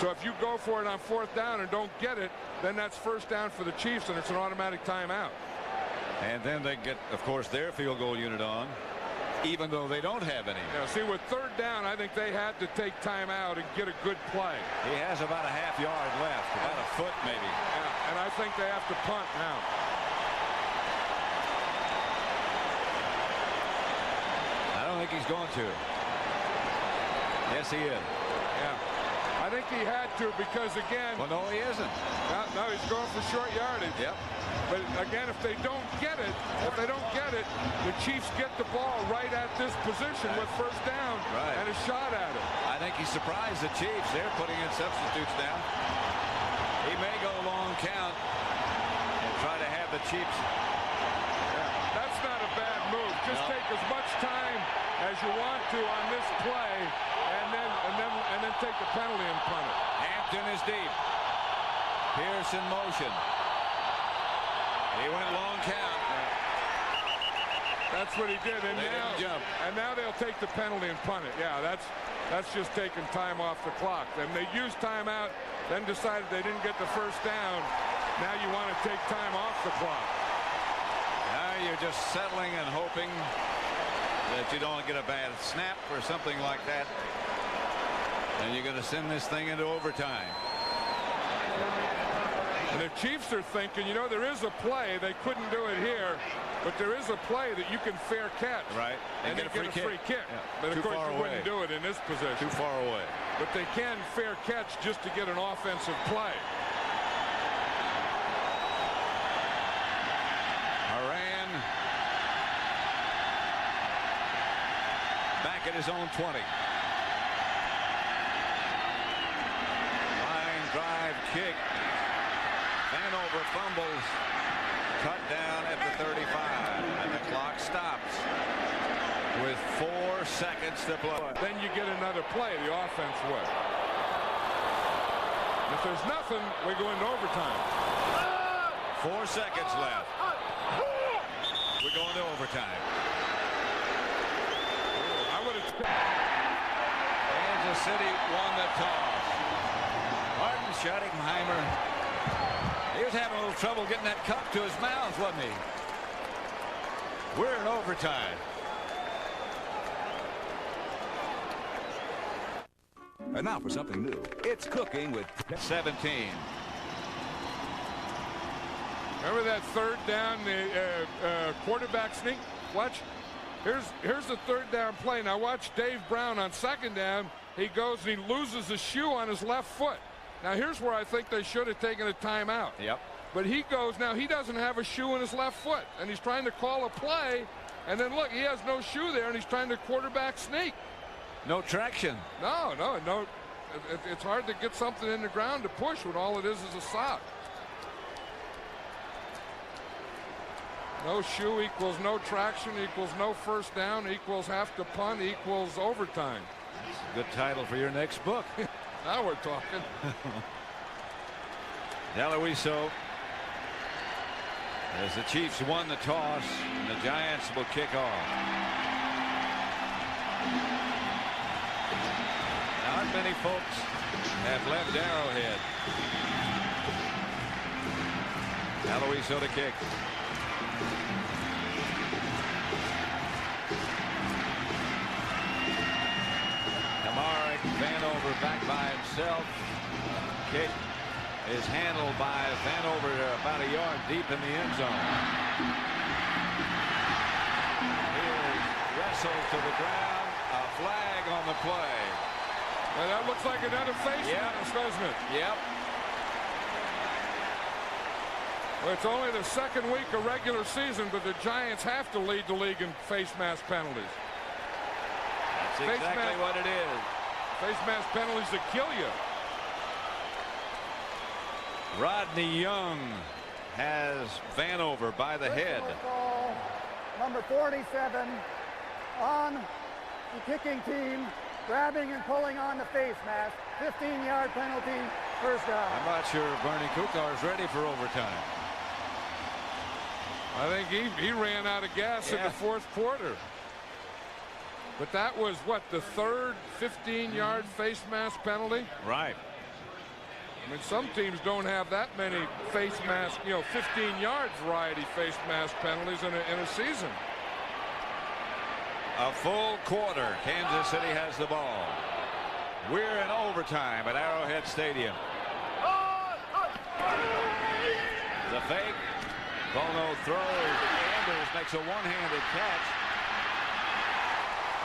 Speaker 2: So if you go for it on fourth down and don't get it, then that's first down for the Chiefs, and it's an automatic timeout.
Speaker 1: And then they get, of course, their field goal unit on, even though they don't have any.
Speaker 2: Yeah, see, with third down, I think they had to take time out and get a good play.
Speaker 1: He has about a half yard left, about a foot maybe.
Speaker 2: Yeah, and I think they have to punt now.
Speaker 1: I don't think he's going to. Yes, he is.
Speaker 2: Yeah. I think he had to, because again.
Speaker 1: Well, no, he isn't.
Speaker 2: No, he's going for short yardage.
Speaker 1: Yep.
Speaker 2: But again, if they don't get it, the Chiefs get the ball right at this position with first down and a shot at it.
Speaker 1: I think he surprised the Chiefs. They're putting in substitutes now. He may go long count and try to have the Chiefs.
Speaker 2: Yeah, that's not a bad move. Just take as much time as you want to on this play, and then take the penalty and punt it.
Speaker 1: Hampton is deep. Pierce in motion. He went long count.
Speaker 2: That's what he did, and now they'll take the penalty and punt it. Yeah, that's just taking time off the clock. Then they used timeout, then decided they didn't get the first down. Now you want to take time off the clock.
Speaker 1: Now you're just settling and hoping that you don't get a bad snap or something like that. And you're going to send this thing into overtime.
Speaker 2: And the Chiefs are thinking, you know, there is a play. They couldn't do it here, but there is a play that you can fair catch.
Speaker 1: Right.
Speaker 2: And get a free kick.
Speaker 1: Yeah.
Speaker 2: But of course you wouldn't do it in this position.
Speaker 1: Too far away.
Speaker 2: But they can fair catch just to get an offensive play.
Speaker 1: Haran back at his own 20. Line drive kick. Vanover fumbles, cut down at the 35, and the clock stops with 4 seconds to play.
Speaker 2: Then you get another play, the offense would. If there's nothing, we go into overtime.
Speaker 1: 4 seconds left. We're going to overtime.
Speaker 2: I would have.
Speaker 1: Kansas City won the toss. Martin Schottenheimer. He was having a little trouble getting that cup to his mouth, wasn't he? We're in overtime.
Speaker 7: And now for something new. It's cooking with
Speaker 1: 17.
Speaker 2: Remember that third down, the quarterback sneak? Watch. Here's the third down play. Now watch Dave Brown on second down. He goes and he loses a shoe on his left foot. Now here's where I think they should have taken a timeout.
Speaker 1: Yep.
Speaker 2: But he goes, now he doesn't have a shoe in his left foot, and he's trying to call a play, and then look, he has no shoe there, and he's trying to quarterback sneak.
Speaker 1: No traction.
Speaker 2: No. It's hard to get something in the ground to push when all it is a sock. No shoe equals no traction equals no first down equals have to punt equals overtime.
Speaker 1: That's a good title for your next book.
Speaker 2: Now we're talking.
Speaker 1: DeLuiso, as the Chiefs won the toss, and the Giants will kick off. Not many folks have left Arrowhead. DeLuiso to kick. Kamara Vanover back by himself. Kick is handled by Vanover about a yard deep in the end zone. He is wrestled to the ground. A flag on the play.
Speaker 2: Well, that looks like another face mask, doesn't it?
Speaker 1: Yep.
Speaker 2: Well, it's only the second week of regular season, but the Giants have to lead the league in face mask penalties.
Speaker 1: That's exactly what it is.
Speaker 2: Face mask penalties that kill you.
Speaker 1: Rodney Young has Vanover by the head.
Speaker 4: Ball, number 47 on the kicking team, grabbing and pulling on the face mask. 15-yard penalty, first down.
Speaker 1: I'm not sure Bernie Kukar is ready for overtime.
Speaker 2: I think he ran out of gas in the fourth quarter. But that was, what, the third 15-yard face mask penalty?
Speaker 1: Right.
Speaker 2: I mean, some teams don't have that many face mask, 15-yard variety face mask penalties in a season.
Speaker 1: A full quarter. Kansas City has the ball. We're in overtime at Arrowhead Stadium. The fake. Bono throws. Anders makes a one-handed catch.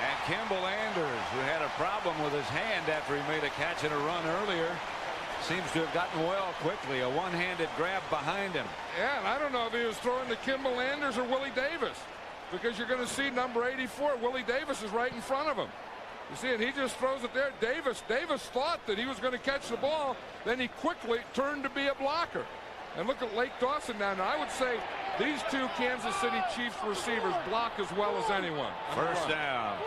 Speaker 1: And Kimball Anders, who had a problem with his hand after he made a catch and a run earlier, seems to have gotten well quickly. A one-handed grab behind him.
Speaker 2: Yeah, and I don't know if he was throwing to Kimball Anders or Willie Davis, because you're going to see number 84. Willie Davis is right in front of him. You see, and he just throws it there. Davis thought that he was going to catch the ball. Then he quickly turned to be a blocker. And look at Lake Dawson now. Now, I would say these two Kansas City Chiefs receivers block as well as anyone.
Speaker 1: First down,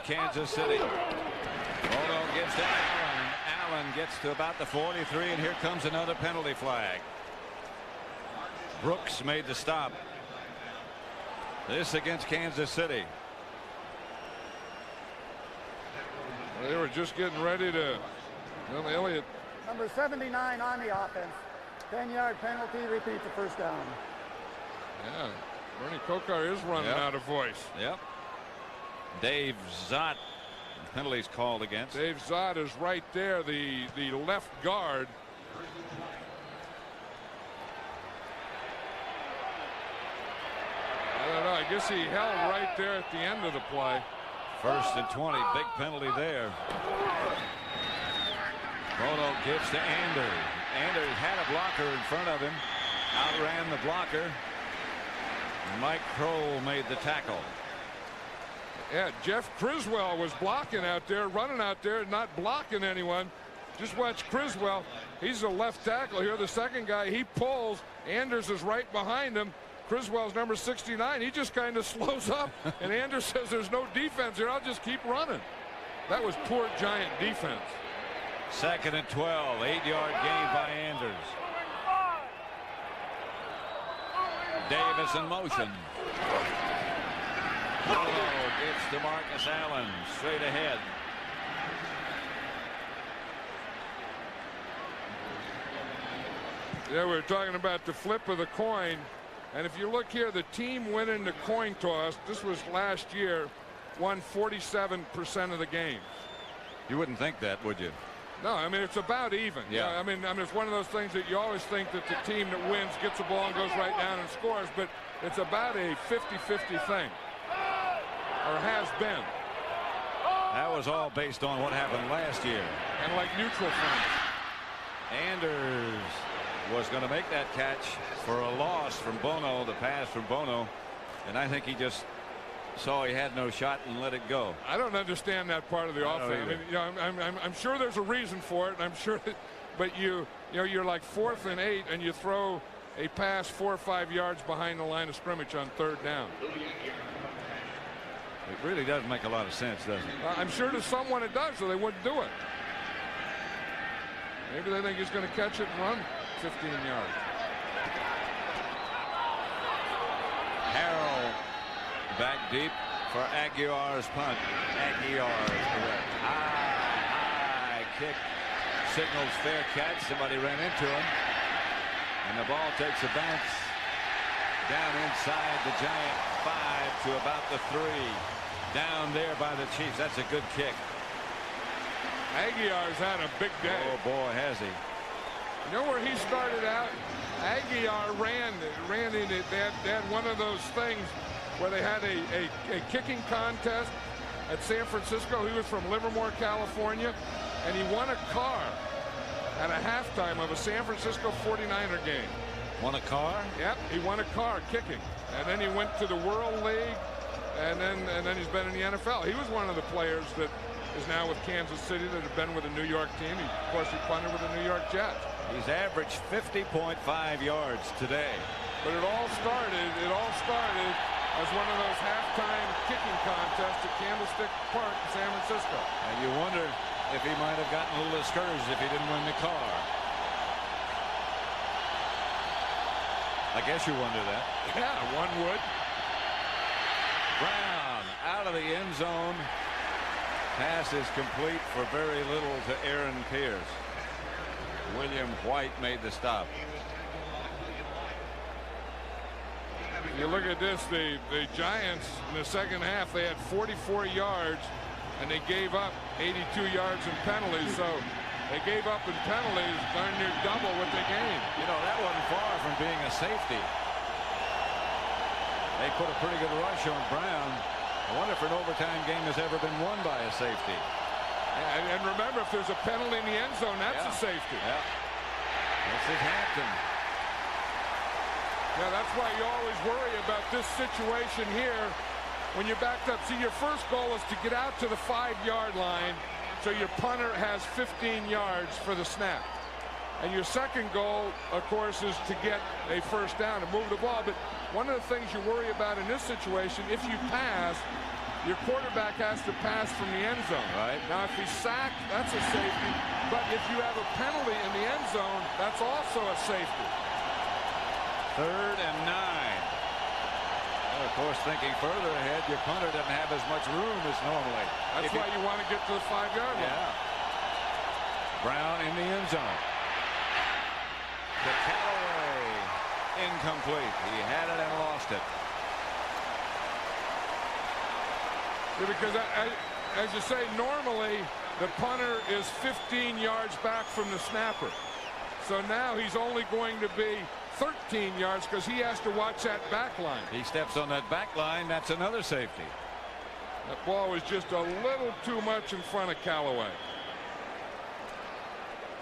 Speaker 1: Kansas City. Bono gives to Allen. Allen gets to about the 43, and here comes another penalty flag. Brooks made the stop. This against Kansas City.
Speaker 2: They were just getting ready to. Well, Elliott.
Speaker 4: Number 79 on the offense. 10-yard penalty, repeat the first down.
Speaker 2: Yeah, Bernie Kukar is running out of voice.
Speaker 1: Yep. Dave Zott, penalties called against.
Speaker 2: Dave Zott is right there, the left guard. I don't know, I guess he held right there at the end of the play.
Speaker 1: First and 20, big penalty there. Bono gives to Anders. Anders had a blocker in front of him. Outran the blocker. Mike Kroll made the tackle.
Speaker 2: Yeah, Jeff Criswell was blocking out there, running out there, not blocking anyone. Just watch Criswell. He's a left tackle here. The second guy, he pulls. Anders is right behind him. Criswell's number 69. He just kind of slows up. And Anders says, there's no defense here. I'll just keep running. That was poor Giant defense.
Speaker 1: Second and 12, 8-yard gain by Anders. Davis in motion. Bono gets to Marcus Allen straight ahead.
Speaker 2: Yeah, we were talking about the flip of the coin. And if you look here, the team winning the coin toss, this was last year, won 47% of the game.
Speaker 1: You wouldn't think that, would you?
Speaker 2: No, I mean, it's about even.
Speaker 1: Yeah.
Speaker 2: I mean, it's one of those things that you always think that the team that wins gets the ball and goes right down and scores, but it's about a 50-50 thing, or has been.
Speaker 1: That was all based on what happened last year.
Speaker 2: And like neutral fans.
Speaker 1: Anders was going to make that catch for a loss from Bono, the pass from Bono, and I think he just saw he had no shot and let it go.
Speaker 2: I don't understand that part of the offense. I mean, I'm sure there's a reason for it. I'm sure, but you're like 4th and 8, and you throw a pass 4 or 5 yards behind the line of scrimmage on 3rd down.
Speaker 1: It really does make a lot of sense, doesn't it?
Speaker 2: I'm sure to someone it does, so they wouldn't do it. Maybe they think he's going to catch it and run 15 yards.
Speaker 1: Harrell back deep for Aguiar's punt. Aguiar is correct. High kick signals fair catch. Somebody ran into him. And the ball takes a bounce down inside the Giant 5 to about the 3. Down there by the Chiefs. That's a good kick.
Speaker 2: Aguiar's had a big day.
Speaker 1: Oh boy, has he.
Speaker 2: You know where he started out? Aguiar ran in it. They had one of those things where they had a kicking contest at San Francisco. He was from Livermore, California, and he won a car at a halftime of a San Francisco 49er game.
Speaker 1: Won a car?
Speaker 2: Yep, he won a car kicking. And then he went to the World League, and then he's been in the NFL. He was one of the players that is now with Kansas City that had been with the New York team. Of course, he punted with the New York Jets.
Speaker 1: He's averaged 50.5 yards today.
Speaker 2: But it all started as one of those halftime kicking contests at Candlestick Park in San Francisco.
Speaker 1: And you wonder if he might have gotten a little discouraged if he didn't win the car. I guess you wonder that.
Speaker 2: Yeah, one would.
Speaker 1: Brown out of the end zone. Pass is complete for very little to Aaron Pierce. William White made the stop.
Speaker 2: You look at this, the Giants in the second half, they had 44 yards and they gave up 82 yards in penalties. So they gave up in penalties darn near double what they gained.
Speaker 1: You know, that wasn't far from being a safety. They put a pretty good rush on Brown. I wonder if an overtime game has ever been won by a safety.
Speaker 2: And remember, if there's a penalty in the end zone, that's a safety.
Speaker 1: Yeah. This is Hampton.
Speaker 2: Yeah, that's why you always worry about this situation here when you're backed up. See, your first goal is to get out to the 5-yard line so your punter has 15 yards for the snap. And your second goal, of course, is to get a first down and move the ball. But one of the things you worry about in this situation, if you pass, your quarterback has to pass from the end zone.
Speaker 1: Right.
Speaker 2: Now, if he's sacked, that's a safety. But if you have a penalty in the end zone, that's also a safety.
Speaker 1: 3rd and 9. Well, of course, thinking further ahead, your punter doesn't have as much room as normally.
Speaker 2: That's why you want to get to the 5-yard line.
Speaker 1: Yeah. Brown in the end zone. To Callaway. Incomplete. He had it and lost it.
Speaker 2: Yeah, because as you say, normally the punter is 15 yards back from the snapper. So now he's only going to be 13 yards because he has to watch that back line.
Speaker 1: He steps on that back line. That's another safety.
Speaker 2: That ball was just a little too much in front of Callaway.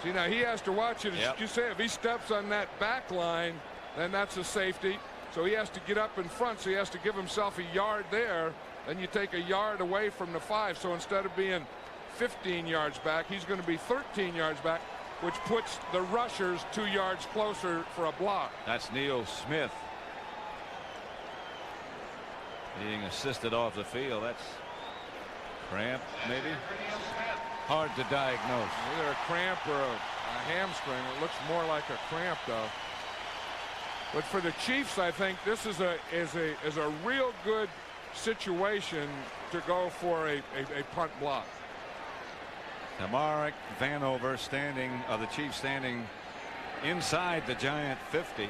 Speaker 2: See, now he has to watch it. As you say, if he steps on that back line, then that's a safety. So he has to get up in front. So he has to give himself a yard there. Then you take a yard away from the 5. So instead of being 15 yards back, he's going to be 13 yards back, which puts the rushers 2 yards closer for a block.
Speaker 1: That's Neil Smith being assisted off the field. That's cramp, maybe. Hard to diagnose.
Speaker 2: Either a cramp or a hamstring. It looks more like a cramp, though. But for the Chiefs, I think this is a real good situation to go for a punt block.
Speaker 1: Tamarick Vanover the Chiefs standing inside the Giant 50,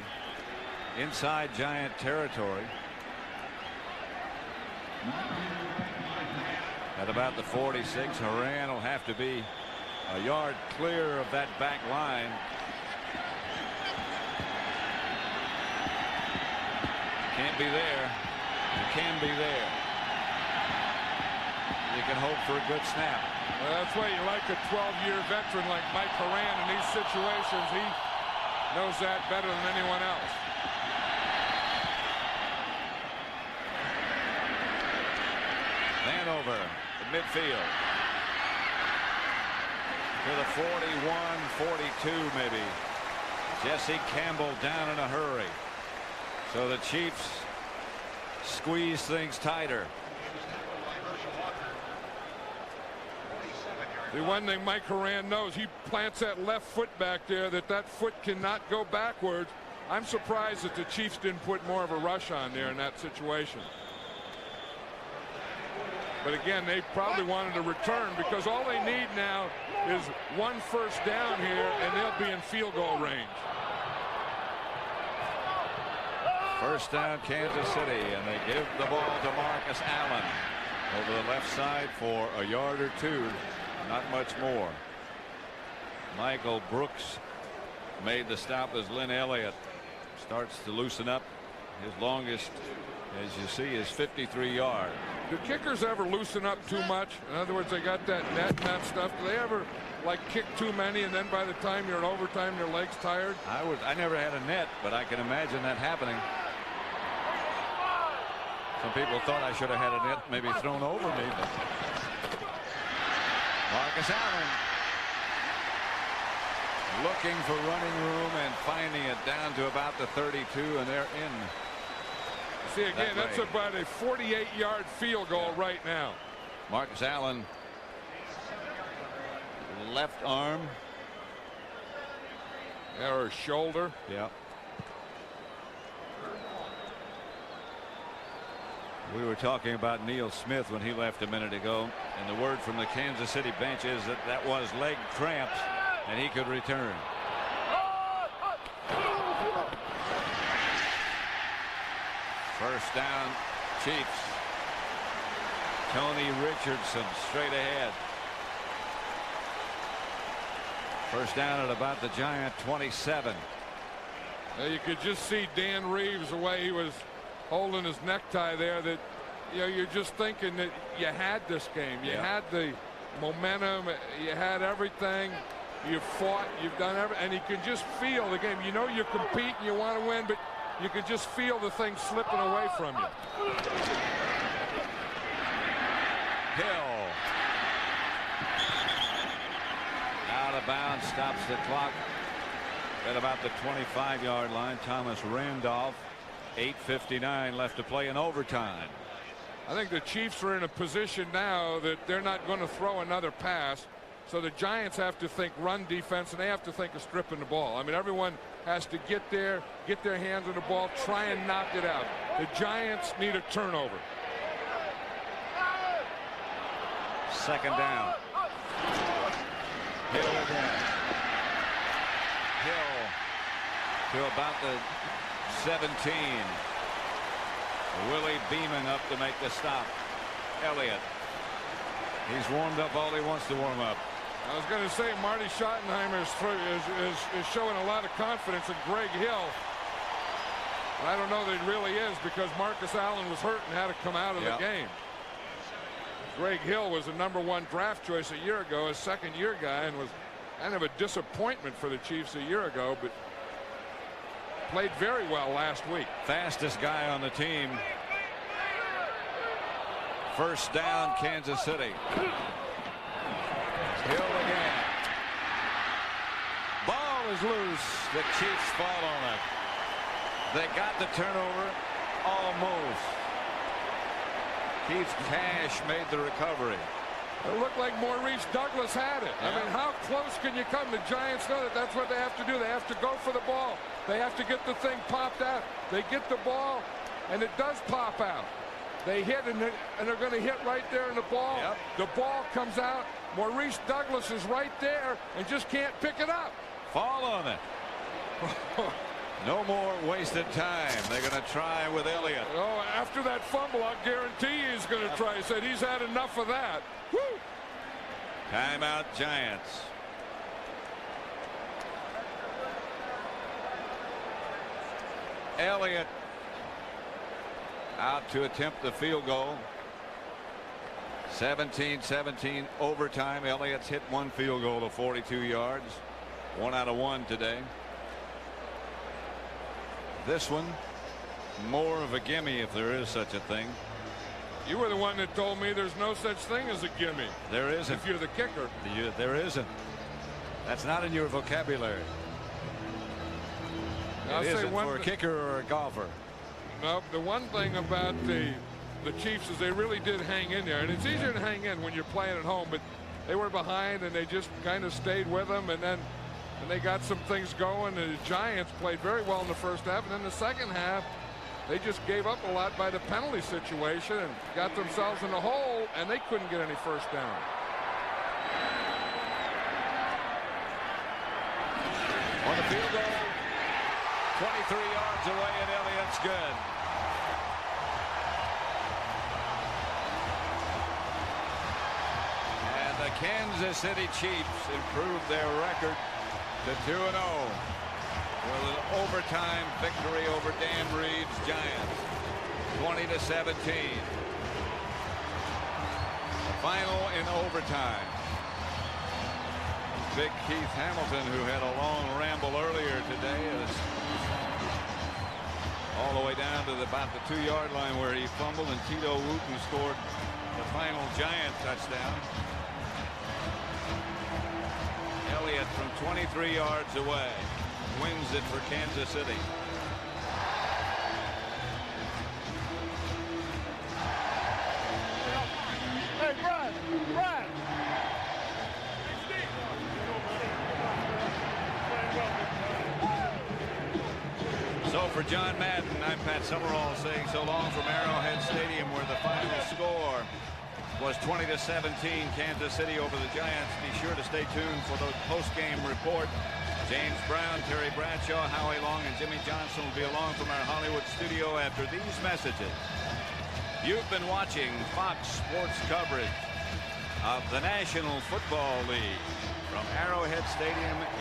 Speaker 1: inside Giant territory. At about the 46, Horan will have to be a yard clear of that back line. Can't be there. You can be there. You can hope for a good snap.
Speaker 2: Well, that's why you like a 12-year veteran like Mike Horan in these situations. He knows that better than anyone else.
Speaker 1: Vanover at midfield. To the 41-42 maybe. Jesse Campbell down in a hurry. So the Chiefs squeeze things tighter.
Speaker 2: The one thing Mike Horan knows, he plants that left foot back there, that foot cannot go backwards. I'm surprised that the Chiefs didn't put more of a rush on there in that situation. But again, they probably wanted to return because all they need now is 1 first down here and they'll be in field goal range.
Speaker 1: First down, Kansas City, and they give the ball to Marcus Allen over the left side for a yard or 2. Not much more. Michael Brooks made the stop as Lynn Elliott starts to loosen up. His longest, as you see, is 53 yards.
Speaker 2: Do kickers ever loosen up too much? In other words, they got that net and that stuff. Do they ever like kick too many, and then by the time you're in overtime, your legs tired?
Speaker 1: I never had a net, but I can imagine that happening. Some people thought I should have had a net maybe thrown over me. But Marcus Allen looking for running room and finding it down to about the 32, and they're in.
Speaker 2: See, again, that's about a 48-yard field goal right now.
Speaker 1: Marcus Allen, left arm.
Speaker 2: Or shoulder.
Speaker 1: Yeah. We were talking about Neil Smith when he left a minute ago, and the word from the Kansas City bench is that that was leg cramps, and he could return. First down, Chiefs. Tony Richardson straight ahead. First down at about the Giant 27.
Speaker 2: You could just see Dan Reeves, the way he was holding his necktie there, that you're just thinking that you had this game. You had the momentum. You had everything. You fought. You've done everything. And you can just feel the game. You know you compete and you want to win, but you can just feel the thing slipping away from you.
Speaker 1: Hill. Out of bounds, stops the clock at about the 25-yard line. Thomas Randolph, 8:59 left to play in overtime.
Speaker 2: I think the Chiefs are in a position now that they're not going to throw another pass. So the Giants have to think run defense, and they have to think of stripping the ball. I mean, everyone has to get there, get their hands on the ball, try and knock it out. The Giants need a turnover.
Speaker 1: Second down. Hill again. Hill to about the 17. Willie Beeman up to make the stop. Elliott. He's warmed up all he wants to warm up.
Speaker 2: I was going to say Marty Schottenheimer is showing a lot of confidence in Greg Hill. I don't know that he really is, because Marcus Allen was hurt and had to come out of the game. Greg Hill was the #1 draft choice a year ago, a second-year guy, and was kind of a disappointment for the Chiefs a year ago, but played very well last week.
Speaker 1: Fastest guy on the team. First down, Kansas City. Hill again. Ball is loose. The Chiefs fall on it. They got the turnover almost. Keith Cash made the recovery.
Speaker 2: It looked like Maurice Douglas had it. I mean, how close can you come? The Giants know that that's what they have to do. They have to go for the ball. They have to get the thing popped out. They get the ball, and it does pop out. They hit, and they're going to hit right there in the ball. The ball comes out. Maurice Douglas is right there and just can't pick it up.
Speaker 1: Fall on it. No more wasted time. They're going to try with Elliott.
Speaker 2: Oh, after that fumble, I guarantee he's going to try. He said he's had enough of that. Woo!
Speaker 1: Timeout, Giants. Elliott out to attempt the field goal. 17-17 overtime. Elliott's hit one field goal of 42 yards. 1 out of 1 today. This one more of a gimme, if there is such a thing.
Speaker 2: You were the one that told me there's no such thing as a gimme.
Speaker 1: There isn't.
Speaker 2: If you're the kicker.
Speaker 1: There isn't. That's not in your vocabulary. It isn't for a kicker or a golfer.
Speaker 2: No, the one thing about the Chiefs is they really did hang in there, and it's easier to hang in when you're playing at home, but they were behind and they just kind of stayed with them, and then they got some things going. And the Giants played very well in the first half, and then the second half they just gave up a lot by the penalty situation and got themselves in the hole, and they couldn't get any first down.
Speaker 1: On the field goal, 23 yards away, and Elliott's good. And the Kansas City Chiefs improved their record to 2-0 with an overtime victory over Dan Reeves' Giants, 20-17. final in overtime. Big Keith Hamilton, who had a long ramble earlier today, is all the way down to about the 2-yard line where he fumbled, and Tito Wooten scored the final Giant touchdown. Elliott from 23 yards away wins it for Kansas City.
Speaker 4: Hey, Brad.
Speaker 1: So for John Madden, I'm Pat Summerall saying so long from Arrowhead Stadium, where the final score was 20-17 Kansas City over the Giants. Be sure to stay tuned for the post-game report. James Brown, Terry Bradshaw, Howie Long, and Jimmy Johnson will be along from our Hollywood studio after these messages. You've been watching Fox Sports coverage of the National Football League from Arrowhead Stadium